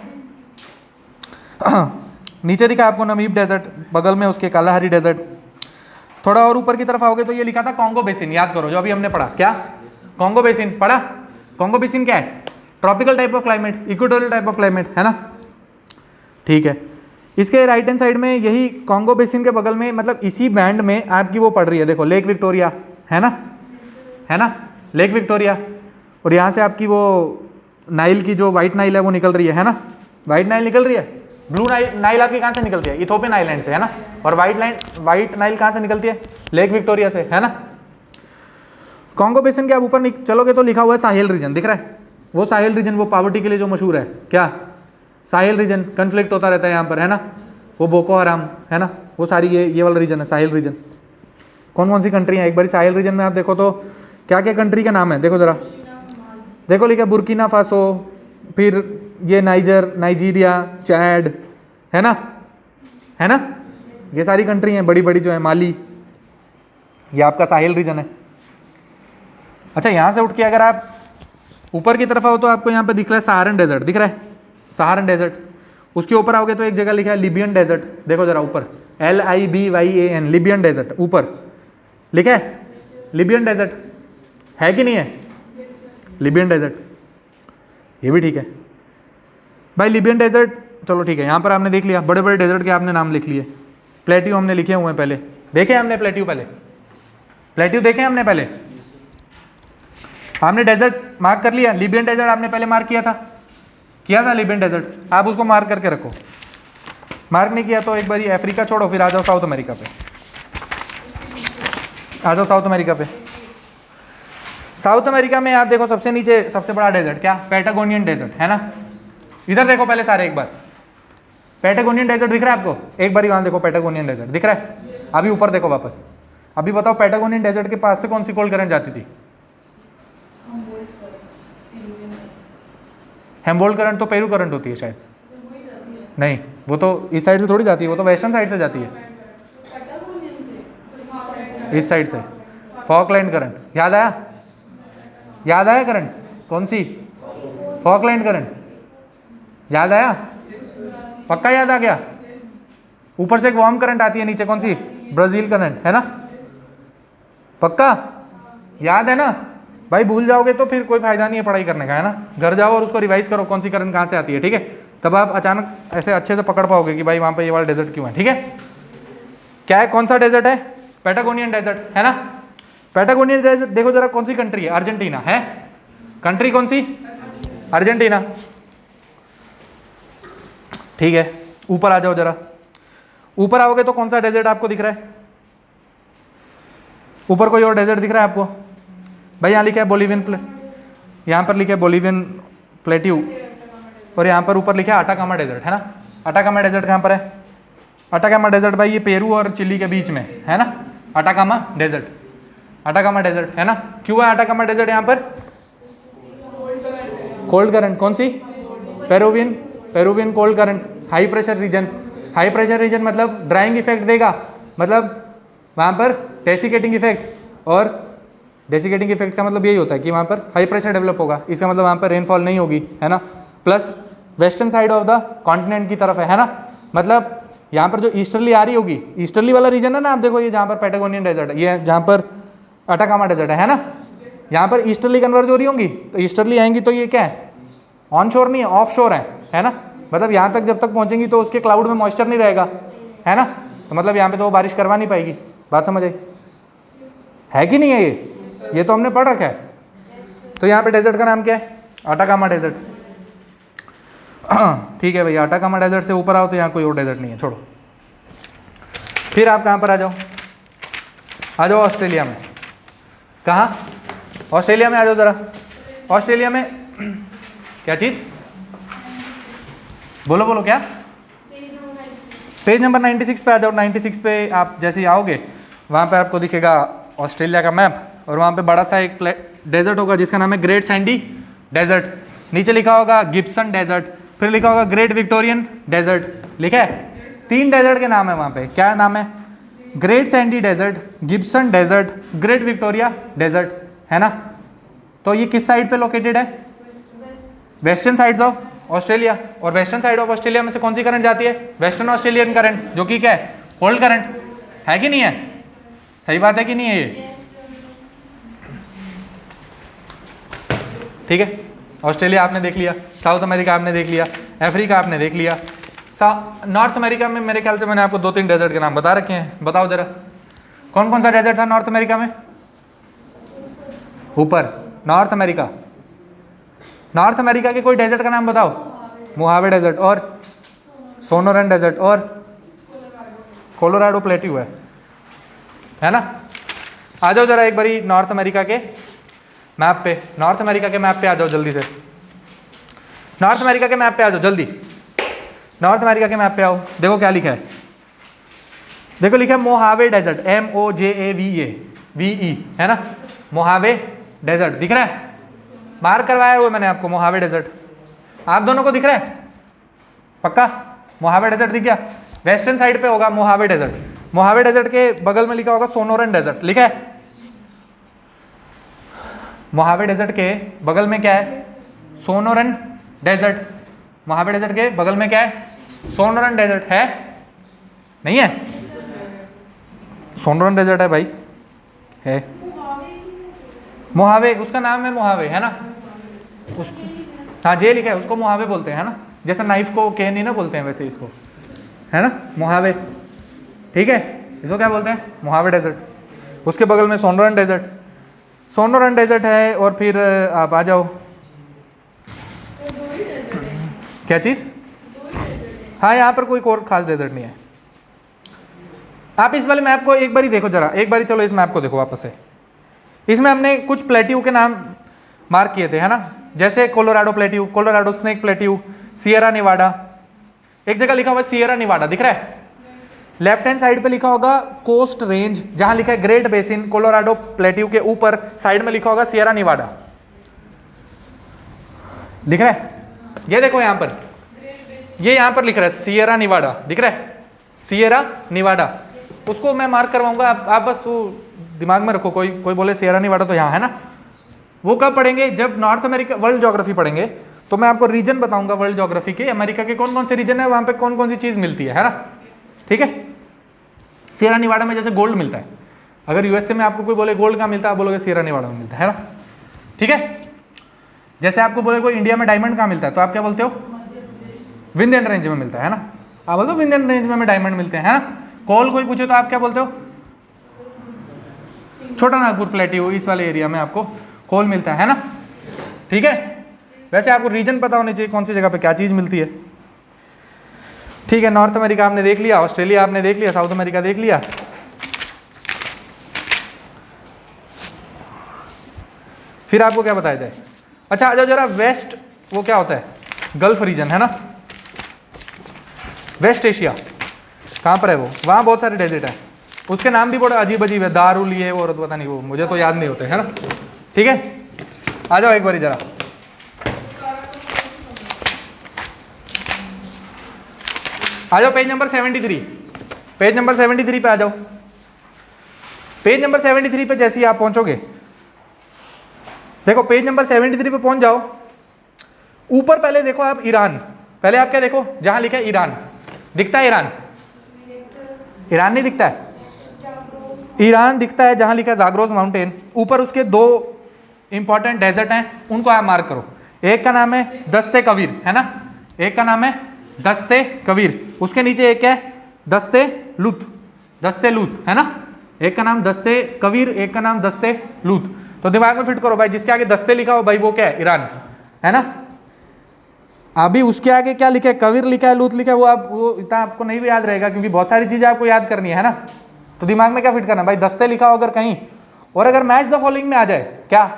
नीचे दिखा आपको नमीब डेजर्ट, बगल में उसके कालाहारी डेजर्ट। थोड़ा और ऊपर की तरफ आओगे तो ये लिखा था कॉन्गो बेसिन, याद करो जो अभी हमने पढ़ा। क्या? कॉन्गो बेसिन पढ़ा? कॉन्गो बेसिन क्या है? Tropical type of climate, equatorial type of climate, है ना। ठीक है, इसके राइट हैंड साइड में यही कॉन्गो बेसिन के बगल में, मतलब इसी बैंड में आपकी वो पड़ रही है, देखो लेक विक्टोरिया, है ना, लेक विक्टोरिया। और यहाँ से आपकी वो नाइल की जो वाइट नाइल है वो निकल रही है ना। वाइट नाइल निकल रही है। ब्लू नाइल आपकी कहाँ से निकलती है? इथोपियन आइलैंड से, है ना। और वाइट नाइल कहाँ से निकलती है? लेक विक्टोरिया से, है ना। कॉन्गो बेसिन के आप ऊपर चलोगे तो लिखा हुआ है साहेल रीजन, दिख रहा है? वो साहेल रीजन, वो पावर्टी के लिए जो मशहूर है, क्या? साहेल रीजन, कन्फ्लिक्ट होता रहता है यहाँ पर, है ना। वो बोको हराम, है ना, वो सारी ये वाला रीजन है साहेल रीजन। कौन कौन सी कंट्री है? एक बार साहेल रीजन में आप देखो तो क्या क्या कंट्री का नाम है, देखो जरा, देखो लिखा बुर्किना फासो, फिर ये नाइजीरिया, चैड, है ना, ये सारी कंट्री हैं बड़ी बड़ी जो है, माली, ये आपका साहेल रीजन है। अच्छा, यहाँ से उठ के अगर आप ऊपर की तरफ आओ तो आपको यहाँ पे दिख रहा है सहारन डेजर्ट, दिख रहा है? सहारन डेजर्ट। उसके ऊपर आओगे तो एक जगह लिखा है लिबियन डेजर्ट, देखो जरा ऊपर, LIBYAN, लिबियन डेजर्ट, ऊपर लिखा है लिबियन डेजर्ट, है कि नहीं है? लिबियन डेजर्ट, ये भी ठीक है भाई, लिबियन डेजर्ट। चलो ठीक है, यहाँ पर आपने देख लिया, बड़े बड़े डेजर्ट के आपने नाम लिख लिए। प्लेट्यू हमने लिखे हुए हैं पहले, देखे हमने प्लेट्यू देखे हमने पहले। हमने डेजर्ट मार्क कर लिया, लिबियन डेजर्ट आपने पहले मार्क किया था लिबियन डेजर्ट, आप उसको मार्क करके रखो। मार्क नहीं किया तो एक बार अफ्रीका छोड़ो, फिर आ जाओ साउथ अमेरिका पे, आ जाओ साउथ अमेरिका पे। साउथ अमेरिका में आप देखो सबसे नीचे सबसे बड़ा डेजर्ट क्या? पैटागोनियन डेजर्ट, है ना। इधर देखो पहले सारे एक बार, पैटागोनियन डेजर्ट दिख रहा है आपको? एक बार वहां देखो, पैटागोनियन डेजर्ट दिख रहा है? अभी ऊपर देखो वापस, अभी बताओ पैटागोनियन डेजर्ट के पास से कौन सी कोल्ड करंट जाती थी? हेम्बोल्ट करंट तो पेरू करंट होती है शायद, नहीं, वो तो इस साइड से थोड़ी जाती है, वो तो वेस्टर्न साइड से जाती है, इस साइड से। फॉकलैंड करंट, याद आया करंट? कौन सी? फॉकलैंड करंट, याद आया? पक्का याद आ गया? ऊपर से एक वार्म करंट आती है, नीचे कौन सी? ब्राजील करंट, है ना। पक्का याद है ना भाई? भूल जाओगे तो फिर कोई फायदा नहीं है पढ़ाई करने का, है ना। घर जाओ और उसको रिवाइज करो, कौन सी करंट कहाँ से आती है, ठीक है। तब आप अचानक ऐसे अच्छे से पकड़ पाओगे कि भाई वहाँ पे ये वाला डेजर्ट क्यों है, ठीक है। क्या है, कौन सा डेजर्ट है? पैटागोनियन डेजर्ट, है ना। पैटागोनियन डेजर्ट देखो जरा, कौन सी कंट्री है? अर्जेंटीना, है। कंट्री कौन सी? अर्जेंटीना, ठीक है। ऊपर आ जाओ जरा, ऊपर आओगे तो कौन सा डेजर्ट आपको दिख रहा है? ऊपर कोई और डेजर्ट दिख रहा है आपको? भाई यहाँ लिखा है बोलिवियन, यहाँ पर लिखा है बोलिवियन प्लेट्यू, और यहाँ पर ऊपर लिखा है अटाकामा डेजर्ट, है ना। अटाकामा डेजर्ट कहाँ पर है? अटाकामा डेजर्ट भाई ये पेरू और चिली के बीच में है ना, अटाकामा डेजर्ट, अटाकामा डेजर्ट, है ना। क्यों है अटाकामा डेजर्ट यहाँ पर? कोल्ड करंट, कौन सी? Peruvian cold current, high pressure region, high pressure region मतलब ड्राइंग इफेक्ट देगा, मतलब वहाँ पर डेसिकेटिंग इफेक्ट, और डेसिकेटिंग इफेक्ट का मतलब यही होता है कि वहाँ पर हाई प्रेशर डेवलप होगा, इसका मतलब वहाँ पर रेनफॉल नहीं होगी, है ना। Plus western side of the continent की तरफ है ना, मतलब यहाँ पर जो ईस्टर्ली आ रही होगी, ईस्टर्ली वाला रीजन है ना, आप देखो ये जहाँ पर पैटागोनियन डेजर्ट है, ये जहाँ पर अटाकामा डेजर्ट है ना, यहाँ पर ईस्टर्ली कन्वर्ज हो रही होंगी, तो ईस्टर्ली आएंगी तो ये क्या है, ऑन शोर नहीं है, ऑफ शोर है ना, मतलब यहाँ तक जब तक पहुँचेंगी तो उसके क्लाउड में मॉइस्चर नहीं रहेगा, है ना, तो मतलब यहाँ पे तो वो बारिश करवा नहीं पाएगी। बात समझ आई है कि नहीं है, ये तो हमने पढ़ रखा है। तो यहाँ पे डेजर्ट का नाम क्या है, अटाकामा डेजर्ट। ठीक है भैया, अटाकामा डेजर्ट से ऊपर आओ तो यहाँ कोई और डेजर्ट नहीं है, छोड़ो। फिर आप कहाँ पर आ जाओ ऑस्ट्रेलिया में। कहाँ, ऑस्ट्रेलिया में आ जाओ ज़रा। ऑस्ट्रेलिया में क्या चीज़, बोलो बोलो क्या, पेज नंबर 96 पे आ जाओ। 96 पे आप जैसे ही आओगे वहाँ पे आपको दिखेगा ऑस्ट्रेलिया का मैप, और वहाँ पे बड़ा सा एक डेजर्ट होगा जिसका नाम है ग्रेट सैंडी डेजर्ट, नीचे लिखा होगा गिब्सन डेजर्ट, फिर लिखा होगा ग्रेट विक्टोरियन डेजर्ट, लिखा है। 3 डेजर्ट के नाम है वहाँ पे, क्या नाम है, great sandy desert, Gibson desert, great Victoria desert, है ना। तो ये किस साइड पे लोकेटेड है, वेस्टर्न साइड्स ऑफ ऑस्ट्रेलिया, और वेस्टर्न साइड ऑफ ऑस्ट्रेलिया में से कौन सी करंट जाती है, वेस्टर्न ऑस्ट्रेलियन करंट, जो कि क्या है, कोल्ड करंट, है कि नहीं है, सही बात है कि नहीं है ये, ठीक है। ऑस्ट्रेलिया आपने देख लिया, साउथ अमेरिका आपने देख लिया, अफ्रीका आपने देख लिया, नॉर्थ अमेरिका में मेरे ख्याल से मैंने आपको 2-3 डेजर्ट के नाम बता रखे हैं, बताओ जरा कौन कौन सा डेजर्ट था नॉर्थ अमेरिका में, ऊपर नॉर्थ अमेरिका, नॉर्थ अमेरिका के कोई डेजर्ट का नाम बताओ, मोहावे डेजर्ट, और सोनोरन डेजर्ट, और कोलोराडो प्लेट्यू है ना। आ जाओ जरा एक बारी नॉर्थ अमेरिका के मैप पे, नॉर्थ अमेरिका के मैप पे आ जाओ जल्दी से, नॉर्थ अमेरिका के मैप पे आ जाओ जल्दी, नॉर्थ अमेरिका के मैप पे आओ। देखो क्या लिखा है, देखो लिखा है मोहावे डेजर्ट, MOJAVE है ना, मोहावे डेजर्ट दिख रहा है, मार्क करवाया हुआ मैंने आपको, मोहावे डेजर्ट, आप दोनों को दिख रहा है पक्का, मोहावे डेजर्ट दिख गया। वेस्टर्न साइड पे होगा मोहावे डेजर्ट, मोहावे डेजर्ट के बगल में लिखा होगा सोनोरन डेजर्ट, लिखा है। मोहावे डेजर्ट के बगल में क्या है, सोनोरन डेजर्ट, मोहावे डेजर्ट के बगल में क्या है, सोनोरन डेजर्ट है, नहीं है, सोनोरन डेजर्ट है भाई, है मोहावे, उसका नाम है मोहावे, है ना, उस हाँ जे लिखा है, उसको मोहावे बोलते हैं, है ना, जैसा नाइफ को के नहीं ना बोलते हैं वैसे इसको, है ना, मोहावे, ठीक है, इसको क्या बोलते हैं, मोहावे डेजर्ट। उसके बगल में सोनोरन डेजर्ट, सोनोरन डेजर्ट है, और फिर आप आ जाओ, क्या चीज़, हाँ यहाँ पर कोई और खास डेजर्ट नहीं है। आप इस वाले मैप को एक बारी देखो जरा, एक बारी चलो इस मैप को देखो वापस से, इसमें हमने कुछ प्लेट्यू के नाम मार्क किए थे, है ना, जैसे Colorado plateau, Colorado snake plateau, Sierra निवाडा, एक जगह लिखा हुआ है सियरा निवाडा, दिख रहा है, लेफ्ट हैंड साइड पे लिखा होगा कोस्ट रेंज, जहां लिखा है ग्रेट बेसिन, कोलोराडो प्लेट्यू के ऊपर साइड में लिखा होगा सियरा निवाडा, दिख रहा है, ये देखो यहां पर, ये यहां पर लिख रहा है सियरा निवाडा, दिख रहा है, सियरा निवाडा, उसको मैं मार्क करवाऊंगा, आप बस वो दिमाग में रखो, कोई बोले सियरा निवाडा तो यहाँ है ना, वो कब पढ़ेंगे, जब नॉर्थ अमेरिका वर्ल्ड ज्योग्राफी पढ़ेंगे तो मैं आपको रीजन बताऊंगा वर्ल्ड ज्योग्राफी के, अमेरिका के कौन कौन से रीजन है, वहां पे कौन कौन सी चीज मिलती है ना, ठीक है। सियरा निवाडा में जैसे गोल्ड मिलता है, अगर यूएसए में आपको कोई बोले गोल्ड कहाँ मिलता है, आप बोलोगे सियरा निवाडा में मिलता है ना, ठीक है। जैसे आपको बोले कोई इंडिया में डायमंड कहाँ मिलता है, तो आप क्या बोलते हो, विंध्यन रेंज में मिलता है ना, आप बोलते हो विंध्यन रेंज में डायमंड मिलते हैं, है ना। कोल कोई पूछे तो आप क्या बोलते हो, छोटा नागपुर प्लेट्यू, इस वाले एरिया में आपको कोल मिलता है ना, ठीक है। वैसे आपको रीजन पता होनी चाहिए कौन सी जगह पे क्या चीज़ मिलती है, ठीक है। नॉर्थ अमेरिका आपने देख लिया, ऑस्ट्रेलिया आपने देख लिया, साउथ अमेरिका देख लिया, फिर आपको क्या बताया जाए, अच्छा आ जाओ जरा वेस्ट, वो क्या होता है, गल्फ रीजन है ना, वेस्ट एशिया कहाँ पर है वो, वहाँ बहुत सारे डेजर्ट है, उसके नाम भी बड़े अजीब अजीब है, दारुल ये वो पता नहीं, वो मुझे तो याद नहीं होते, है ना, ठीक है। आ जाओ एक बारी जरा, आ जाओ पेज नंबर 73, पेज नंबर 73 पे आ जाओ। पेज नंबर 73 पे जैसे ही आप पहुंचोगे, देखो पेज नंबर 73 पे पहुंच जाओ, ऊपर पहले देखो आप ईरान, पहले आप क्या देखो जहां लिखा है ईरान, दिखता है ईरान? ईरान नहीं दिखता है, ईरान दिखता है जहां लिखा है जाग्रोस माउंटेन। ऊपर उसके दो इंपॉर्टेंट डेजर्ट हैं, उनको आप मार्क करो। एक का नाम है दस्ते कबीर, है ना, एक का नाम है दस्ते कबीर, उसके नीचे एक है दस्ते लूत, दस्ते लूत, है ना, एक का नाम दस्ते कबीर, एक का नाम दस्ते लूत। तो दिमाग में फिट करो भाई, जिसके आगे दस्ते लिखा हो भाई वो क्या है? ईरान, है ना। अभी उसके आगे क्या लिखा है? कबीर लिखा है, लूत लिखा है, वो इतना आपको नहीं भी याद रहेगा, क्योंकि बहुत सारी चीजें आपको याद करनी है ना। तो दिमाग में क्या फिट करना भाई, दस्ते लिखा हो अगर कहीं, और अगर मैच द फॉलोइंग में आ जाए, क्या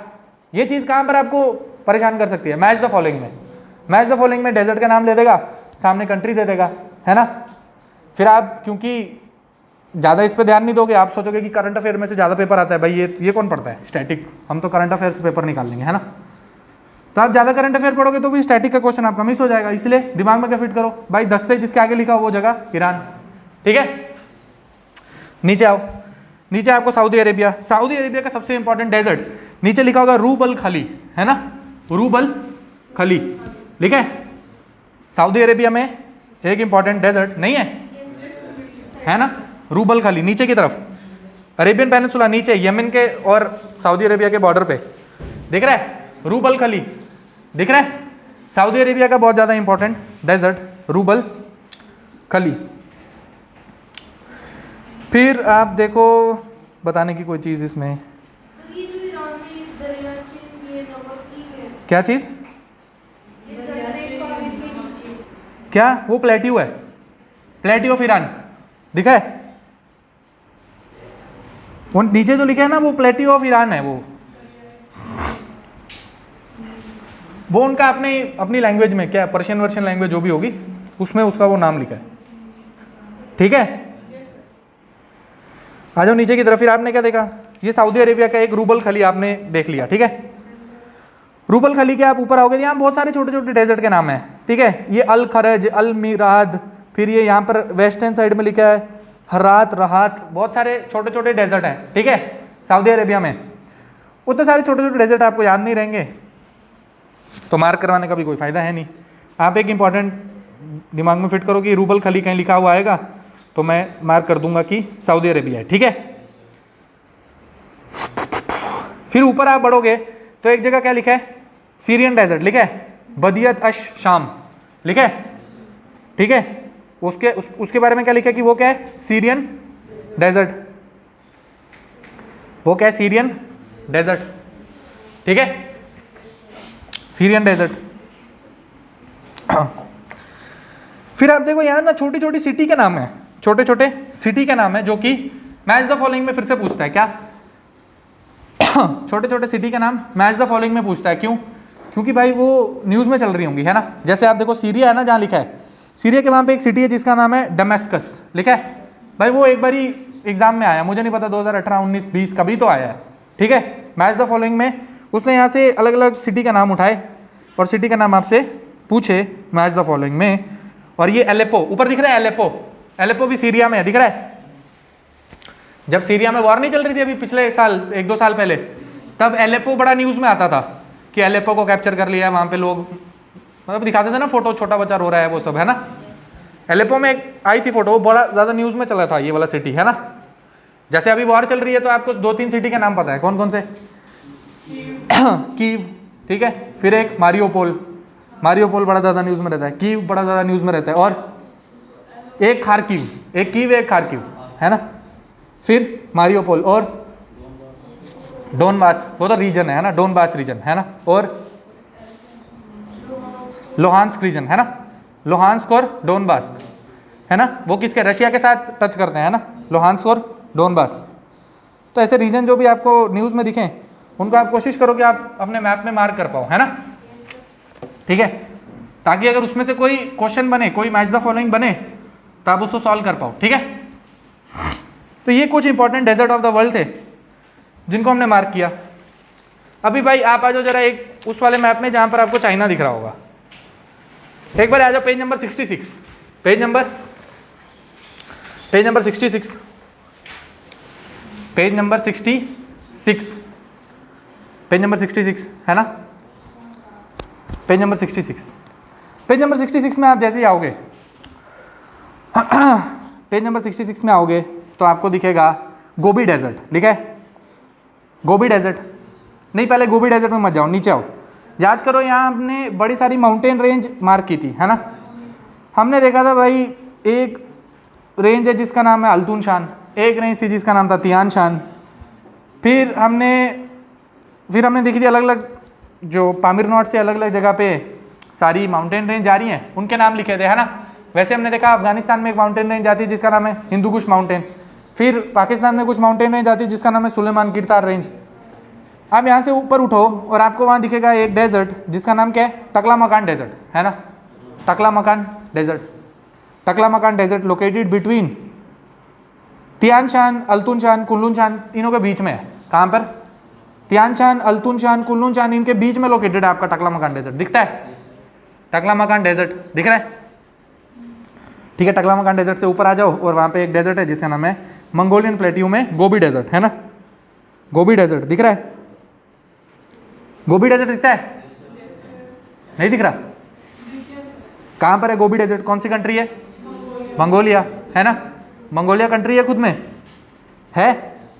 ये चीज कहां पर आपको परेशान कर सकती है? मैच द फॉलोइंग में। मैच द फॉलोइंग में डेजर्ट का नाम दे देगा, सामने कंट्री दे देगा, है ना। फिर आप क्योंकि ज़्यादा इस पे ध्यान नहीं दोगे, आप सोचोगे कि करंट अफेयर में से ज़्यादा पेपर आता है भाई, ये कौन पढ़ता है? स्टैटिक, हम तो करंट अफेयर से पेपर निकाल लेंगे, है ना। तो आप ज़्यादा करंट अफेयर पढ़ोगे तो फिर स्टैटिक का क्वेश्चन आपका मिस हो जाएगा। इसलिए दिमाग में क्या फिट करो भाई, दस्ते जिसके आगे लिखा हो वो जगह ईरान, ठीक है। नीचे आओ, नीचे आपको सऊदी अरेबिया, सऊदी अरेबिया का सबसे इंपॉर्टेंट डेजर्ट नीचे लिखा होगा रूब अल खली, है ना, रूब अल खली लिखा है। सऊदी अरेबिया में एक इंपॉर्टेंट डेजर्ट नहीं है ना, रूब अल खली, नीचे की तरफ अरेबियन पेनिनसुला, नीचे यमन के और सऊदी अरेबिया के बॉर्डर पे दिख रहा है रूब अल खली, दिख रहा है। सऊदी अरेबिया का बहुत ज़्यादा इंपॉर्टेंट डेजर्ट रूब अल खली। फिर आप देखो बताने की कोई चीज़ इसमें, क्या चीज़, क्या वो प्लेट्यू है, प्लेट्यू ऑफ ईरान दिखा है, वो नीचे जो लिखा है ना वो प्लेट्यू ऑफ ईरान है। वो उनका अपनी लैंग्वेज में, क्या पर्शियन वर्शियन लैंग्वेज जो भी होगी उसमें उसका वो नाम लिखा है, ठीक है। आ जाओ नीचे की तरफ। फिर आपने क्या देखा, ये सऊदी अरेबिया का एक रूब अल खली आपने देख लिया, ठीक है। रूब अल खली के आप ऊपर आओगे, यहाँ बहुत सारे छोटे छोटे डेजर्ट के नाम हैं, ठीक है। ये अल खरज, अल मिराद, फिर ये यहाँ पर वेस्टर्न साइड में लिखा है हरात, राहत, बहुत सारे छोटे छोटे डेजर्ट हैं, ठीक है। सऊदी अरेबिया में उतने सारे छोटे छोटे डेजर्ट आपको याद नहीं रहेंगे तो मार्क करवाने का भी कोई फायदा है नहीं। आप एक इंपॉर्टेंट दिमाग में फिट करो कि रूब अल खली कहीं लिखा हुआ आएगा तो मैं मार्क कर दूंगा कि सऊदी अरेबिया है, ठीक है। फिर ऊपर आप बढ़ोगे तो एक जगह क्या लिखा है, सीरियन डेजर्ट लिखा है, बदियत अश शाम लिखा है, ठीक है। उसके बारे में क्या लिखा है कि वो क्या है, सीरियन डेजर्ट, वो क्या है, सीरियन डेजर्ट, ठीक है, सीरियन डेजर्ट। फिर आप देखो यहाँ ना छोटी छोटी सिटी के नाम है, छोटे छोटे सिटी के नाम है जो कि मैच द फॉलोइंग में फिर से पूछता है, क्या छोटे छोटे सिटी के नाम मैच द फॉलोइंग में पूछता है। क्यों? क्योंकि भाई वो न्यूज़ में चल रही होंगी, है ना। जैसे आप देखो सीरिया है ना, जहाँ लिखा है सीरिया के वहाँ पे एक सिटी है जिसका नाम है डमेस्कस लिखा है। भाई वो एक बारी एग्जाम में आया, मुझे नहीं पता 2018, 19, 20 कभी तो आया है, ठीक है। मैच द फॉलोइंग में उसने यहाँ से अलग अलग सिटी का नाम उठाए और सिटी का नाम आपसे पूछे मैच द फॉलोइंग में। और ये एलेपो ऊपर दिख रहा है, एलेपो, एलेपो भी सीरिया में है, दिख रहा है। जब सीरिया में वॉर नहीं चल रही थी अभी पिछले साल, 1-2 साल पहले, तब एलेपो बड़ा न्यूज़ में आता था कि एलेपो को कैप्चर कर लिया। वहाँ पे लोग मतलब दिखाते थे ना फोटो, छोटा बच्चा रो रहा है, वो सब, है ना। एलेपो में एक आई थी फोटो, बड़ा ज़्यादा न्यूज़ में चला था ये वाला सिटी, है ना। जैसे अभी वॉर चल रही है तो आपको 2-3 सिटी के नाम पता है, कौन कौन से, कीव, ठीक है। फिर एक मारियोपोल, मारियोपोल बड़ा ज़्यादा न्यूज़ में रहता है, कीव बड़ा ज़्यादा न्यूज़ में रहता है, और एक खारकीव, एक कीव एक खारकीव, है ना। फिर मारियोपोल और डोनबास, वो तो रीजन है ना, डोनबास रीजन, है ना। और लोहांस्क रीजन, है ना, लोहांस्क और डोनबास, है ना। वो किसके, रशिया के साथ टच करते हैं ना, लोहांस्क और डोनबास। तो ऐसे रीजन जो भी आपको न्यूज़ में दिखें उनको आप कोशिश करो कि आप अपने मैप में मार्क कर पाओ, है ना, ठीक है। ताकि अगर उसमें से कोई क्वेश्चन बने, कोई मैच द फॉलोइंग बने तो आप उसको सॉल्व कर पाओ, ठीक है। तो ये कुछ important desert of the world थे जिनको हमने मार्क किया। अभी भाई आप आ जाओ जरा एक उस वाले मैप में जहां पर आपको चाइना दिख रहा होगा। एक बार आ जाओ page number 66, page number page number 66, page number 66, page number 66 है ना, पेज नंबर 66, पेज नंबर 66 में आप जैसे ही आओगे पेज नंबर 66 में आओगे तो आपको दिखेगा गोबी डेजर्ट, लिखा है गोबी डेजर्ट। नहीं, पहले गोबी डेजर्ट में मत जाओ, नीचे आओ। याद करो, यहाँ हमने बड़ी सारी माउंटेन रेंज मार्क की थी, है ना। हमने देखा था भाई, एक रेंज है जिसका नाम है अल्तुन शान, एक रेंज थी जिसका नाम था तियान शान। फिर हमने देखी थी अलग अलग जो पामीर नॉट से अलग अलग जगह पे सारी माउंटेन रेंज जा रही हैं, उनके नाम लिखे थे, है ना। वैसे हमने देखा अफगानिस्तान में एक माउंटेन रेंज आती है जिसका नाम है हिंदू कुश माउंटेन। फिर पाकिस्तान में कुछ माउंटेन रेंज आती है जिसका नाम है सुलेमान किरतार रेंज। आप यहाँ से ऊपर उठो और आपको वहाँ दिखेगा एक डेजर्ट जिसका नाम क्या है, टकला मकान डेजर्ट, है ना। टकला मकान डेजर्ट, टकला मकान desert located between Tian Shan, अल्तुन शान, कुल्लून शान, तीनों के बीच में है। कहाँ पर? तियान शान, अल्तुन शान, कुल्लून शान, इनके बीच में लोकेटेड है आपका टकला मकान डेजर्ट। दिखता है टकला मकान डेजर्ट, दिख रहा है? ठीक है, टकला मकान डेजर्ट से ऊपर आ जाओ और वहाँ पे एक डेजर्ट है जिसका नाम है मंगोलियन प्लेट्यू में गोबी डेजर्ट, है ना। गोबी डेजर्ट दिख रहा है? गोबी डेजर्ट दिखता है? नहीं दिख रहा? कहाँ पर है गोबी डेजर्ट? कौन सी कंट्री है? मंगोलिया, है ना। मंगोलिया कंट्री है खुद में है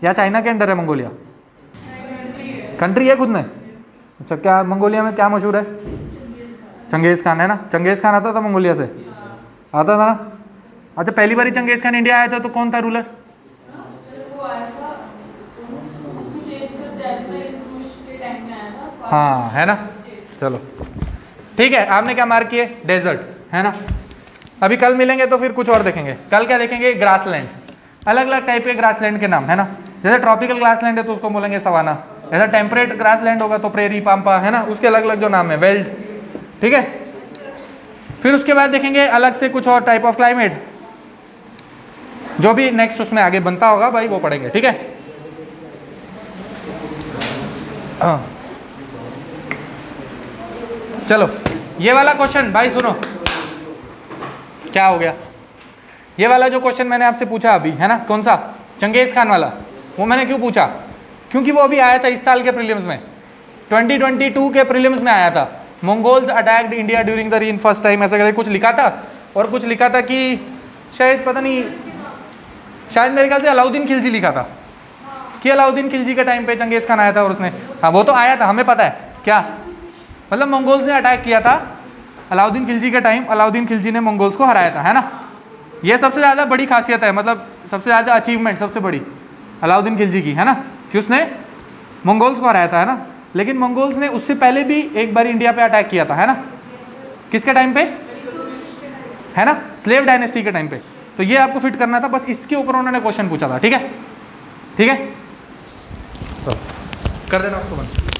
या चाइना के अंडर है मंगोलिया? कंट्री है खुद में। अच्छा, क्या मंगोलिया में क्या मशहूर है? चंगेज़ खान, है ना। चंगेज़ खान आता था मंगोलिया से? आता था ना। अच्छा, पहली बार चंगेज़ खान इंडिया आया था तो कौन था रूलर? हाँ, है ना। चलो ठीक है, आपने क्या मार्क किए? डेजर्ट, है ना। अभी कल मिलेंगे तो फिर कुछ और देखेंगे। कल क्या देखेंगे? ग्रासलैंड, अलग अलग टाइप के ग्रासलैंड के नाम, है ना। जैसे ट्रॉपिकल ग्रासलैंड है तो उसको बोलेंगे सवाना, ऐसा टेम्परेट ग्रासलैंड होगा तो प्रेरी, पाम्पा, है ना, उसके अलग अलग जो नाम है, वेल्ड, ठीक है। फिर उसके बाद देखेंगे अलग से कुछ और टाइप ऑफ क्लाइमेट, जो भी नेक्स्ट उसमें आगे बनता होगा भाई वो पढ़ेंगे, ठीक है। चलो, ये वाला क्वेश्चन भाई सुनो, क्या हो गया? ये वाला जो क्वेश्चन मैंने आपसे पूछा अभी, है ना, कौन सा? चंगेज़ खान वाला। वो मैंने क्यों पूछा? क्योंकि वो अभी आया था इस साल के प्रीलिम्स में, 2022 के प्रीलिम्स में आया था। Mongols attacked India during the reign first time, ऐसा करके कुछ लिखा था। और कुछ लिखा था कि शायद, पता नहीं, शायद मेरे ख्याल से अलाउद्दीन खिलजी लिखा था कि अलाउद्दीन खिलजी के टाइम पे चंगेज़ खान आया था और उसने, हाँ वो तो आया था, हमें पता है क्या, मतलब मंगोल्स ने अटैक किया था अलाउद्दीन खिलजी के टाइम, अलाउद्दीन खिलजी ने मंगोल्स को हराया था, है ना। ये सबसे ज़्यादा बड़ी खासियत है, मतलब सबसे ज़्यादा अचीवमेंट सबसे बड़ी अलाउद्दीन खिलजी की, है ना, कि उसने मंगोल्स को हराया था, है ना। लेकिन मंगोल्स ने उससे पहले भी एक बार इंडिया पे अटैक किया था, है ना। किसके टाइम पे? है ना, स्लेव डायनेस्टी के टाइम पे। तो ये आपको फिट करना था, बस इसके ऊपर उन्होंने क्वेश्चन पूछा था, ठीक है। ठीक है, चलो कर देना उसको बंद।